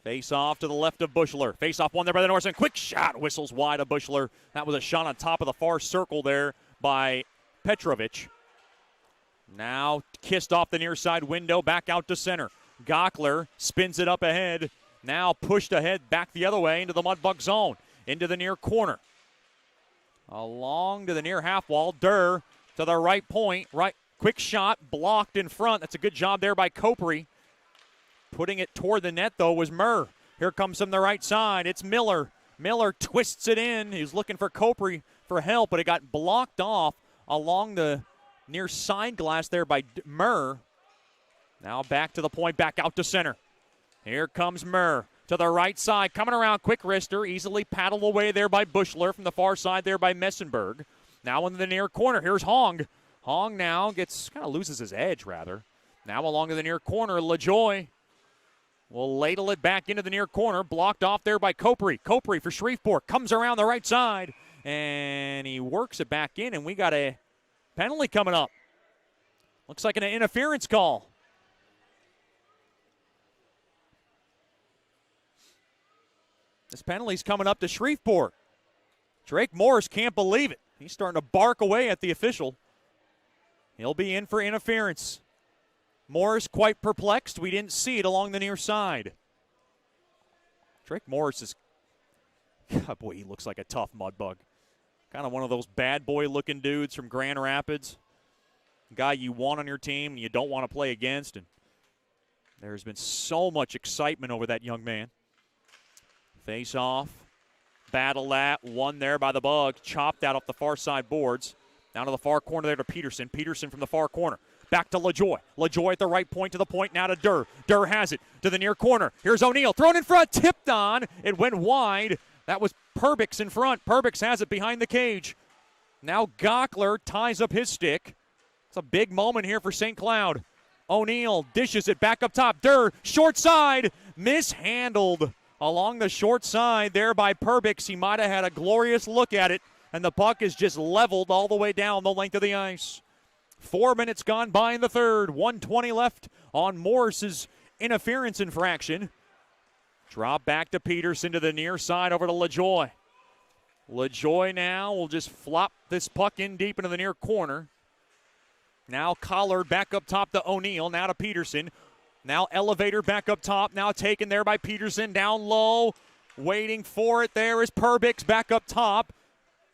Face off to the left of Bushler. Face off one there by the Norseman. Quick shot, whistles wide of Bushler. That was a shot on top of the far circle there by Petrovic. Now kissed off the near side window, back out to center. Gockler spins it up ahead. Now pushed ahead, back the other way into the Mudbug zone, into the near corner. Along to the near half wall, Durr to the right point. Right, quick shot, blocked in front. That's a good job there by Copery. Putting it toward the net, though, was Murr. Here comes from the right side. It's Miller. Miller twists it in. He's looking for Copery for help, but it got blocked off along the near side glass there by Murr. Now back to the point, back out to center. Here comes Murr to the right side, coming around, quick wrister, easily paddled away there by Bushler from the far side there by Messenberg. Now into the near corner, here's Hong. Hong now kind of loses his edge, rather. Now along to the near corner, LaJoy will ladle it back into the near corner, blocked off there by Copery. Copery for Shreveport, comes around the right side, and he works it back in, and we got a penalty coming up. Looks like an interference call. This penalty's coming up to Shreveport. Drake Morris can't believe it. He's starting to bark away at the official. He'll be in for interference. Morris quite perplexed. We didn't see it along the near side. Drake Morris is, God, boy, he looks like a tough Mudbug. Kind of one of those bad boy-looking dudes from Grand Rapids. A guy you want on your team and you don't want to play against. And there's been so much excitement over that young man. Face off, battle that, one there by the Bug, chopped out off the far side boards. Down to the far corner there to Peterson. Peterson from the far corner. Back to LaJoy. LaJoy at the right point to the point, now to Durr. Durr has it to the near corner. Here's O'Neal, thrown in front, tipped on. It went wide. That was Perbix in front. Perbix has it behind the cage. Now Gockler ties up his stick. It's a big moment here for St. Cloud. O'Neal dishes it back up top. Durr, short side, mishandled. Along the short side there by Perbix. He might have had a glorious look at it, and the puck is just leveled all the way down the length of the ice. 4 minutes gone by in the third. 1:20 left on Morris's interference infraction. Drop back to Peterson to the near side over to LaJoy. LaJoy now will just flop this puck in deep into the near corner. Now Collard back up top to O'Neal, now to Peterson. Now Elevator back up top, now taken there by Peterson, down low, waiting for it. There is Perbix back up top,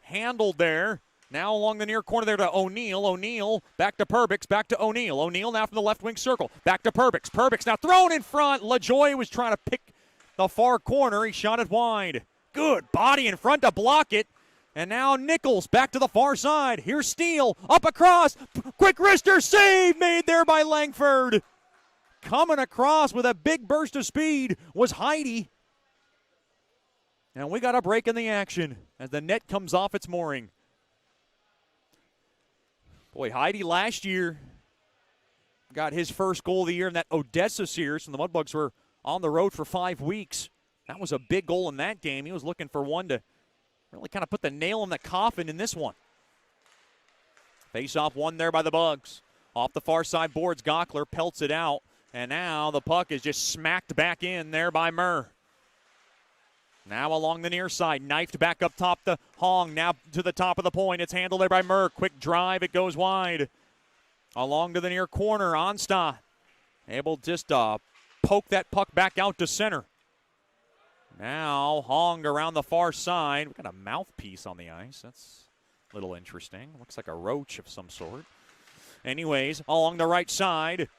handled there. Now along the near corner there to O'Neal. O'Neal back to Perbix, back to O'Neal. O'Neal now from the left wing circle, back to Perbix. Perbix now thrown in front. LaJoy was trying to pick the far corner. He shot it wide. Good body in front to block it. And now Nichols back to the far side. Here's Steele up across. Quick wrister save made there by Langford. Coming across with a big burst of speed was Heidi. And we got a break in the action as the net comes off its mooring. Boy, Heidi last year got his first goal of the year in that Odessa series, and the Mudbugs were on the road for 5 weeks. That was a big goal in that game. He was looking for one to really kind of put the nail in the coffin in this one. Face-off one there by the Bugs. Off the far side boards, Gockler pelts it out. And now the puck is just smacked back in there by Murr. Now along the near side, knifed back up top to Hong. Now to the top of the point. It's handled there by Merck. Quick drive, it goes wide. Along to the near corner, Onsta. Able just to poke that puck back out to center. Now Hong around the far side. We've got a mouthpiece on the ice. That's a little interesting. Looks like a roach of some sort. Anyways, along the right side.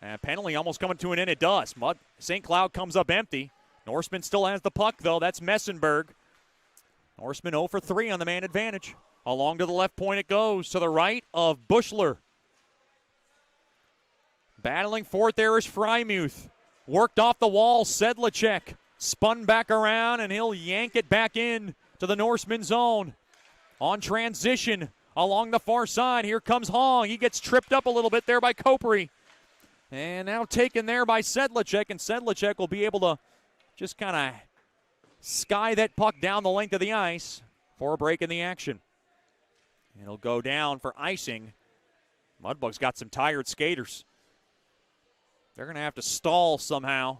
And penalty almost coming to an end. It does. St. Cloud comes up empty. Norseman still has the puck, though. That's Messenberg. Norseman 0 for 3 on the man advantage. Along to the left point it goes. To the right of Bushler. Battling for it there is Frymuth. Worked off the wall, Sedlacek. Spun back around, and he'll yank it back in to the Norseman zone. On transition, along the far side, here comes Hong. He gets tripped up a little bit there by Kopri. And now taken there by Sedlacek, and Sedlacek will be able to just kind of sky that puck down the length of the ice for a break in the action. It'll go down for icing. Mudbug's got some tired skaters. They're going to have to stall somehow.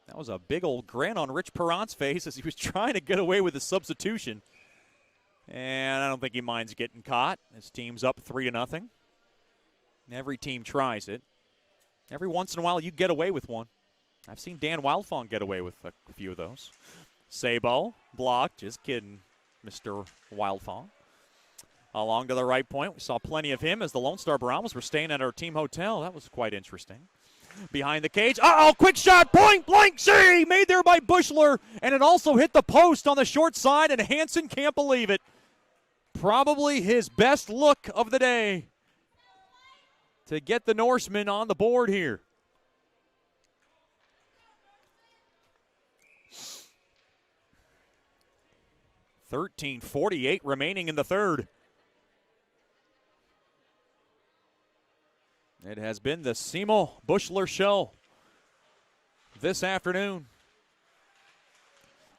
That was a big old grin on Rich Perrant's face as he was trying to get away with the substitution. And I don't think he minds getting caught. His team's up 3-0. Every team tries it. Every once in a while you get away with one. I've seen Dan Wildfong get away with a few of those. Sabo, blocked. Just kidding, Mr. Wildfong. Along to the right point. We saw plenty of him as the Lone Star Brahmas were staying at our team hotel. That was quite interesting. Behind the cage. Uh-oh, quick shot, point blank save made there by Bushler, and it also hit the post on the short side, and Hansen can't believe it. Probably his best look of the day to get the Norsemen on the board here. .48 remaining in the third. It has been the Simo Bushler show this afternoon.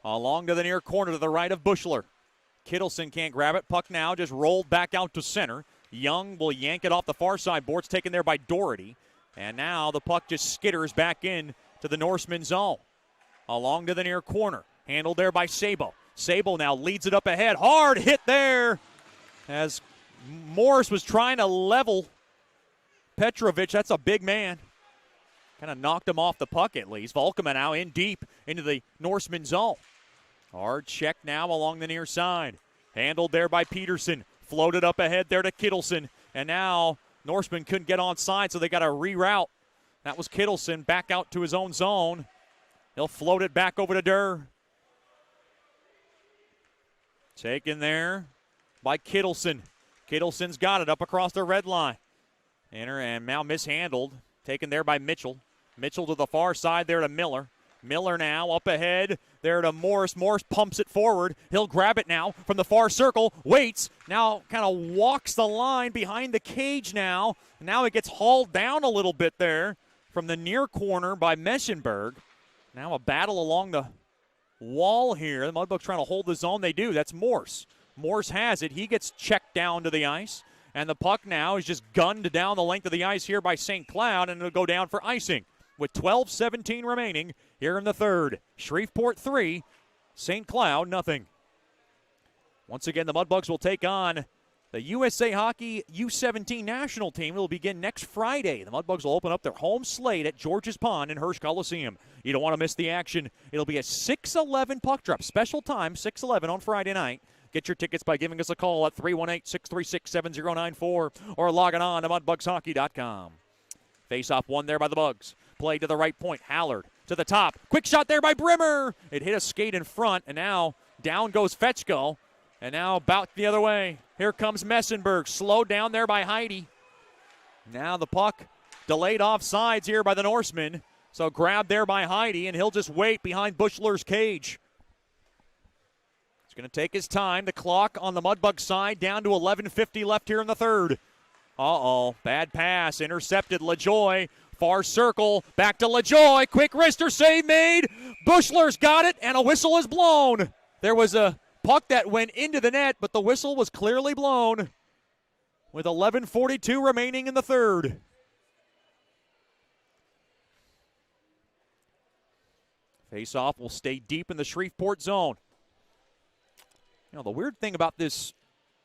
Along to the near corner to the right of Bushler. Kittleson can't grab it. Puck now just rolled back out to center. Young will yank it off the far side. Board's taken there by Doherty. And now the puck just skitters back in to the Norseman zone. Along to the near corner. Handled there by Sabo. Sabo now leads it up ahead. Hard hit there as Morris was trying to level Petrovic. That's a big man. Kind of knocked him off the puck at least. Volkman now in deep into the Norseman zone. Hard check now along the near side. Handled there by Peterson. Floated up ahead there to Kittleson. And now Norseman couldn't get on side, so they got to reroute. That was Kittleson back out to his own zone. He'll float it back over to Durr. Taken there by Kittleson. Kittleson's got it up across the red line. Enter and now mishandled. Taken there by Mitchell. Mitchell to the far side there to Miller. Miller now up ahead there to Morris. Morris pumps it forward. He'll grab it now from the far circle. Waits. Now kind of walks the line behind the cage now. Now it gets hauled down a little bit there from the near corner by Meschenberg. Now a battle along the wall here. The Mudbugs trying to hold the zone. They do. That's Morse. Morse has it. He gets checked down to the ice. And the puck now is just gunned down the length of the ice here by St. Cloud, and it'll go down for icing with 12:17 remaining here in the third. Shreveport 3, St. Cloud nothing. Once again, the Mudbugs will take on the USA Hockey U17 national team. It will begin next Friday. The Mudbugs will open up their home slate at George's Pond in Hirsch Coliseum. You don't want to miss the action. It'll be a 6:11 puck drop. Special time, 6:11 on Friday night. Get your tickets by giving us a call at 318-636-7094 or logging on to mudbugshockey.com. Face-off won there by the Bugs. Play to the right point. Hallard to the top. Quick shot there by Brimmer. It hit a skate in front, and now down goes Fetchko. And now back the other way. Here comes Messenberg. Slowed down there by Heidi. Now the puck delayed offsides here by the Norsemen. So grabbed there by Heidi, and he'll just wait behind Bushler's cage. Going to take his time. The clock on the Mudbug side down to 11:50 left here in the third. Uh-oh. Bad pass. Intercepted. LaJoy. Far circle. Back to LaJoy. Quick wrister save made. Bushler's got it, and a whistle is blown. There was a puck that went into the net, but the whistle was clearly blown with 11:42 remaining in the third. Face-off will stay deep in the Shreveport zone. The weird thing about this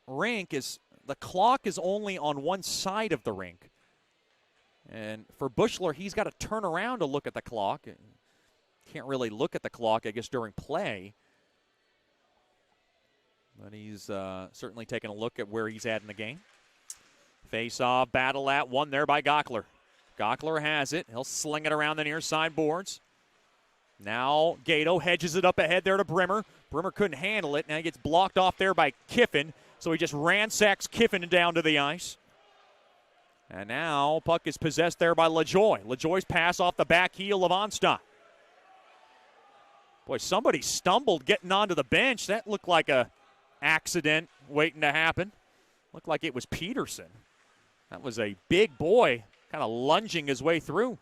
rink is the clock is only on one side of the rink. And for Bushler, he's got to turn around to look at the clock. Can't really look at the clock, I guess, during play. But he's certainly taking a look at where he's at in the game. Face-off, battle at one there by Gockler. Gockler has it. He'll sling it around the near side boards. Now Gato hedges it up ahead there to Brimmer. Brimmer couldn't handle it. Now he gets blocked off there by Kiffin. So he just ransacks Kiffin down to the ice. And now puck is possessed there by LaJoy. LaJoy's pass off the back heel of Onstadt. Boy, somebody stumbled getting onto the bench. That looked like a accident waiting to happen. Looked like it was Peterson. That was a big boy kind of lunging his way through.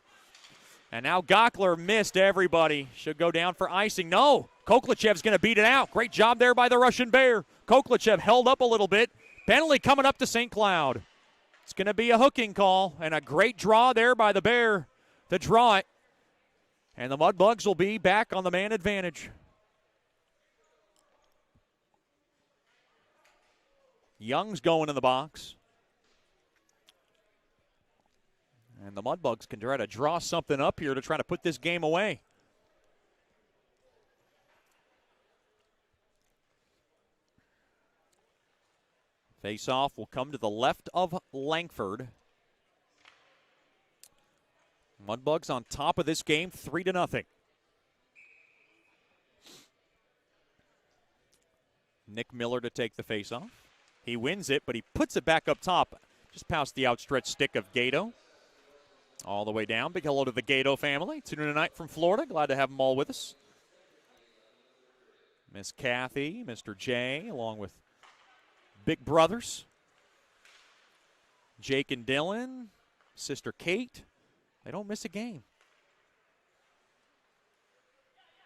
And now Gockler missed everybody. Should go down for icing. No, Koklachev's going to beat it out. Great job there by the Russian Bear. Koklachev held up a little bit. Penalty coming up to St. Cloud. It's going to be a hooking call and a great draw there by the Bear to draw it. And the Mudbugs will be back on the man advantage. Young's going in the box. And the Mudbugs can try to draw something up here to try to put this game away. Face-off will come to the left of Langford. Mudbugs on top of this game, 3-0. Nick Miller to take the face-off. He wins it, but he puts it back up top, just past the outstretched stick of Gato. All the way down. Big hello to the Gato family. Tuning in tonight from Florida. Glad to have them all with us. Miss Kathy, Mr. J, along with big brothers. Jake and Dylan, sister Kate. They don't miss a game.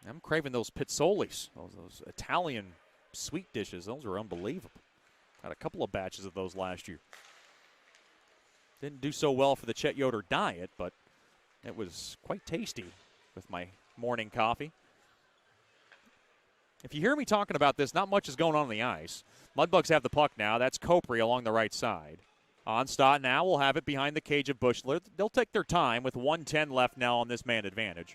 I'm craving those pizzolis, those Italian sweet dishes. Those are unbelievable. Had a couple of batches of those last year. Didn't do so well for the Chet Yoder diet, but it was quite tasty with my morning coffee. If you hear me talking about this, not much is going on the ice. Mudbugs have the puck now. That's Copri along the right side. Onstadt now will have it behind the cage of Bushler. They'll take their time with 1:10 left now on this man advantage.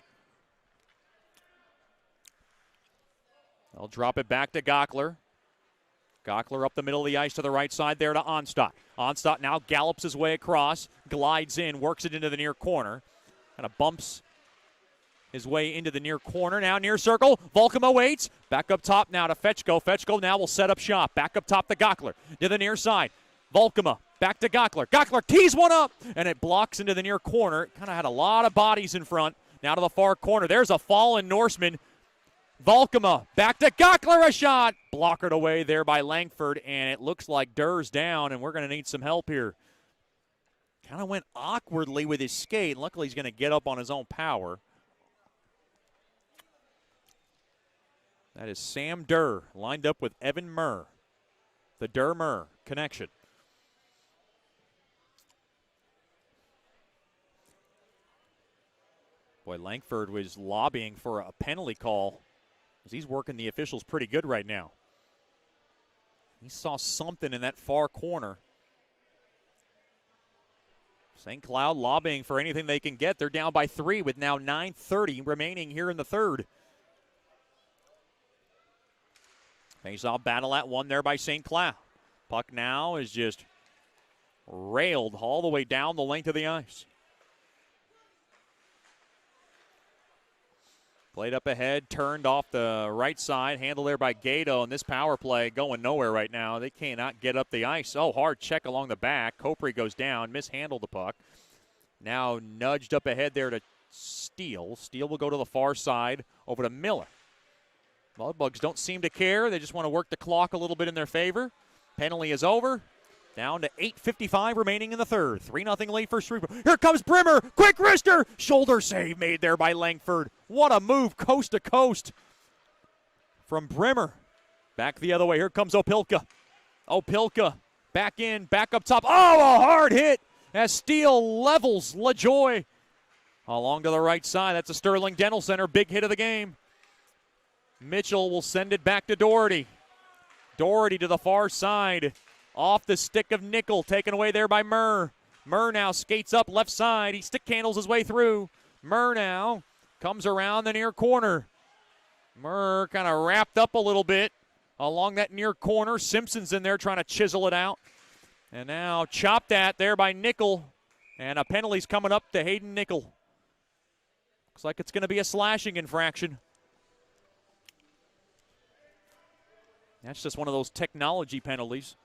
They'll drop it back to Gockler. Gockler up the middle of the ice to the right side there to Onstadt. Onstadt now gallops his way across, glides in, works it into the near corner. Kind of bumps his way into the near corner. Now near circle. Volkema waits. Back up top now to Fetchko. Fetchko now will set up shop. Back up top to Gockler. To the near side. Volkema back to Gockler. Gockler tees one up, and it blocks into the near corner. Kind of had a lot of bodies in front. Now to the far corner. There's a fallen Norseman. Volkema back to Gockler, a shot. Blockered away there by Langford, and it looks like Durr's down, and we're going to need some help here. Kind of went awkwardly with his skate. Luckily, he's going to get up on his own power. That is Sam Durr lined up with Evan Murr. The Durr-Murr connection. Boy, Langford was lobbying for a penalty call, as he's working the officials pretty good right now. He saw something in that far corner. St. Cloud lobbying for anything they can get. They're down by 3 with now 9:30 remaining here in the third. Face-off battle at one there by St. Cloud. Puck now is just railed all the way down the length of the ice. Played up ahead, turned off the right side, handled there by Gato, and this power play going nowhere right now. They cannot get up the ice. Oh, hard check along the back. Copri goes down, mishandled the puck. Now nudged up ahead there to Steele. Steele will go to the far side over to Miller. Mudbugs don't seem to care. They just want to work the clock a little bit in their favor. Penalty is over. Down to 8:55 remaining in the third. 3-0 lead for Shreveport. Here comes Brimmer. Quick wrister. Shoulder save made there by Langford. What a move coast to coast from Brimmer. Back the other way. Here comes Opilka. Opilka back in, back up top. Oh, a hard hit as Steele levels LaJoy. Along to the right side. That's a Sterling Dental Center. Big hit of the game. Mitchell will send it back to Doherty. Doherty to the far side. Off the stick of Nickel. Taken away there by Murr. Murr now skates up left side. He stick handles his way through. Murr now comes around the near corner. Murr kind of wrapped up a little bit along that near corner. Simpson's in there trying to chisel it out. And now chopped at there by Nickel. And a penalty's coming up to Hayden Nickel. Looks like it's going to be a slashing infraction. That's just one of those technology penalties.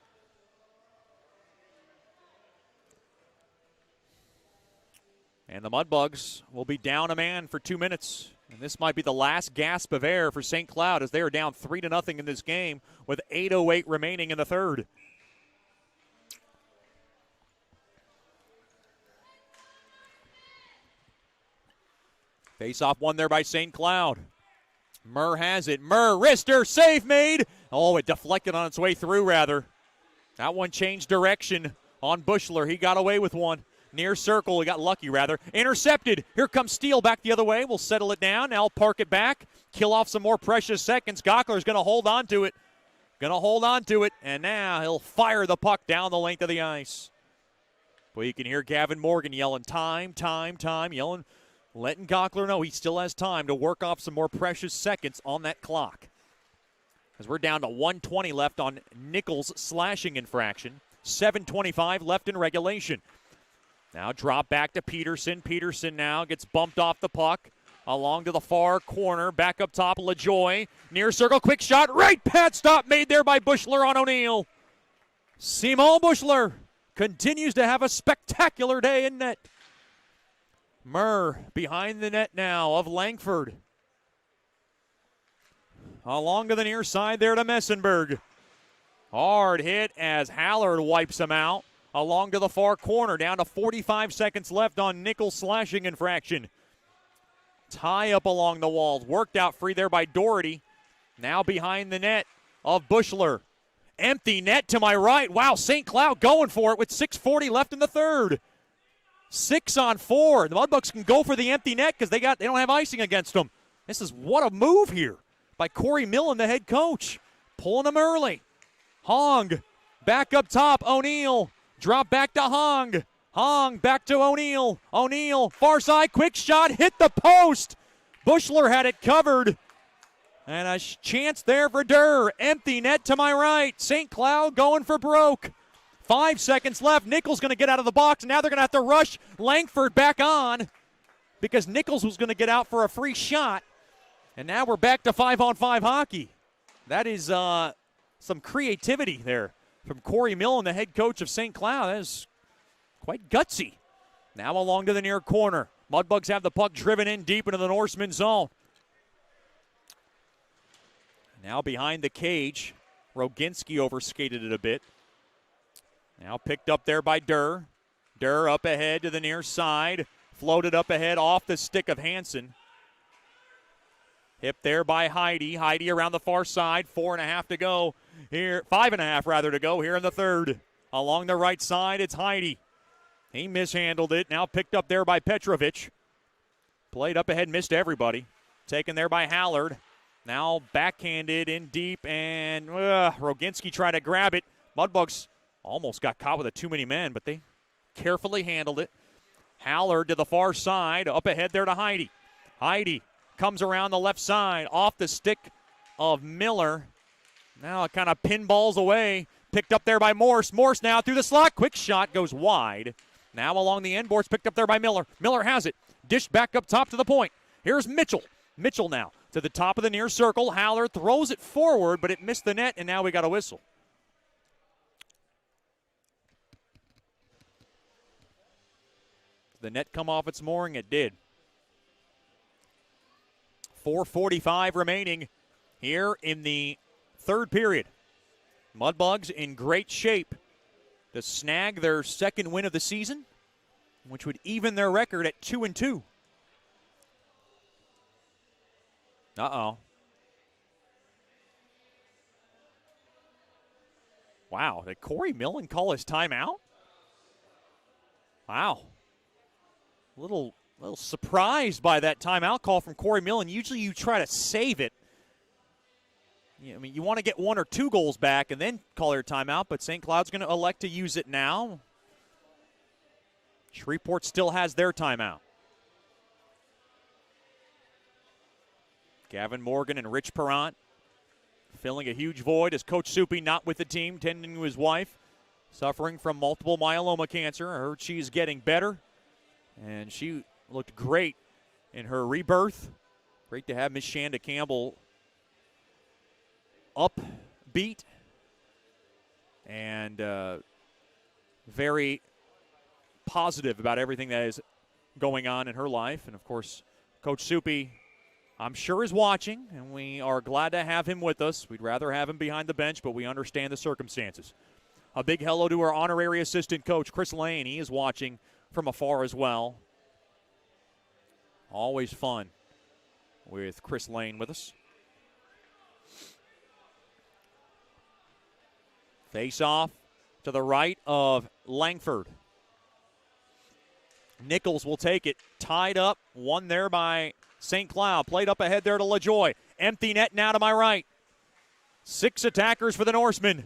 And the Mudbugs will be down a man for 2 minutes. And this might be the last gasp of air for St. Cloud as they are down 3-0 in this game with 8:08 remaining in the third. Face-off won there by St. Cloud. Murr has it. Murr, wrister, save made. Oh, it deflected on its way through, rather. That one changed direction on Bushler. He got away with one. Near circle, he got lucky, rather. Intercepted. Here comes Steele back the other way. We'll settle it down. Now park it back. Kill off some more precious seconds. Gockler's going to hold on to it. And now he'll fire the puck down the length of the ice. Well, you can hear Gavin Morgan yelling, time, yelling, letting Gockler know he still has time to work off some more precious seconds on that clock. As we're down to 1:20 left on Nichols' slashing infraction. 7:25 left in regulation. Now drop back to Peterson. Peterson now gets bumped off the puck. Along to the far corner. Back up top, LaJoy. Near circle, quick shot. Right pad stop made there by Bushler on O'Neill. Simon Bushler continues to have a spectacular day in net. Murr behind the net now of Langford. Along to the near side there to Messenberg. Hard hit as Hallard wipes him out. Along to the far corner, down to 45 seconds left on Nichols' slashing infraction. Tie up along the walls. Worked out free there by Doherty. Now behind the net of Bushler. Empty net to my right. Wow, St. Cloud going for it with 6:40 left in the third. 6-on-4. The Mudbugs can go for the empty net because they don't have icing against them. What a move here by Corey Millen, the head coach. Pulling them early. Hong back up top. O'Neill. Drop back to Hong. Hong back to O'Neill. O'Neill, far side, quick shot, hit the post. Bushler had it covered. And a chance there for Durr. Empty net to my right. St. Cloud going for broke. 5 seconds left. Nichols going to get out of the box. Now they're going to have to rush Langford back on because Nichols was going to get out for a free shot. And now we're back to 5-on-5 hockey. That is some creativity there from Corey Millen, the head coach of St. Cloud. That is quite gutsy. Now along to the near corner. Mudbugs have the puck driven in deep into the Norseman zone. Now behind the cage. Roginski overskated it a bit. Now picked up there by Durr. Durr up ahead to the near side. Floated up ahead off the stick of Hansen. Hip there by Heidi. Heidi around the far side. 4.5 to go here. 5.5 rather to go here in the third. Along the right side, it's Heidi. He mishandled it. Now picked up there by Petrovic. Played up ahead, missed everybody. Taken there by Hallard. Now backhanded in deep, and Roginski tried to grab it. Mudbugs almost got caught with a too many men, but they carefully handled it. Hallard to the far side. Up ahead there to Heidi. Heidi comes around the left side. Off the stick of Miller. Now it kind of pinballs away. Picked up there by Morse. Morse now through the slot. Quick shot goes wide. Now along the end boards, picked up there by Miller. Miller has it. Dished back up top to the point. Here's Mitchell. Mitchell now to the top of the near circle. Hallard throws it forward, but it missed the net, and now we got a whistle. Did the net come off its mooring? It did. 4:45 remaining here in the third period. Mudbugs in great shape to snag their second win of the season, which would even their record at 2-2. Uh-oh. Wow, did Corey Millen call his timeout? Wow. Little A little surprised by that timeout call from Corey Millen. Usually you try to save it. I mean, you want to get 1 or 2 goals back and then call your timeout, but St. Cloud's going to elect to use it now. Shreveport still has their timeout. Gavin Morgan and Rich Perrant filling a huge void as Coach Soupy not with the team, tending to his wife, suffering from multiple myeloma cancer. I heard she's getting better, and she looked great in her rebirth. Great to have Miss Shanda Campbell upbeat and very positive about everything that is going on in her life. And, of course, Coach Soupy, I'm sure, is watching, and we are glad to have him with us. We'd rather have him behind the bench, but we understand the circumstances. A big hello to our honorary assistant coach, Chris Lane. He is watching from afar as well. Always fun with Chris Lane with us. Face off to the right of Langford. Nichols will take it. Tied up. One there by St. Cloud. Played up ahead there to LaJoy. Empty net now to my right. 6 attackers for the Norsemen.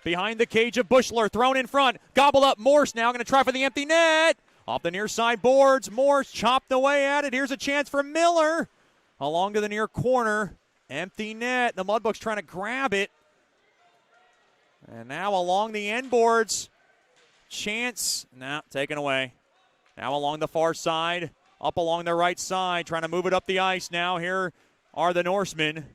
Behind the cage of Bushler. Thrown in front. Gobbled up. Morse now going to try for the empty net. Off the near side boards. Morse chopped away at it. Here's a chance for Miller. Along to the near corner. Empty net. The Mudbugs trying to grab it. And now along the end boards. Chance. Now taken away. Now along the far side. Up along the right side. Trying to move it up the ice now. Here are the Norsemen.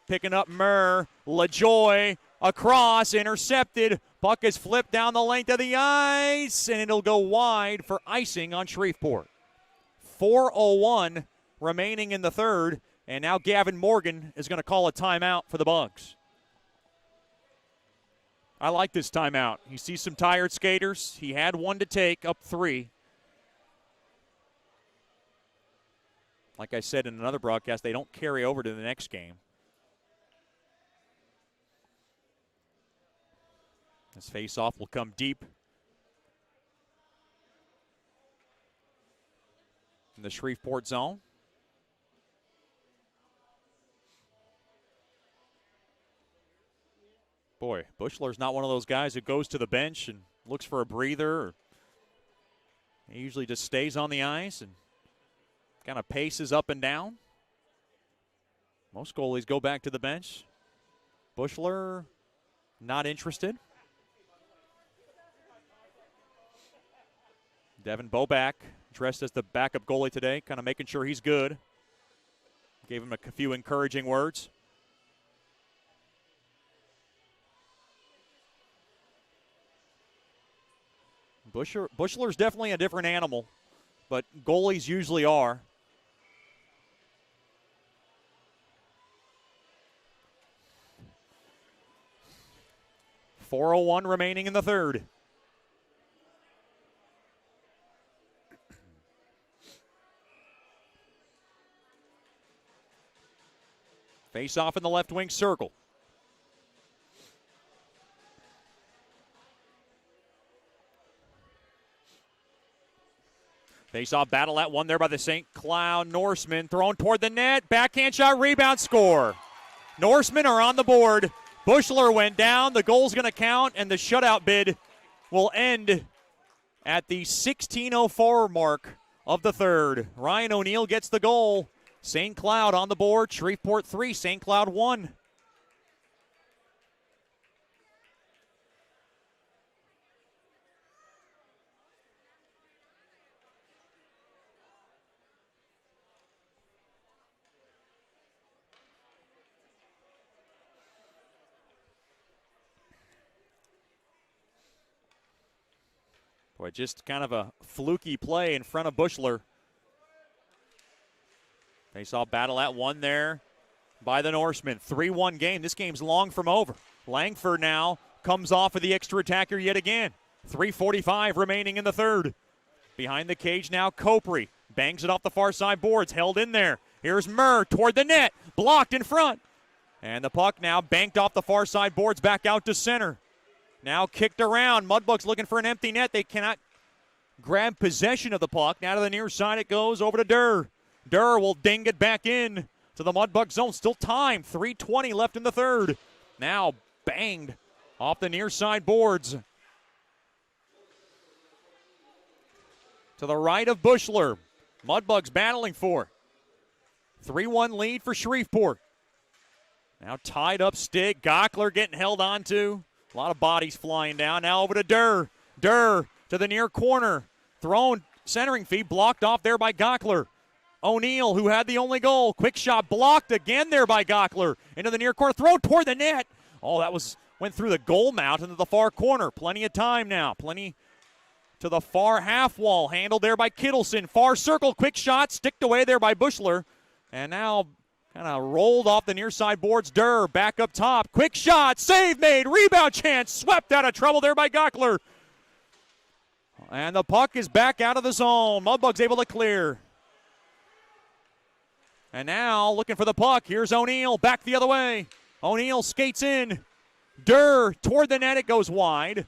Picking up Meyer. LaJoy. Across. Intercepted. Puck is flipped down the length of the ice. And it'll go wide for icing on Shreveport. 4:01 remaining in the third. And now Gavin Morgan is going to call a timeout for the Bugs. I like this timeout. He sees some tired skaters. He had one to take, up 3. Like I said in another broadcast, they don't carry over to the next game. This face-off will come deep in the Shreveport zone. Boy, Bushler's not one of those guys who goes to the bench and looks for a breather. He usually just stays on the ice and kind of paces up and down. Most goalies go back to the bench. Bushler, not interested. Devin Boback, dressed as the backup goalie today, kind of making sure he's good. Gave him a few encouraging words. Bushler's definitely a different animal, but goalies usually are. .401 remaining in the third. Face off in the left wing circle. Face-off battle at one there by the St. Cloud Norsemen. Thrown toward the net. Backhand shot, rebound, score. Norsemen are on the board. Bushler went down. The goal's going to count, and the shutout bid will end at the 16:04 mark of the third. Ryan O'Neill gets the goal. St. Cloud on the board. Shreveport 3, St. Cloud 1. Boy, just kind of a fluky play in front of Bushler. They saw battle at one there by the Norsemen. 3-1 game. This game's long from over. Langford now comes off of the extra attacker yet again. 3:45 remaining in the third. Behind the cage now, Copri bangs it off the far side boards. Held in there. Here's Meyer toward the net. Blocked in front. And the puck now banked off the far side boards back out to center. Now kicked around. Mudbugs looking for an empty net. They cannot grab possession of the puck. Now to the near side it goes, over to Durr. Durr will ding it back in to the Mudbug zone. Still time, 3:20 left in the third. Now banged off the near side boards. To the right of Bushler. Mudbugs battling for. 3-1 lead for Shreveport. Now tied up stick. Gockler getting held on to. A lot of bodies flying down. Now over to Durr. Durr to the near corner. Thrown centering feed. Blocked off there by Gockler. O'Neal, who had the only goal. Quick shot blocked again there by Gockler. Into the near corner. Throw toward the net. Oh, that went through the goal mount into the far corner. Plenty of time now. Plenty to the far half wall. Handled there by Kittleson. Far circle. Quick shot. Sticked away there by Bushler. And now kind of rolled off the near side boards. Durr back up top. Quick shot. Save made. Rebound chance. Swept out of trouble there by Gockler. And the puck is back out of the zone. Mudbugs able to clear. And now looking for the puck. Here's O'Neal. Back the other way. O'Neal skates in. Durr toward the net. It goes wide.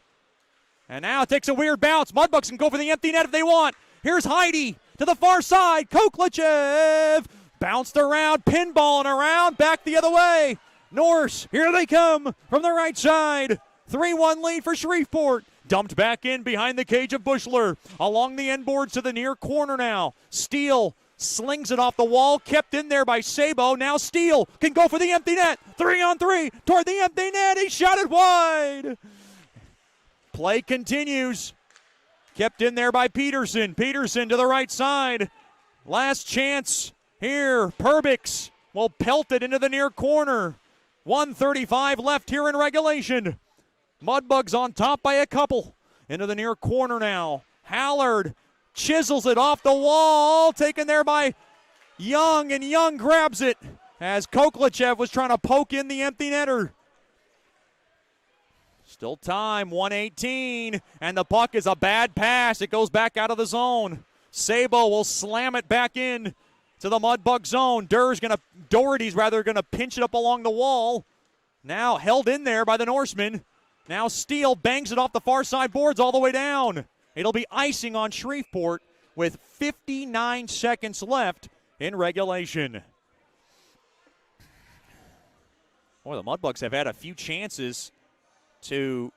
And now it takes a weird bounce. Mudbugs can go for the empty net if they want. Here's Heidi to the far side. Koklachev. Bounced around, pinballing around, back the other way. Norse, here they come from the right side. 3-1 lead for Shreveport. Dumped back in behind the cage of Bushler. Along the end boards to the near corner now. Steele slings it off the wall, kept in there by Sabo. Now Steele can go for the empty net. 3-on-3 toward the empty net. He shot it wide. Play continues. Kept in there by Peterson. Peterson to the right side. Last chance. Here, Perbix will pelt it into the near corner. 1:35 left here in regulation. Mudbugs on top by a couple. Into the near corner now. Hallard chisels it off the wall. Taken there by Young, and Young grabs it as Koklachev was trying to poke in the empty netter. Still time, 1:18, and the puck is a bad pass. It goes back out of the zone. Sabo will slam it back in to the Mudbug zone. Doherty's gonna pinch it up along the wall. Now held in there by the Norsemen. Now Steele bangs it off the far side boards all the way down. It'll be icing on Shreveport with 59 seconds left in regulation. Boy, the Mudbugs have had a few chances to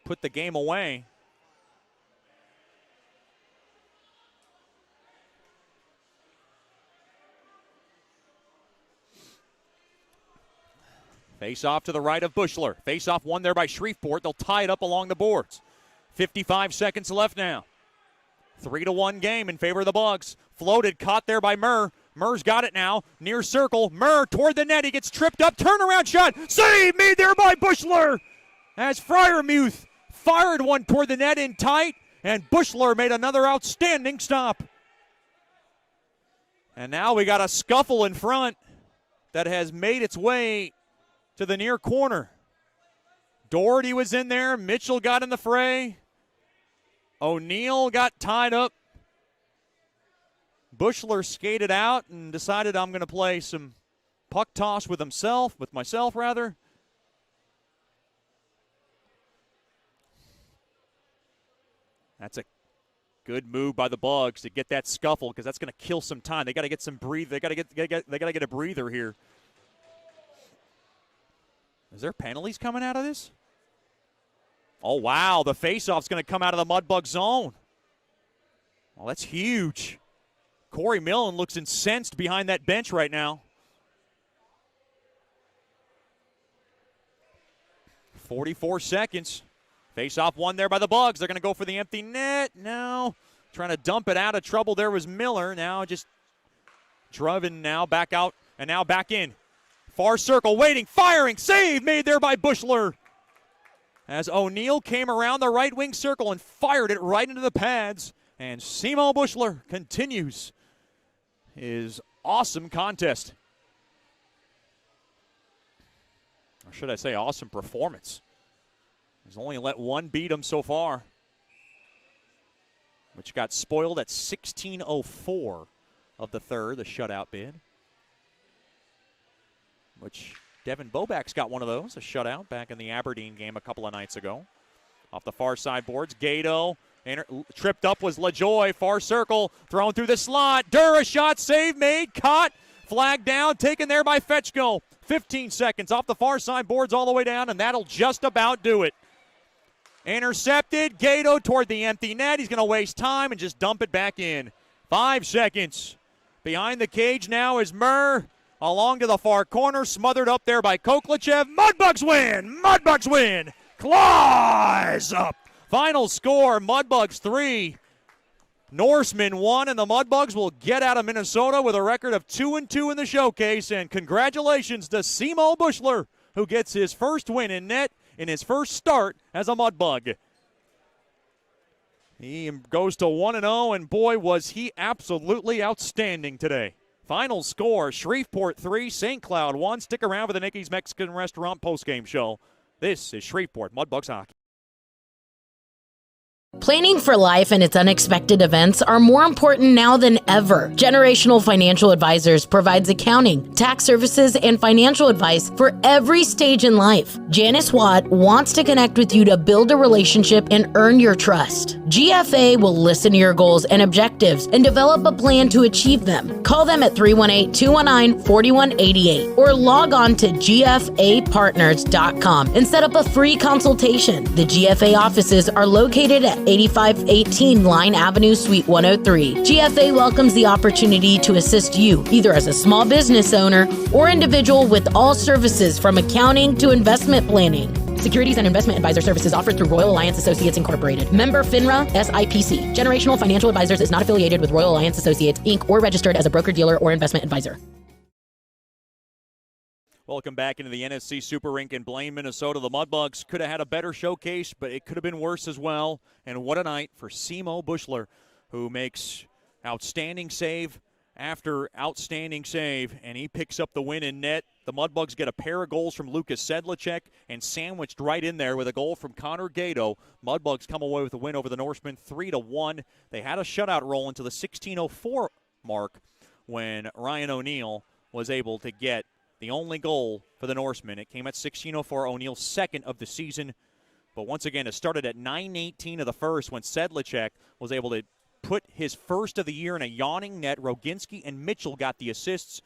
put the game away. Face off to the right of Bushler. Face off won there by Shreveport. They'll tie it up along the boards. 55 seconds left now. 3-1 game in favor of the Bugs. Floated, caught there by Murr. Murr's got it now. Near circle. Murr toward the net. He gets tripped up. Turnaround shot. Save made there by Bushler. As Fryermuth fired one toward the net in tight, and Bushler made another outstanding stop. And now we got a scuffle in front that has made its way to the near corner. Doherty was in there. Mitchell got in the fray. O'Neal got tied up. Bushler skated out and decided, I'm going to play some puck toss with myself. That's a good move by the Bugs to get that scuffle, because that's going to kill some time. They got to get some breathe. They got to get a breather here. Is there penalties coming out of this? Oh wow, the faceoff's going to come out of the Mudbug zone. Well, that's huge. Corey Millen looks incensed behind that bench right now. 44 seconds. Face-off won there by the Bugs. They're going to go for the empty net. No. Trying to dump it out of trouble. There was Miller. Now just driven now back out and now back in. Far circle waiting. Firing. Save made there by Bushler. As O'Neal came around the right wing circle and fired it right into the pads. And Simo Bushler continues his awesome contest. Or should I say awesome performance. He's only let one beat him so far, which got spoiled at 16:04 of the third, the shutout bid, which Devin Bobak's got one of those, a shutout back in the Aberdeen game a couple of nights ago. Off the far side boards, Gato tripped up was LaJoy, far circle, thrown through the slot. Dura shot, save made, caught, flag down, taken there by Fetchko. 15 seconds off the far side boards all the way down, and that'll just about do it. Intercepted, Gato toward the empty net. He's going to waste time and just dump it back in. 5 seconds. Behind the cage now is Meyer. Along to the far corner, smothered up there by Koklachev. Mudbugs win! Mudbugs win! Claws up! Final score, Mudbugs 3. Norsemen 1, and the Mudbugs will get out of Minnesota with a record of 2-2 in the showcase. And congratulations to Simo Bushler, who gets his first win in net in his first start as a Mudbug. He goes to 1-0, and boy, was he absolutely outstanding today. Final score, Shreveport 3, St. Cloud 1. Stick around for the Nikki's Mexican Restaurant postgame show. This is Shreveport Mudbugs Hockey. Planning for life and its unexpected events are more important now than ever. Generational Financial Advisors provides accounting, tax services, and financial advice for every stage in life. Janice Watt wants to connect with you to build a relationship and earn your trust. GFA will listen to your goals and objectives and develop a plan to achieve them. Call them at 318-219-4188 or log on to gfapartners.com and set up a free consultation. The GFA offices are located at 8518 Line Avenue, Suite 103. GFA welcomes the opportunity to assist you, either as a small business owner or individual, with all services from accounting to investment planning. Securities and investment advisor services offered through Royal Alliance Associates Incorporated. Member FINRA SIPC. Generational Financial Advisors is not affiliated with Royal Alliance Associates, Inc. or registered as a broker-dealer or investment advisor. Welcome back into the NSC Super Rink in Blaine, Minnesota. The Mudbugs could have had a better showcase, but it could have been worse as well. And what a night for Simo Bushler, who makes outstanding save after outstanding save, and he picks up the win in net. The Mudbugs get a pair of goals from Lucas Sedlicek, and sandwiched right in there with a goal from Connor Gato. Mudbugs come away with a win over the Norsemen 3-1. They had a shutout roll into the 16:04 mark when Ryan O'Neill was able to get the only goal for the Norsemen. It came at 16:04, O'Neill's second of the season. But once again, it started at 9:18 of the first when Sedlicek was able to put his first of the year in a yawning net. Roginski and Mitchell got the assists.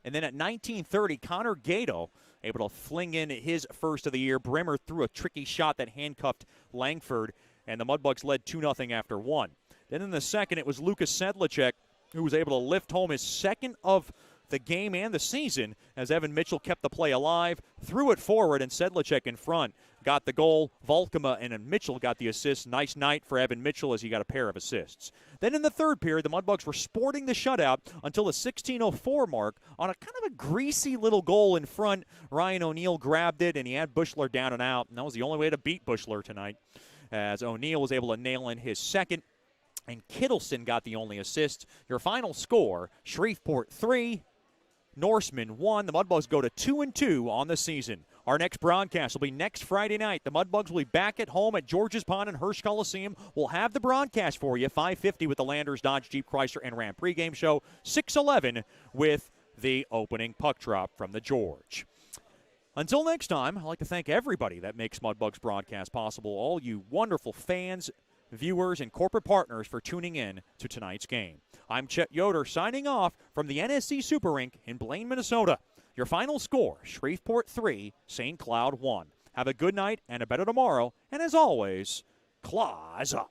And then at 19:30, Connor Gato able to fling in his first of the year. Brimmer threw a tricky shot that handcuffed Langford, and the Mudbugs led 2-0 after one. Then in the second, it was Lucas Sedlicek who was able to lift home his second of the game and the season as Evan Mitchell kept the play alive, threw it forward, and Sedlicek in front got the goal. Volkema and Mitchell got the assist. Nice night for Evan Mitchell as he got a pair of assists. Then in the third period, the Mudbugs were sporting the shutout until the 16:04 mark on a kind of a greasy little goal in front. Ryan O'Neill grabbed it, and he had Bushler down and out, and that was the only way to beat Bushler tonight, as O'Neill was able to nail in his second, and Kittleson got the only assist. Your final score, Shreveport 3, Norseman 1. The Mudbugs go to 2-2 on the season. Our next broadcast will be next Friday night. The Mudbugs will be back at home at George's Pond and Hirsch Coliseum. We'll have the broadcast for you, 5:50 with the Landers, Dodge, Jeep, Chrysler, and Ram pregame show, 6:11 with the opening puck drop from the George. Until next time, I'd like to thank everybody that makes Mudbugs broadcast possible, all you wonderful fans, viewers, and corporate partners for tuning in to tonight's game. I'm Chet Yoder signing off from the NSC Super Rink in Blaine, Minnesota. Your final score, Shreveport 3, St. Cloud 1. Have a good night and a better tomorrow, and as always, claws up.